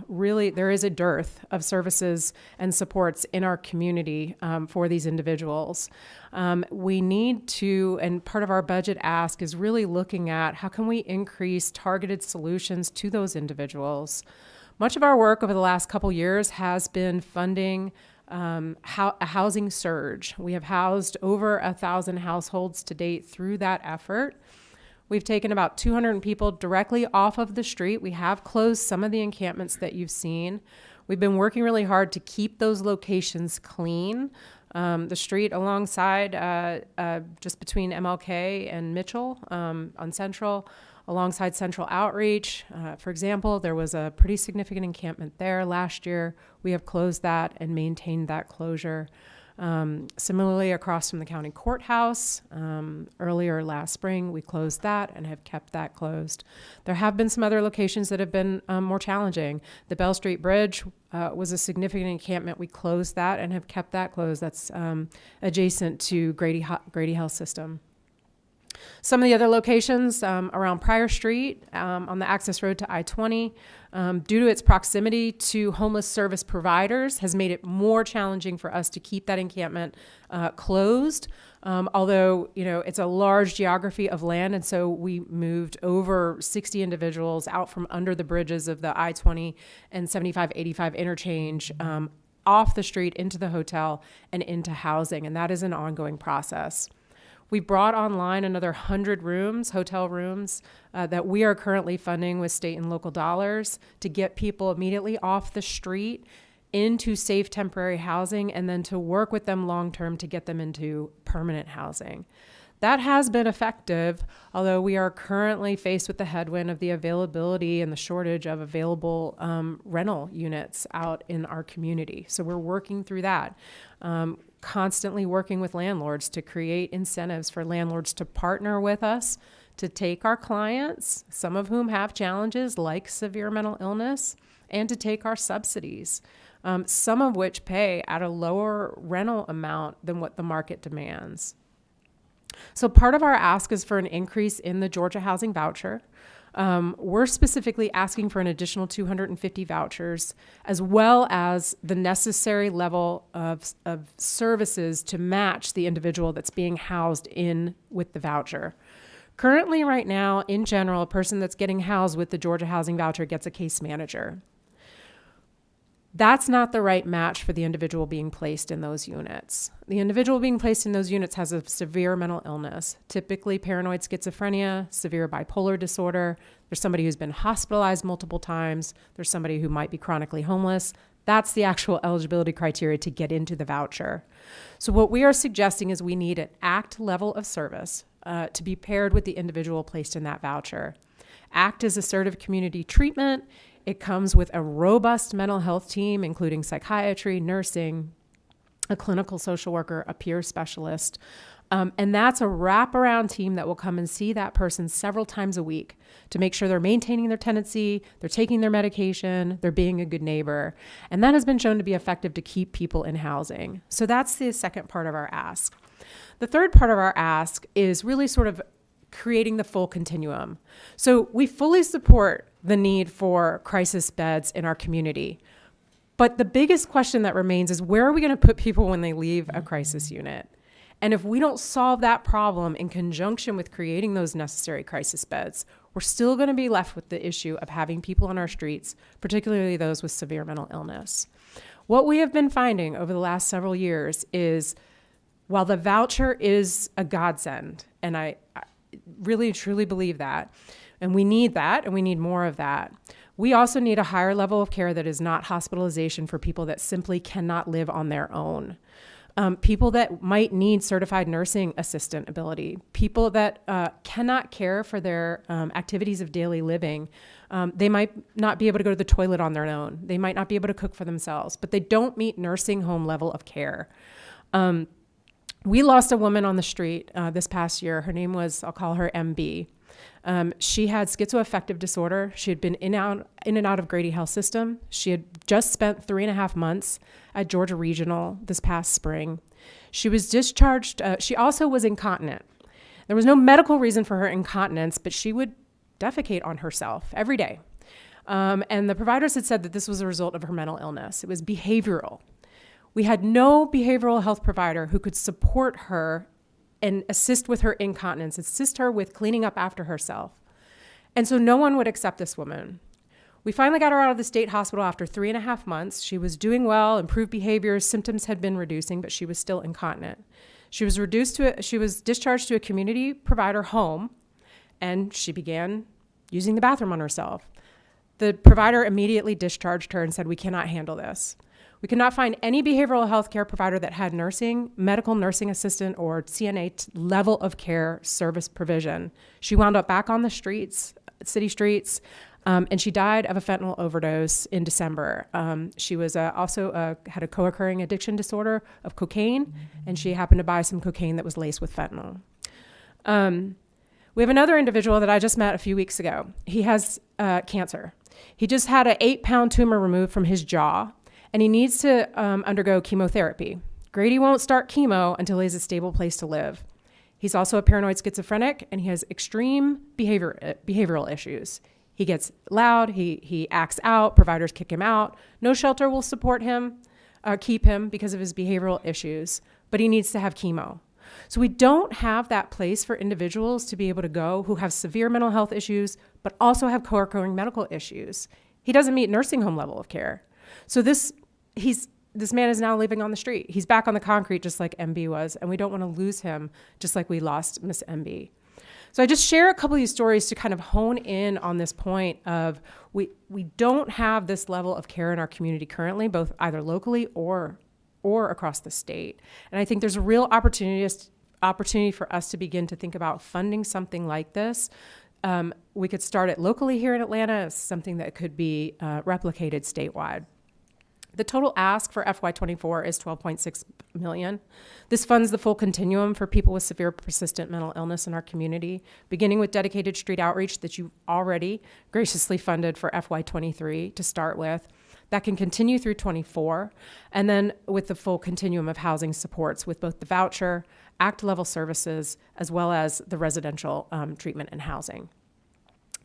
really there is a dearth of services and supports in our community for these individuals. We need to, and part of our budget ask is really looking at how can we increase targeted solutions to those individuals. Much of our work over the last couple years has been funding a housing surge. We have housed over 1,000 households to date through that effort. We've taken about 200 people directly off of the street. We have closed some of the encampments that you've seen. We've been working really hard to keep those locations clean. The street alongside, just between MLK and Mitchell on Central, alongside Central Outreach. For example, there was a pretty significant encampment there last year. We have closed that and maintained that closure. Similarly, across from the county courthouse, earlier last spring, we closed that and have kept that closed. There have been some other locations that have been more challenging. The Bell Street Bridge was a significant encampment. We closed that and have kept that closed. That's adjacent to Grady Health System. Some of the other locations around Pryor Street on the access road to I-20, due to its proximity to homeless service providers, has made it more challenging for us to keep that encampment closed. Although, it's a large geography of land, and so we moved over 60 individuals out from under the bridges of the I-20 and 75-85 interchange off the street into the hotel and into housing, and that is an ongoing process. We brought online another 100 rooms, hotel rooms, that we are currently funding with state and local dollars to get people immediately off the street into safe temporary housing and then to work with them long-term to get them into permanent housing. That has been effective, although we are currently faced with the headwind of the availability and the shortage of available rental units out in our community. So we're working through that. Constantly working with landlords to create incentives for landlords to partner with us to take our clients, some of whom have challenges like severe mental illness, and to take our subsidies, some of which pay at a lower rental amount than what the market demands. So part of our ask is for an increase in the Georgia Housing Voucher. We're specifically asking for an additional 250 vouchers, as well as the necessary level of services to match the individual that's being housed in with the voucher. Currently, right now, in general, a person that's getting housed with the Georgia Housing Voucher gets a case manager. That's not the right match for the individual being placed in those units. The individual being placed in those units has a severe mental illness, typically paranoid schizophrenia, severe bipolar disorder. There's somebody who's been hospitalized multiple times. There's somebody who might be chronically homeless. That's the actual eligibility criteria to get into the voucher. So what we are suggesting is we need an ACT level of service to be paired with the individual placed in that voucher. ACT is assertive community treatment. It comes with a robust mental health team, including psychiatry, nursing, a clinical social worker, a peer specialist. And that's a wraparound team that will come and see that person several times a week to make sure they're maintaining their tenancy, they're taking their medication, they're being a good neighbor. And that has been shown to be effective to keep people in housing. So that's the second part of our ask. The third part of our ask is really sort of creating the full continuum. So we fully support the need for crisis beds in our community. But the biggest question that remains is, where are we going to put people when they leave a crisis unit? And if we don't solve that problem in conjunction with creating those necessary crisis beds, we're still going to be left with the issue of having people on our streets, particularly those with severe mental illness. What we have been finding over the last several years is, while the voucher is a godsend, and I really truly believe that, and we need that, and we need more of that, we also need a higher level of care that is not hospitalization for people that simply cannot live on their own. People that might need certified nursing assistant ability, people that cannot care for their activities of daily living. They might not be able to go to the toilet on their own. They might not be able to cook for themselves, but they don't meet nursing home level of care. We lost a woman on the street this past year. Her name was, I'll call her MB. She had schizoaffective disorder. She had been in and out of Grady Health System. She had just spent 3.5 months at Georgia Regional this past spring. She was discharged. She also was incontinent. There was no medical reason for her incontinence, but she would defecate on herself every day. And the providers had said that this was a result of her mental illness. It was behavioral. We had no behavioral health provider who could support her and assist with her incontinence, assist her with cleaning up after herself. And so no one would accept this woman. We finally got her out of the state hospital after 3.5 months. She was doing well, improved behaviors, symptoms had been reducing, but she was still incontinent. She was discharged to a community provider home, and she began using the bathroom on herself. The provider immediately discharged her and said, "We cannot handle this." We could not find any behavioral health care provider that had nursing, medical nursing assistant, or CNA level of care service provision. She wound up back on the streets, city streets, and she died of a fentanyl overdose in December. She was also had a co-occurring addiction disorder of cocaine, and she happened to buy some cocaine that was laced with fentanyl. We have another individual that I just met a few weeks ago. He has cancer. He just had an 8-pound tumor removed from his jaw, and he needs to undergo chemotherapy. Grady won't start chemo until he has a stable place to live. He's also a paranoid schizophrenic, and he has extreme behavioral issues. He gets loud, he acts out, providers kick him out. No shelter will support him, keep him because of his behavioral issues, but he needs to have chemo. So we don't have that place for individuals to be able to go who have severe mental health issues, but also have co-occurring medical issues. He doesn't meet nursing home level of care. So this man is now living on the street. He's back on the concrete just like MB was, and we don't want to lose him just like we lost Miss MB. So I just share a couple of these stories to kind of hone in on this point of we don't have this level of care in our community currently, both either locally or across the state. And I think there's a real opportunity for us to begin to think about funding something like this. We could start it locally here in Atlanta as something that could be replicated statewide. The total ask for FY24 is $12.6 million. This funds the full continuum for people with severe persistent mental illness in our community, beginning with dedicated street outreach that you already graciously funded for FY23 to start with. That can continue through 24, and then with the full continuum of housing supports with both the voucher, ACT level services, as well as the residential treatment and housing.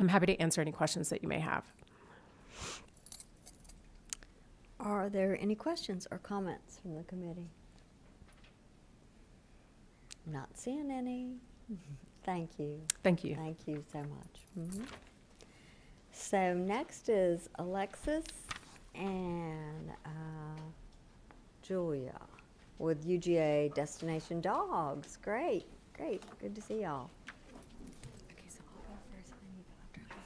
I'm happy to answer any questions that you may have. Are there any questions or comments from the committee? Not seeing any. Thank you. Thank you. Thank you so much. So next is Alexis And Julia with UGA Destination Dogs. Great, great. Good to see y'all. Okay, so I'll go first, and then you go after.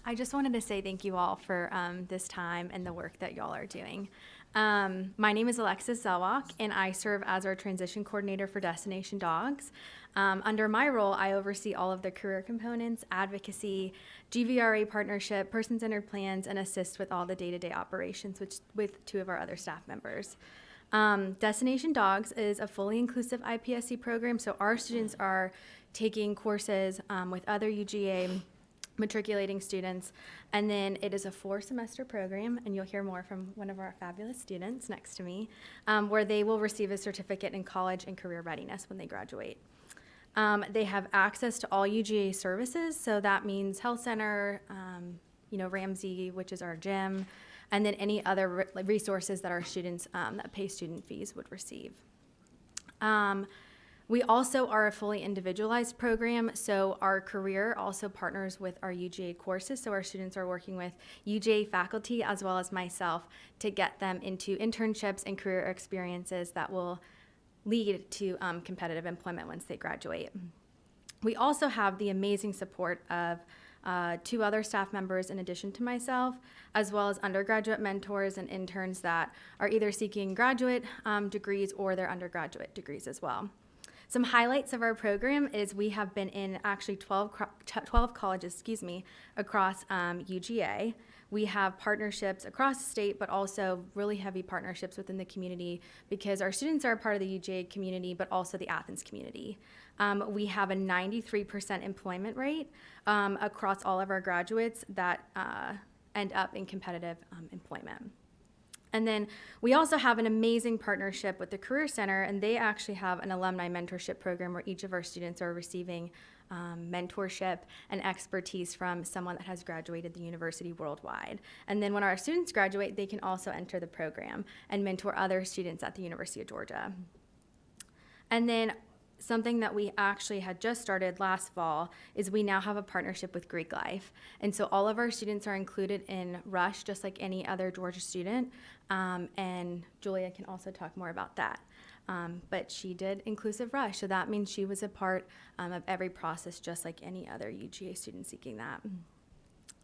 I just wanted to say thank you all for this time and the work that y'all are doing. My name is Alexis Zelwak, and I serve as our transition coordinator for Destination Dogs. Under my role, I oversee all of the career components, advocacy, GVRA partnership, person-centered plans, and assist with all the day-to-day operations with two of our other staff members. Destination Dogs is a fully inclusive IPSC program, so our students are taking courses with other UGA matriculating students, and then it is a 4-semester program, and you'll hear more from one of our fabulous students next to me, where they will receive a certificate in college and career readiness when they graduate. They have access to all UGA services, so that means health center, Ramsey, which is our gym, and then any other resources that our students that pay student fees would receive. We also are a fully individualized program, so our career also partners with our UGA courses, so our students are working with UGA faculty as well as myself to get them into internships and career experiences that will lead to competitive employment once they graduate. We also have the amazing support of 2 other staff members in addition to myself, as well as undergraduate mentors and interns that are either seeking graduate degrees or their undergraduate degrees as well. Some highlights of our program is we have been in actually 12 colleges, across UGA. We have partnerships across the state, but also really heavy partnerships within the community because our students are a part of the UGA community, but also the Athens community. We have a 93% employment rate across all of our graduates that end up in competitive employment. And then we also have an amazing partnership with the Career Center, and they actually have an alumni mentorship program where each of our students are receiving mentorship and expertise from someone that has graduated the university worldwide. And then when our students graduate, they can also enter the program and mentor other students at the University of Georgia. And then something that we actually had just started last fall is we now have a partnership with Greek Life. And so all of our students are included in Rush, just like any other Georgia student. And Julia can also talk more about that. But she did inclusive Rush, so that means she was a part of every process, just like any other UGA student seeking that.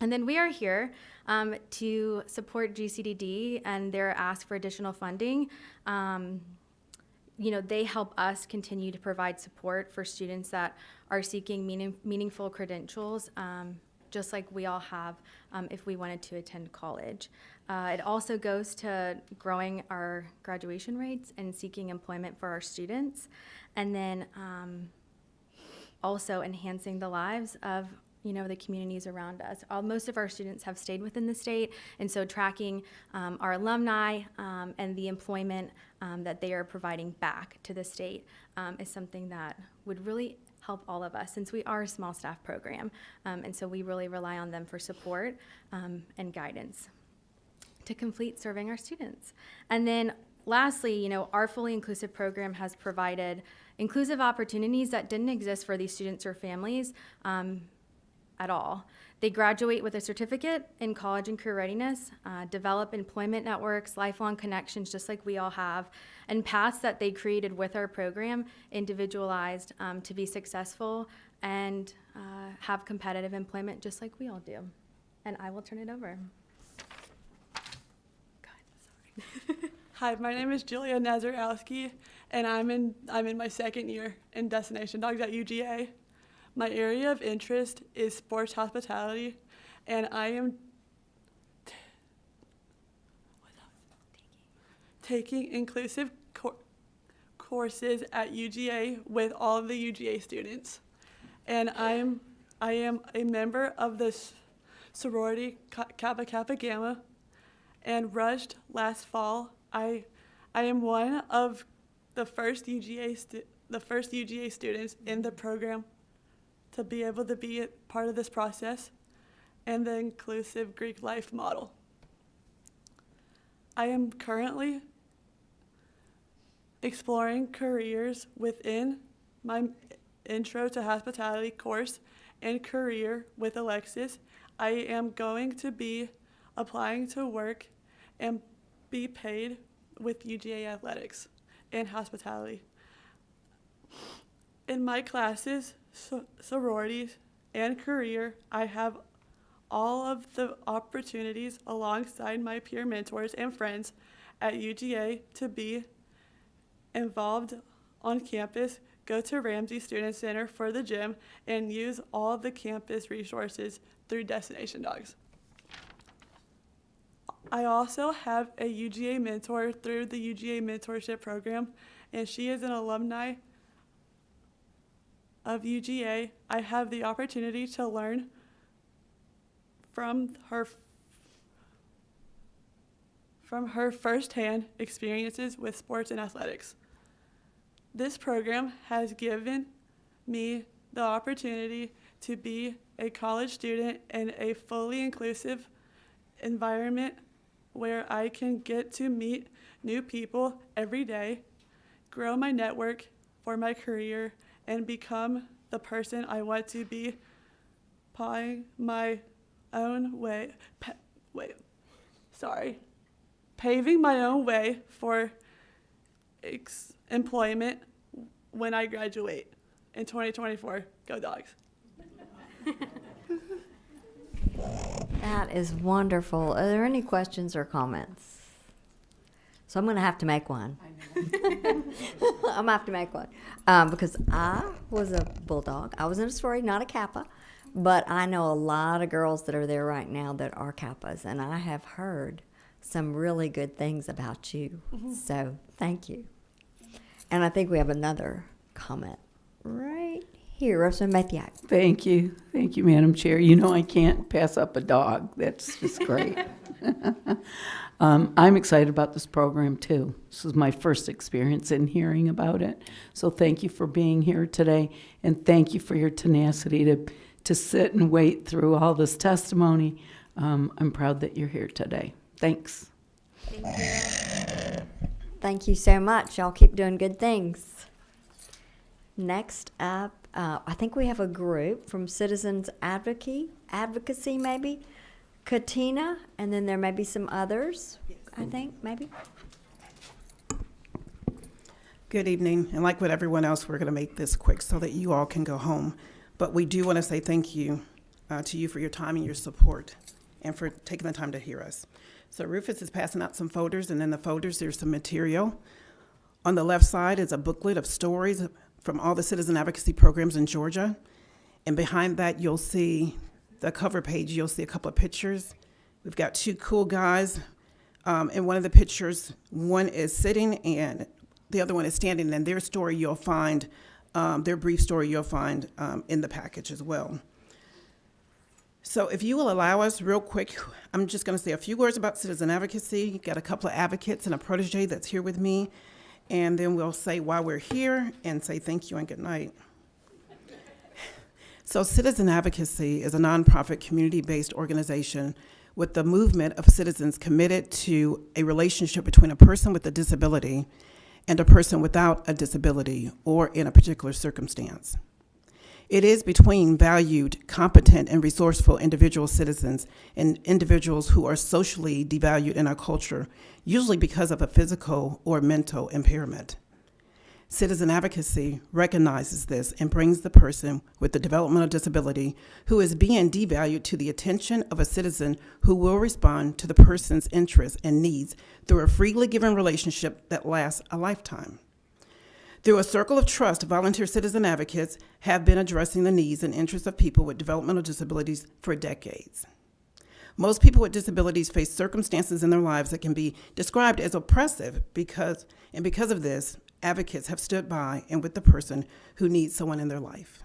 And then we are here to support GCDD and their ask for additional funding. They help us continue to provide support for students that are seeking meaningful credentials, just like we all have if we wanted to attend college. It also goes to growing our graduation rates and seeking employment for our students, and then also enhancing the lives of the communities around us. Most of our students have stayed within the state, and so tracking our alumni and the employment that they are providing back to the state is something that would really help all of us, since we are a small staff program, and so we really rely on them for support and guidance to complete serving our students. And then lastly, our fully inclusive program has provided inclusive opportunities that didn't exist for these students or families at all. They graduate with a certificate in college and career readiness, develop employment networks, lifelong connections, just like we all have, and paths that they created with our program, individualized to be successful and have competitive employment, just like we all do. And I will turn it over. Hi, my name is Julia Nazarowski, and I'm in my second year in Destination Dogs at UGA. My area of interest is sports hospitality, and I am taking inclusive courses at UGA with all of the UGA students. And I am a member of the sorority Kappa Kappa Gamma, and rushed last fall. I am one of the first UGA students in the program to be able to be a part of this process and the inclusive Greek life model. I am currently exploring careers within my Intro to Hospitality course and career with Alexis. I am going to be applying to work and be paid with UGA athletics and hospitality. In my classes, sororities, and career, I have all of the opportunities alongside my peer mentors and friends at UGA to be involved on campus, go to Ramsey Student Center for the gym, and use all the campus resources through Destination Dogs. I also have a UGA mentor through the UGA mentorship program, and she is an alumni of UGA. I have the opportunity to learn from her firsthand experiences with sports and athletics. This program has given me the opportunity to be a college student in a fully inclusive environment where I can get to meet new people every day, grow my network for my career, and become the person I want to be, paving my own way for employment when I graduate in 2024. Go Dogs. That is wonderful. Are there any questions or comments? So I'm going to have to make one. I'm going to have to make one. Because I was a Bulldog. I was in a sorority, not a Kappa. But I know a lot of girls that are there right now that are Kappas. And I have heard some really good things about you. So thank you. And I think we have another comment right here. Rosamund Mathiak. Thank you. Thank you, Madam Chair. You know I can't pass up a dog. That's just great. I'm excited about this program, too. This is my first experience in hearing about it. So thank you for being here today, and thank you for your tenacity to sit and wait through all this testimony. I'm proud that you're here today. Thanks. Thank you. Thank you so much. Y'all keep doing good things. Next up, I think we have a group from Citizens Advocacy maybe. Katina, and then there may be some others, I think, maybe. Good evening, and like with everyone else, we're going to make this quick so that you all can go home. But we do want to say thank you to you for your time and your support and for taking the time to hear us. So Rufus is passing out some folders, and in the folders there's some material. On the left side is a booklet of stories from all the citizen advocacy programs in Georgia. And behind that you'll see the cover page, you'll see a couple of pictures. We've got two cool guys. In one of the pictures, one is sitting and the other one is standing, and their story you'll find, their brief story you'll find in the package as well. So if you will allow us real quick, I'm just going to say a few words about citizen advocacy. Got a couple of advocates and a protege that's here with me, and then we'll say why we're here and say thank you and good night. So citizen advocacy is a nonprofit community-based organization with the movement of citizens committed to a relationship between a person with a disability and a person without a disability or in a particular circumstance. It is between valued, competent, and resourceful individual citizens and individuals who are socially devalued in our culture, usually because of a physical or mental impairment. Citizen advocacy recognizes this and brings the person with the developmental disability who is being devalued to the attention of a citizen who will respond to the person's interests and needs through a freely given relationship that lasts a lifetime. Through a circle of trust, volunteer citizen advocates have been addressing the needs and interests of people with developmental disabilities for decades. Most people with disabilities face circumstances in their lives that can be described as oppressive because of this, advocates have stood by and with the person who needs someone in their life.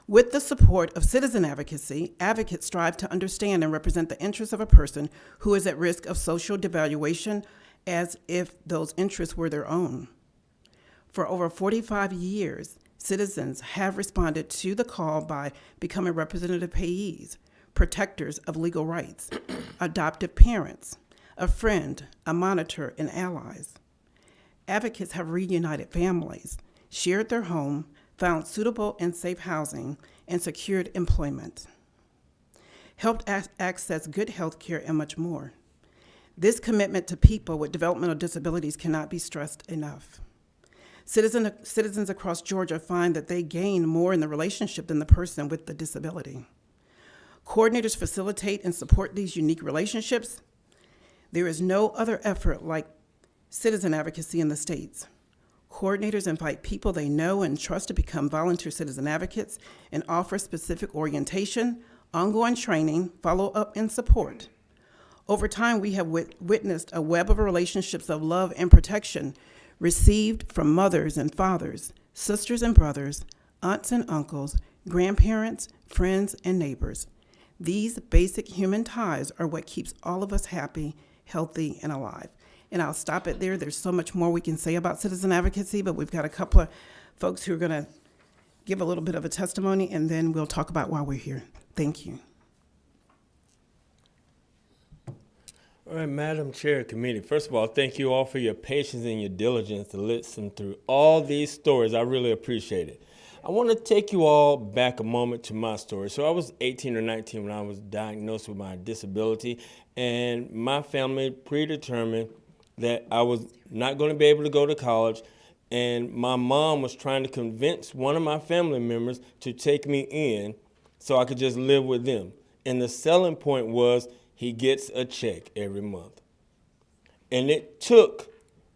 With the support of citizen advocacy, advocates strive to understand and represent the interests of a person who is at risk of social devaluation as if those interests were their own. For over 45 years, citizens have responded to the call by becoming representative payees, protectors of legal rights, adoptive parents, a friend, a monitor, and allies. Advocates have reunited families, shared their home, found suitable and safe housing, and secured employment, helped access good health care, and much more. This commitment to people with developmental disabilities cannot be stressed enough. Citizens across Georgia find that they gain more in the relationship than the person with the disability. Coordinators facilitate and support these unique relationships. There is no other effort like citizen advocacy in the states. Coordinators invite people they know and trust to become volunteer citizen advocates and offer specific orientation, ongoing training, follow-up, and support. Over time, we have witnessed a web of relationships of love and protection received from mothers and fathers, sisters and brothers, aunts and uncles, grandparents, friends, and neighbors. These basic human ties are what keeps all of us happy, healthy, and alive. And I'll stop it there. There's so much more we can say about citizen advocacy, but we've got a couple of folks who are going to give a little bit of a testimony, and then we'll talk about why we're here. Thank you. All right, Madam Chair, Committee. First of all, thank you all for your patience and your diligence to listen through all these stories. I really appreciate it. I want to take you all back a moment to my story. So I was 18 or 19 when I was diagnosed with my disability, and my family predetermined that I was not going to be able to go to college, and my mom was trying to convince one of my family members to take me in so I could just live with them. And the selling point was he gets a check every month. And it took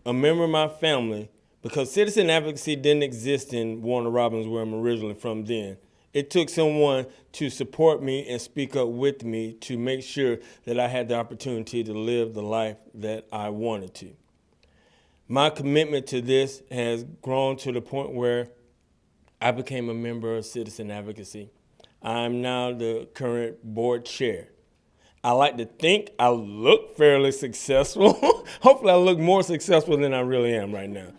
a member of my family, because citizen advocacy didn't exist in Warner Robins, where I'm originally from then. It took someone to support me and speak up with me to make sure that I had the opportunity to live the life that I wanted to. My commitment to this has grown to the point where I became a member of citizen advocacy. I'm now the current board chair. I like to think I look fairly successful. Hopefully I look more successful than I really am right now.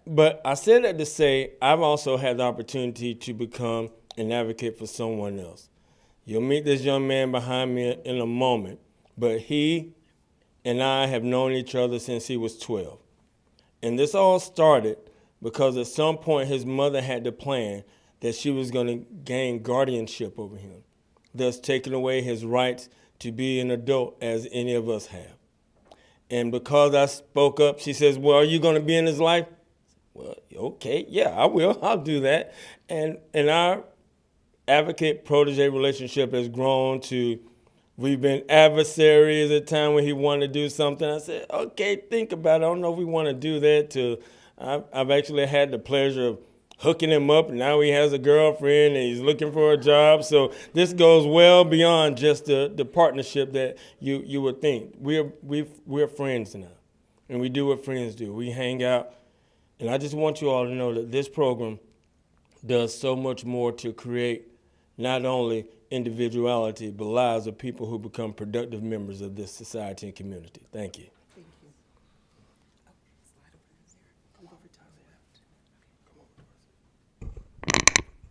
But I said that to say I've also had the opportunity to become an advocate for someone else. You'll meet this young man behind me in a moment, but he and I have known each other since he was 12. And this all started because at some point his mother had the plan that she was going to gain guardianship over him, thus taking away his rights to be an adult as any of us have. And because I spoke up, she says, well, are you going to be in his life? Well, okay, yeah, I will. I'll do that. And our advocate-protege relationship has grown to, we've been adversaries at time when he wanted to do something. I said, okay, think about it. I don't know if we want to do that. To I've actually had the pleasure of hooking him up. Now he has a girlfriend and he's looking for a job. So this goes well beyond just the partnership that you would think. We're friends now, and we do what friends do. We hang out. And I just want you all to know that this program does so much more to create not only individuality, but lives of people who become productive members of this society and community. Thank you. Thank you. Come over to the left.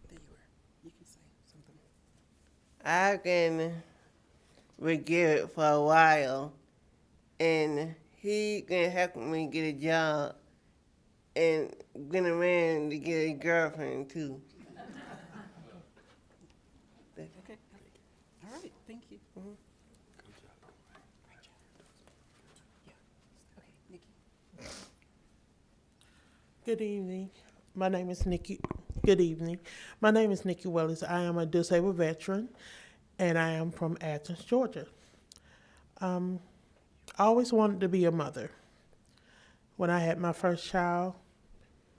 There you are. You can say something. I've been with Garrett for a while, and he been helping me get a job and been a man to get a girlfriend too. Okay. All right. Thank you. Mm-hmm. Okay, Nikki. Good evening. My name is Nikki. Good evening. My name is Nikki Willis. I am a disabled veteran, and I am from Athens, Georgia. I always wanted to be a mother. When I had my first child,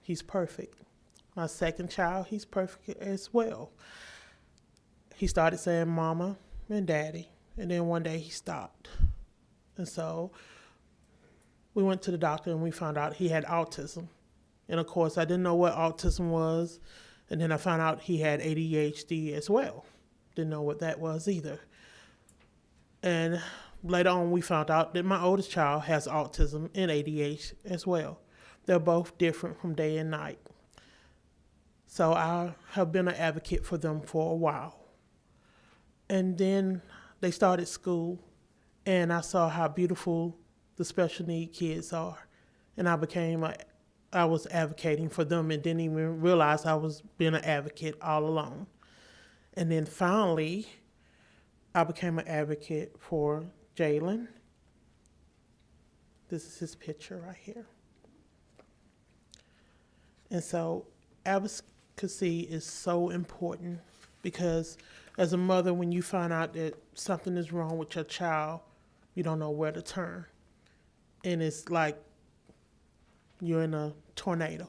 he's perfect. My second child, he's perfect as well. He started saying mama and daddy, and then one day he stopped. And so we went to the doctor and we found out he had autism. And of course, I didn't know what autism was, and then I found out he had ADHD as well. Didn't know what that was either. And later on, we found out that my oldest child has autism and ADHD as well. They're both different from day and night. So I have been an advocate for them for a while. And then they started school, and I saw how beautiful the special need kids are. And I was advocating for them and didn't even realize I was being an advocate all along. And then finally, I became an advocate for Jalen This is his picture right here. And so advocacy is so important because as a mother, when you find out that something is wrong with your child, you don't know where to turn. And it's like you're in a tornado.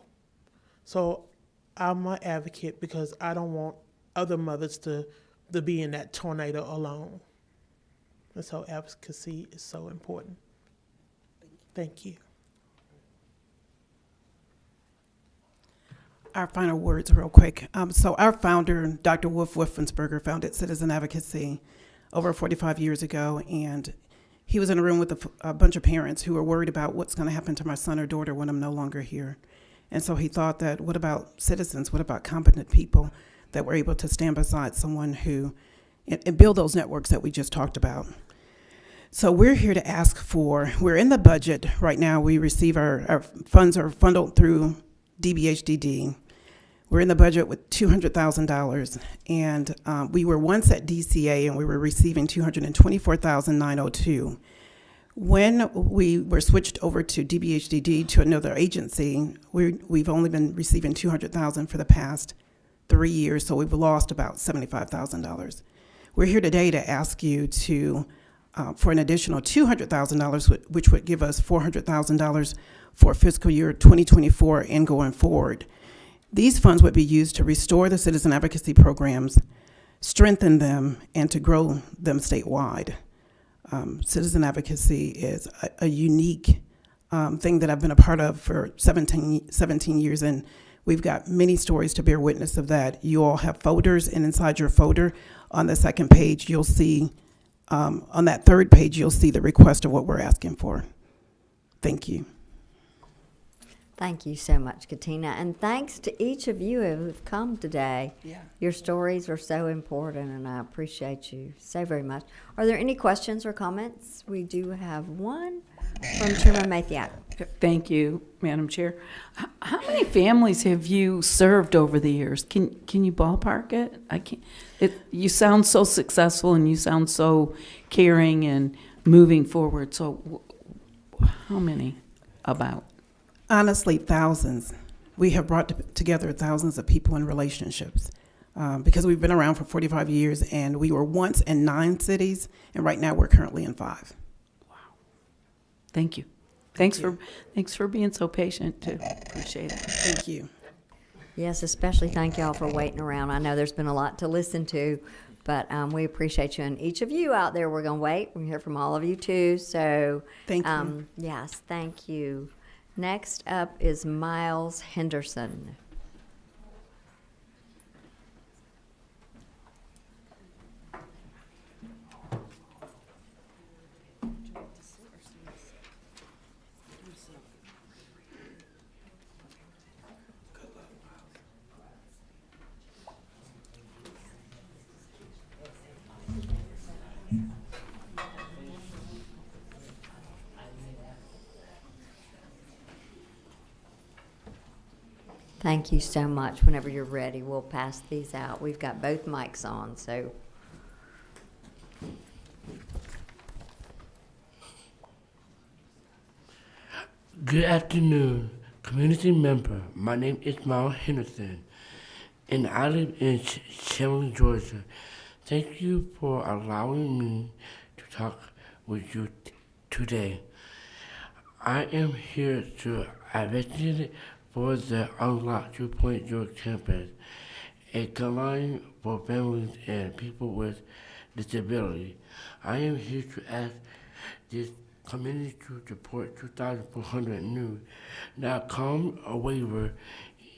So I'm an advocate because I don't want other mothers to be in that tornado alone. And so advocacy is so important. Thank you. Our final words real quick. So our founder, Dr. Wolf Wolfensberger, founded Citizen Advocacy over 45 years ago, and he was in a room with a bunch of parents who were worried about what's going to happen to my son or daughter when I'm no longer here. And so he thought that, what about citizens? What about competent people that were able to stand beside someone who, and build those networks that we just talked about? So we're here to ask for, we're in the budget right now. We receive our funds are funneled through DBHDD. We're in the budget with $200,000, and we were once at DCA and we were receiving $224,902. When we were switched over to DBHDD to another agency, we've only been receiving $200,000 for the past 3 years, so we've lost about $75,000. We're here today to ask you to for an additional $200,000, which would give us $400,000 for fiscal year 2024 and going forward. These funds would be used to restore the citizen advocacy programs, strengthen them, and to grow them statewide. Citizen advocacy is a unique thing that I've been a part of for 17 years, and we've got many stories to bear witness of that. You all have folders, and inside your folder, on the second page, you'll see, on that third page, you'll see the request of what we're asking for. Thank you. Thank you so much, Katina, and thanks to each of you who have come today. Yeah. Your stories are so important, and I appreciate you so very much. Are there any questions or comments? We do have one from Chairman Mathiak. Thank you, Madam Chair. How many families have you served over the years? Can you ballpark it? I can't. You sound so successful, and you sound so caring and moving forward. So, how many about? Honestly, thousands. We have brought together thousands of people in relationships because we've been around for 45 years, and we were once in 9 cities, and right now we're currently in 5. Wow. Thank you. Thanks for being so patient, too. Appreciate it. Thank you. Yes, especially thank y'all for waiting around. I know there's been a lot to listen to, but we appreciate you. And each of you out there, we're going to wait. We're going to hear from all of you, too. So, thank you. Yes, thank you. Next up is Miles Henderson. Thank you so much. Whenever you're ready, we'll pass these out. We've got both mics on, so. Good afternoon, community member. My name is Miles Henderson, and I live in Chandler, Georgia. Thank you for allowing me to talk with you today. I am here to advocate for the Unlock 2.0 campus, a guideline for families and people with disability. I am here to ask this community to support 2,400 new .com waiver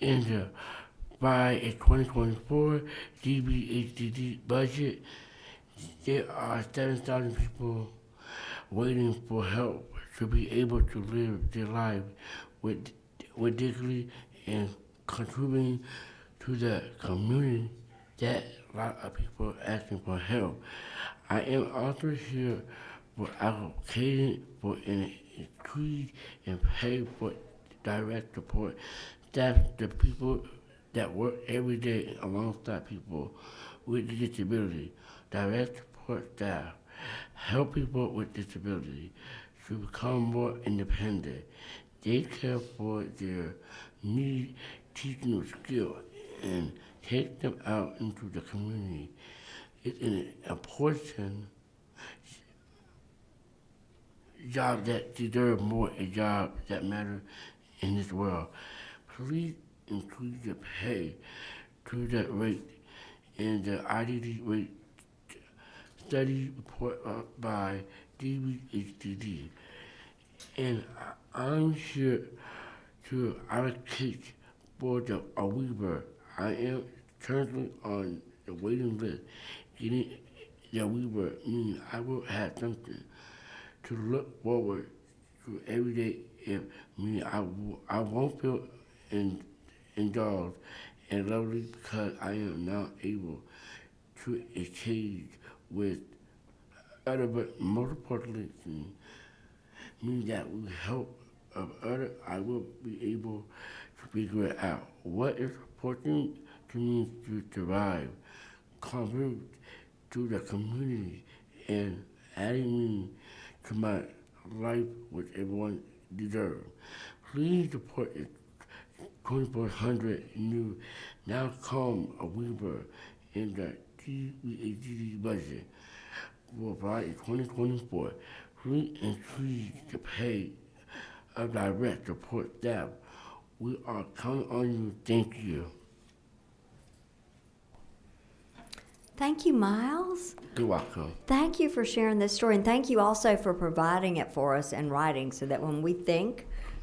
in the by a 2024 DBHDD budget. There are 7,000 people waiting for help to be able to live their lives with dignity and contributing to the community that a lot of people are asking for help. I am also here for advocating for an increase in pay for direct support staff, the people that work every day alongside people with disability. Direct support staff help people with disability, to become more independent. They care for their need, teach them skill, and take them out into the community. It's an important job that deserves more, a job that matters in this world. Please increase the pay to that rate in the IDD rate study report by DBHDD. And I'm here to allocate for the Weaver. I am currently on the waiting list. Getting the Weaver means I will have something to look forward to every day. If me, I won't feel indulged and lovely because I am now able to exchange with other, but most importantly, means that with help of others, I will be able to figure it out. What is important to me to survive, contribute to the community, and adding me to my life which everyone deserves. Please support the 2,400 new now come a Weaver in the TVAGD budget for 2024. Please increase the pay of direct support staff. We are counting on you. Thank you. Thank you, Miles. You're welcome. Thank you for sharing this story, and thank you also for providing it for us in writing so that when we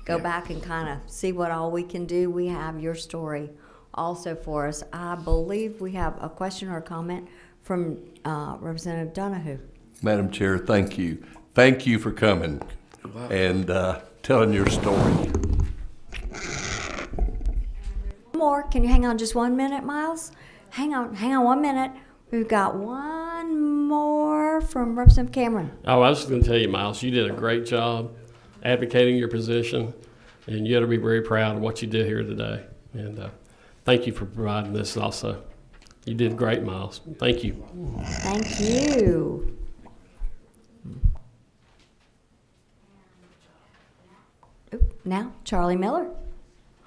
go back and kind of see what all we can do, we have your story also for us. I believe we have a question or a comment from Representative Donahue. Madam Chair, thank you. Thank you for coming and telling your story. More. Can you hang on just 1 minute, Miles? Hang on 1 minute. We've got one more from Representative Cameron. Oh, I was just going to tell you, Miles, you did a great job advocating your position, and you ought to be very proud of what you did here today. And thank you for providing this also. You did great, Miles. Thank you. Thank you. Now, Charlie Miller.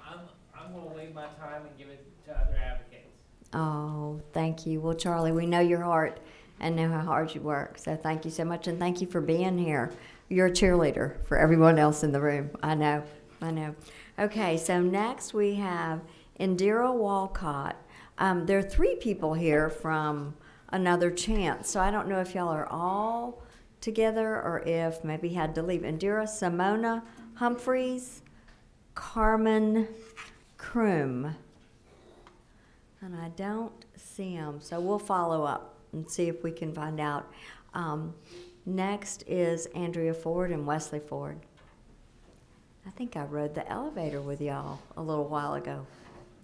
I'm going to leave my time and give it to other advocates. Oh, thank you. Well, Charlie, we know your heart and know how hard you work. So thank you so much, and thank you for being here. You're a cheerleader for everyone else in the room. I know. Okay, so next we have Indira Walcott. There are 3 people here from Another Chance, so I don't know if y'all are all together or if maybe had to leave. Indira, Simona Humphreys, Carmen Kroom. And I don't see them, so we'll follow up and see if we can find out. Next is Andrea Ford and Wesley Ford. I think I rode the elevator with y'all a little while ago,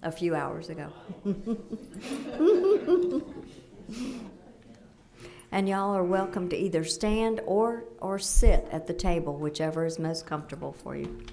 a few hours ago. And y'all are welcome to either stand or sit at the table, whichever is most comfortable for you.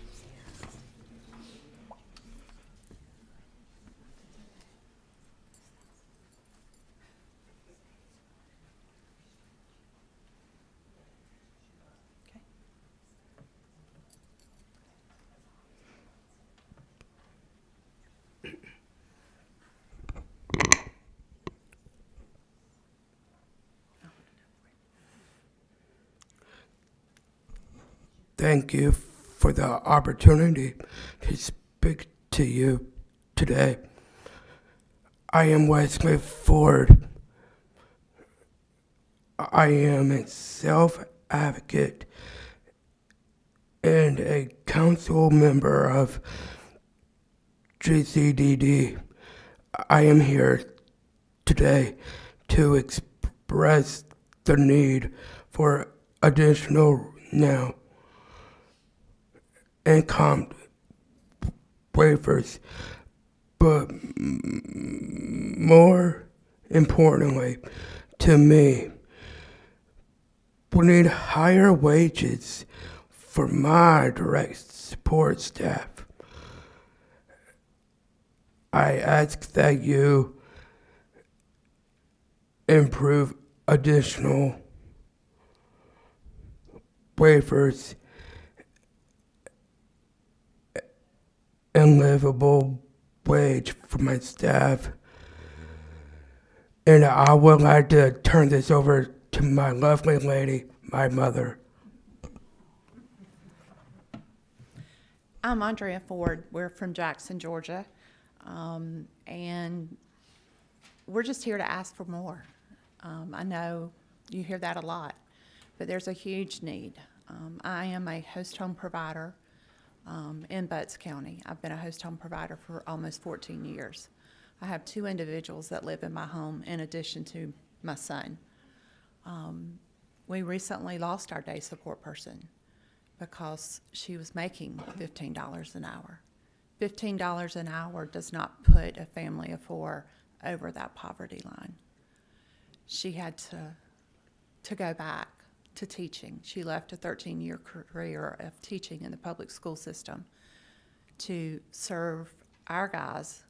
Thank you for the opportunity to speak to you today. I am Wesley Ford. I am a self-advocate and a council member of GCDD. I am here today to express the need for additional now and comp waivers, but more importantly to me, we need higher wages for my direct support staff. I ask that you improve additional waivers and livable wage for my staff. And I would like to turn this over to my lovely lady, my mother. I'm Andrea Ford. We're from Jackson, Georgia. And we're just here to ask for more. I know you hear that a lot, but there's a huge need. I am a host home provider in Butts County. I've been a host home provider for almost 14 years. I have 2 individuals that live in my home in addition to my son. We recently lost our day support person because she was making $15 an hour. $15 an hour does not put a family of 4 over that poverty line. She had to go back to teaching. She left a 13-year career of teaching in the public school system to serve our guys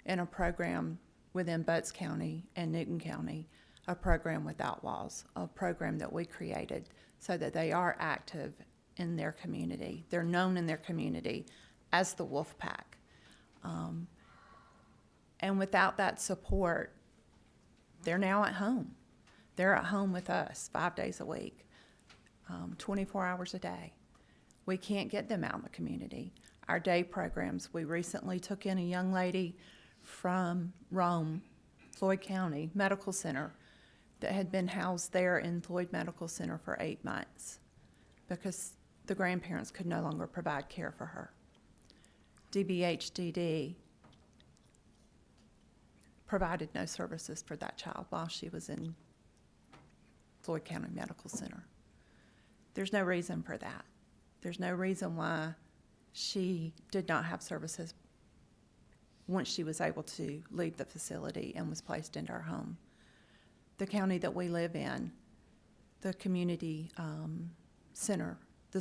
in a program within Butts County and Newton County, a program without walls, a program that we created so that they are active in their community. They're known in their community as the Wolf Pack. And without that support, they're now at home. They're at home with us 5 days a week, 24 hours a day. We can't get them out in the community. Our day programs, we recently took in a young lady from Rome, Floyd County Medical Center, that had been housed there in Floyd Medical Center for 8 months because the grandparents could no longer provide care for her. DBHDD provided no services for that child while she was in Floyd County Medical Center. There's no reason for that. There's no reason why she did not have services once she was able to leave the facility and was placed into our home. The county that we live in, the community center, the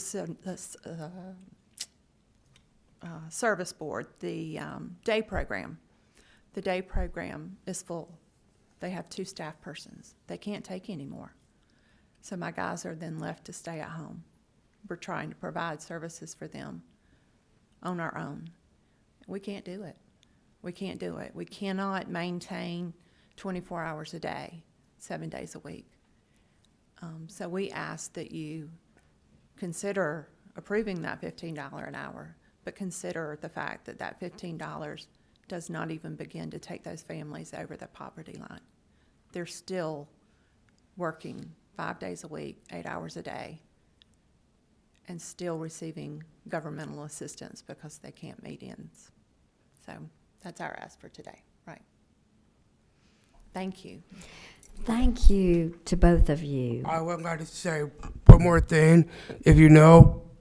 service board, the day program. The day program is full. They have 2 staff persons. They can't take any more. So my guys are then left to stay at home. We're trying to provide services for them on our own. We can't do it. We can't do it. We cannot maintain 24 hours a day, 7 days a week. So we ask that you consider approving that $15 an hour, but consider the fact that that $15 does not even begin to take those families over the poverty line. They're still working 5 days a week, 8 hours a day, and still receiving governmental assistance because they can't meet ends. So that's our ask for today, right? Thank you. Thank you to both of you. I would like to say one more thing. If you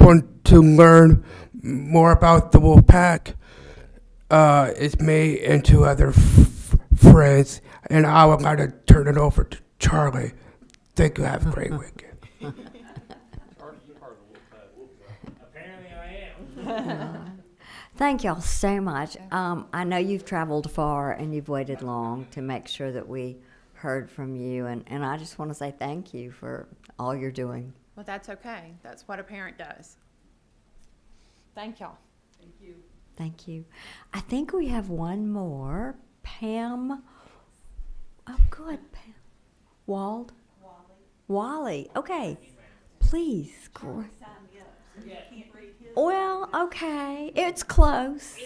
want to learn more about the Wolfpack, it's me and 2 other friends, and I would like to turn it over to Charlie. Thank you. Have a great weekend. Apparently I am. Thank y'all so much. I know you've traveled far and you've waited long to make sure that we heard from you, and I just want to say thank you for all you're doing. Well, that's okay. That's what a parent does. Thank y'all. Thank you. Thank you. I think we have one more. Pam. Oh, good. Pam. Wald? Wally. Okay. Please. Well, okay. It's close.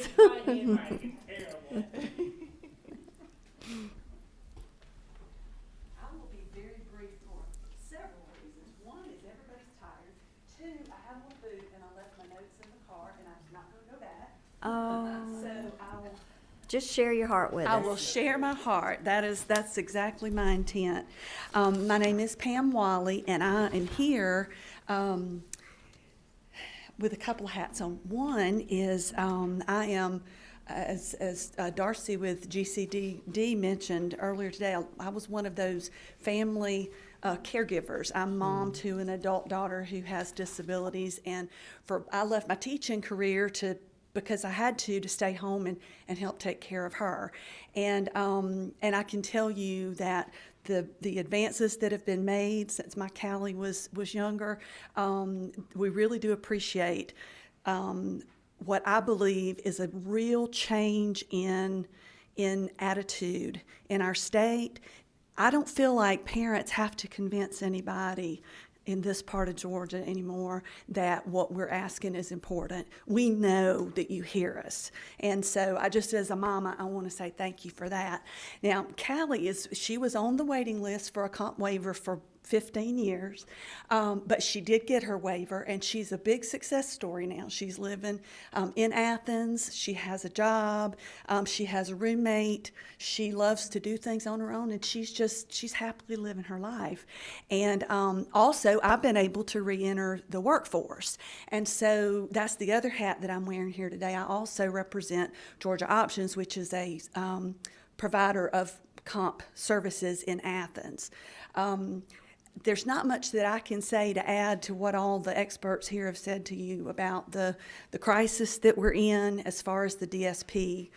Just share your heart with us. I will share my heart. That's exactly my intent. My name is Pam Wally, and I am here with a couple of hats on. One is I am, as Darcy with GCDD mentioned earlier today, I was one of those family caregivers. I'm mom to an adult daughter who has disabilities, and I left my teaching career because I had to stay home and help take care of her. And I can tell you that the advances that have been made since my Callie was younger, we really do appreciate what I believe is a real change in attitude in our state. I don't feel like parents have to convince anybody in this part of Georgia anymore that what we're asking is important. We know that you hear us. And so I just, as a mama, I want to say thank you for that. Now, Callie she was on the waiting list for a comp waiver for 15 years, but she did get her waiver, and she's a big success story now. She's living in Athens. She has a job. She has a roommate. She loves to do things on her own, and she's happily living her life. And also, I've been able to re-enter the workforce. And so that's the other hat that I'm wearing here today. I also represent Georgia Options, which is a provider of comp services in Athens. There's not much that I can say to add to what all the experts here have said to you about the crisis that we're in as far as the DSP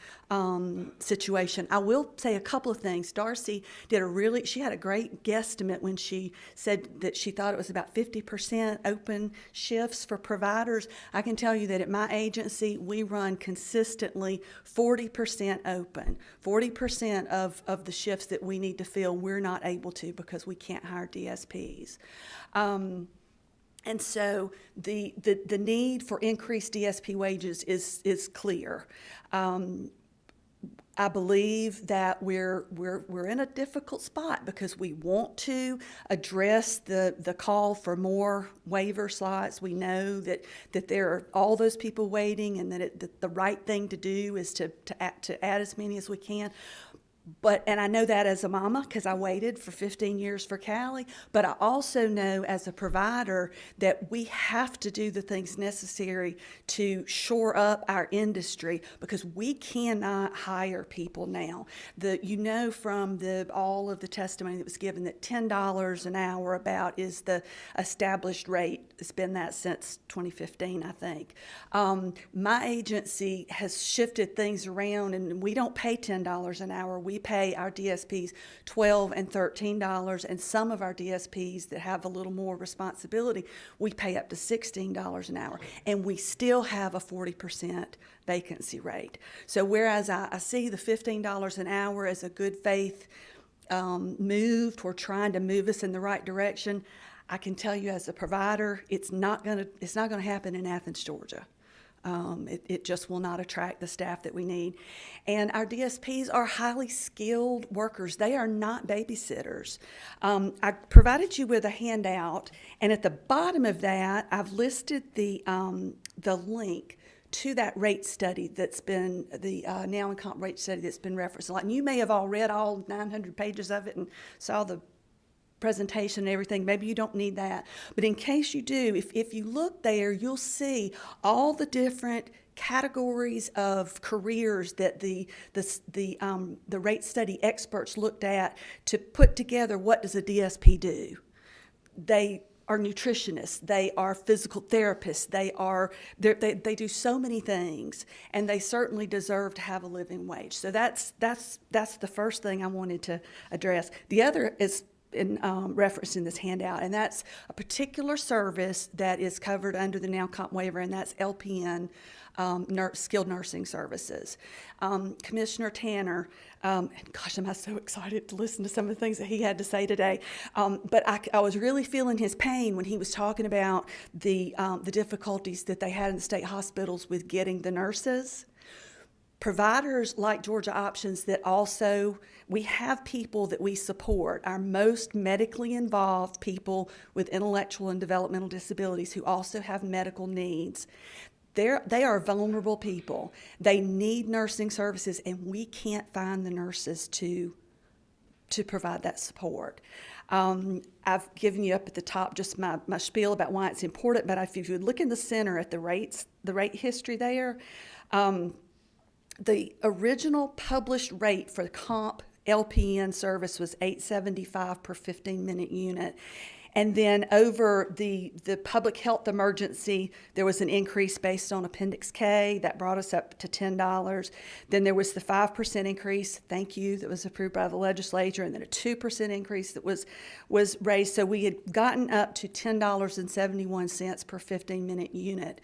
situation. I will say a couple of things. Darcy she had a great guesstimate when she said that she thought it was about 50% open shifts for providers. I can tell you that at my agency, we run consistently 40% open. 40% of the shifts that we need to fill, we're not able to because we can't hire DSPs. And so the need for increased DSP wages is clear. I believe that we're in a difficult spot because we want to address the call for more waiver slots. We know that there are all those people waiting, and that the right thing to do is to add as many as we can. And I know that as a mama because I waited for 15 years for Callie, but I also know as a provider that we have to do the things necessary to shore up our industry because we cannot hire people now. From all of the testimony that was given that $10 an hour about is the established rate. It's been that since 2015, I think. My agency has shifted things around, and we don't pay $10 an hour. We pay our DSPs $12 and $13, and some of our DSPs that have a little more responsibility, we pay up to $16 an hour, and we still have a 40% vacancy rate. So whereas I see the $15 an hour as a good faith move toward trying to move us in the right direction, I can tell you as a provider, it's not going to happen in Athens, Georgia. It just will not attract the staff that we need. And our DSPs are highly skilled workers. They are not babysitters. I provided you with a handout, and at the bottom of that, I've listed the link to that rate study that's been, the now and comp rate study that's been referenced. Like, you may have all read all 900 pages of it and saw the presentation and everything. Maybe you don't need that. But in case you do, if you look there, you'll see all the different categories of careers that the rate study experts looked at to put together what does a DSP do. They are nutritionists, they are physical therapists, they do so many things, and they certainly deserve to have a living wage. So that's the first thing I wanted to address. The other is referenced in this handout, and that's a particular service that is covered under the now comp waiver, and that's LPN, skilled nursing services. Commissioner Tanner, and gosh, am I so excited to listen to some of the things that he had to say today. But I was really feeling his pain when he was talking about the difficulties that they had in the state hospitals with getting the nurses. Providers like Georgia Options that also, we have people that we support, our most medically involved people with intellectual and developmental disabilities who also have medical needs. They are vulnerable people. They need nursing services, and we can't find the nurses to provide that support. I've given you up at the top just my spiel about why it's important, but if you look in the center at the rates, the rate history there, the original published rate for the comp LPN service was $8.75 per 15-minute unit. And then over the public health emergency, there was an increase based on Appendix K that brought us up to $10. Then there was the 5% increase, thank you, that was approved by the legislature, and then a 2% increase that was raised. So we had gotten up to $10.71 per 15-minute unit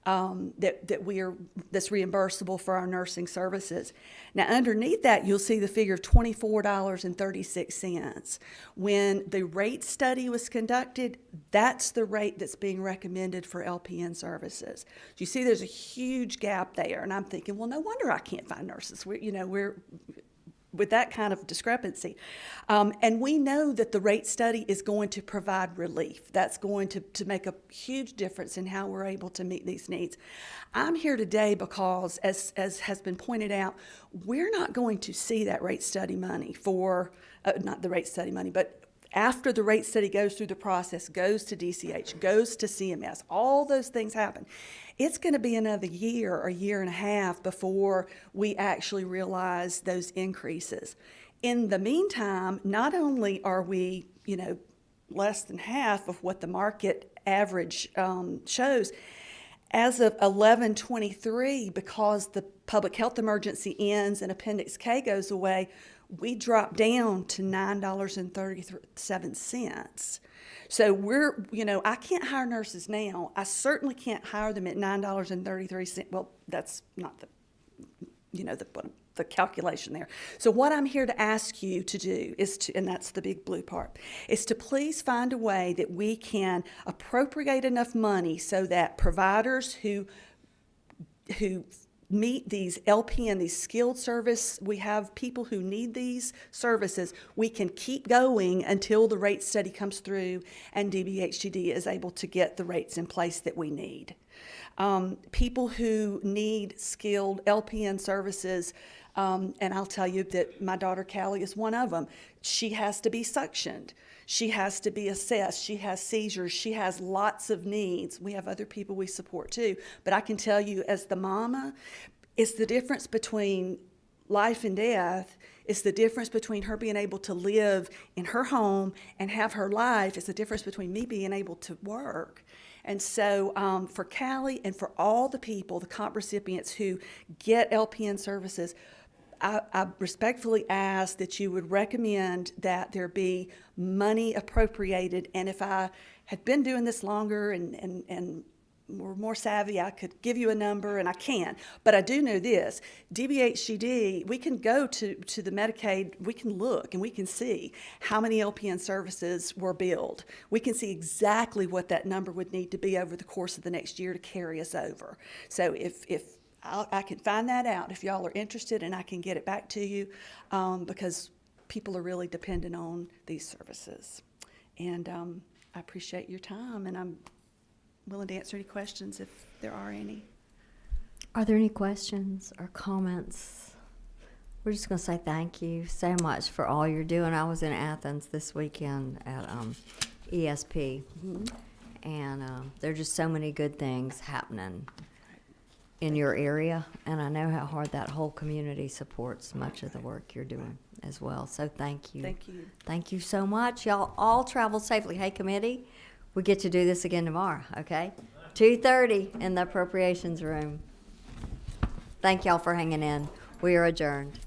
that's reimbursable for our nursing services. Now, underneath that, you'll see the figure of $24.36. When the rate study was conducted, that's the rate that's being recommended for LPN services. You see, there's a huge gap there, and I'm thinking, well, no wonder I can't find nurses. We're with that kind of discrepancy. And we know that the rate study is going to provide relief. That's going to make a huge difference in how we're able to meet these needs. I'm here today because, as has been pointed out, we're not going to see that rate study money for, not the rate study money, but after the rate study goes through the process, goes to DCH, goes to CMS, all those things happen. It's going to be another year or year and a half before we actually realize those increases. In the meantime, not only are we, less than half of what the market average shows, as of 11/23, because the public health emergency ends and Appendix K goes away, we drop down to $9.37. So I can't hire nurses now. I certainly can't hire them at $9.33. Well, that's not the calculation there. So what I'm here to ask you to do is and that's the big blue part, is to please find a way that we can appropriate enough money so that providers who meet these LPN, these skilled service, we have people who need these services, we can keep going until the rate study comes through and DBHTD is able to get the rates in place that we need. People who need skilled LPN services, and I'll tell you that my daughter Callie is one of them. She has to be suctioned. She has to be assessed. She has seizures. She has lots of needs. We have other people we support too. But I can tell you, as the mama, it's the difference between life and death. It's the difference between her being able to live in her home and have her life. It's the difference between me being able to work. And so for Callie and for all the people, the comp recipients who get LPN services, I respectfully ask that you would recommend that there be money appropriated. And if I had been doing this longer and were more savvy, I could give you a number, and I can. But I do know this, DBHCD, we can go to the Medicaid, we can look and we can see how many LPN services were billed. We can see exactly what that number would need to be over the course of the next year to carry us over. So if I can find that out if y'all are interested, and I can get it back to you because people are really dependent on these services. And I appreciate your time, and I'm willing to answer any questions if there are any. Are there any questions or comments? We're just going to say thank you so much for all you're doing. I was in Athens this weekend at ESP, and there are just so many good things happening in your area, and I know how hard that whole community supports much of the work you're doing as well. So thank you. Thank you. Thank you so much. Y'all all travel safely. Hey, committee, we get to do this again tomorrow, okay? 2:30 in the appropriations room. Thank y'all for hanging in. We are adjourned.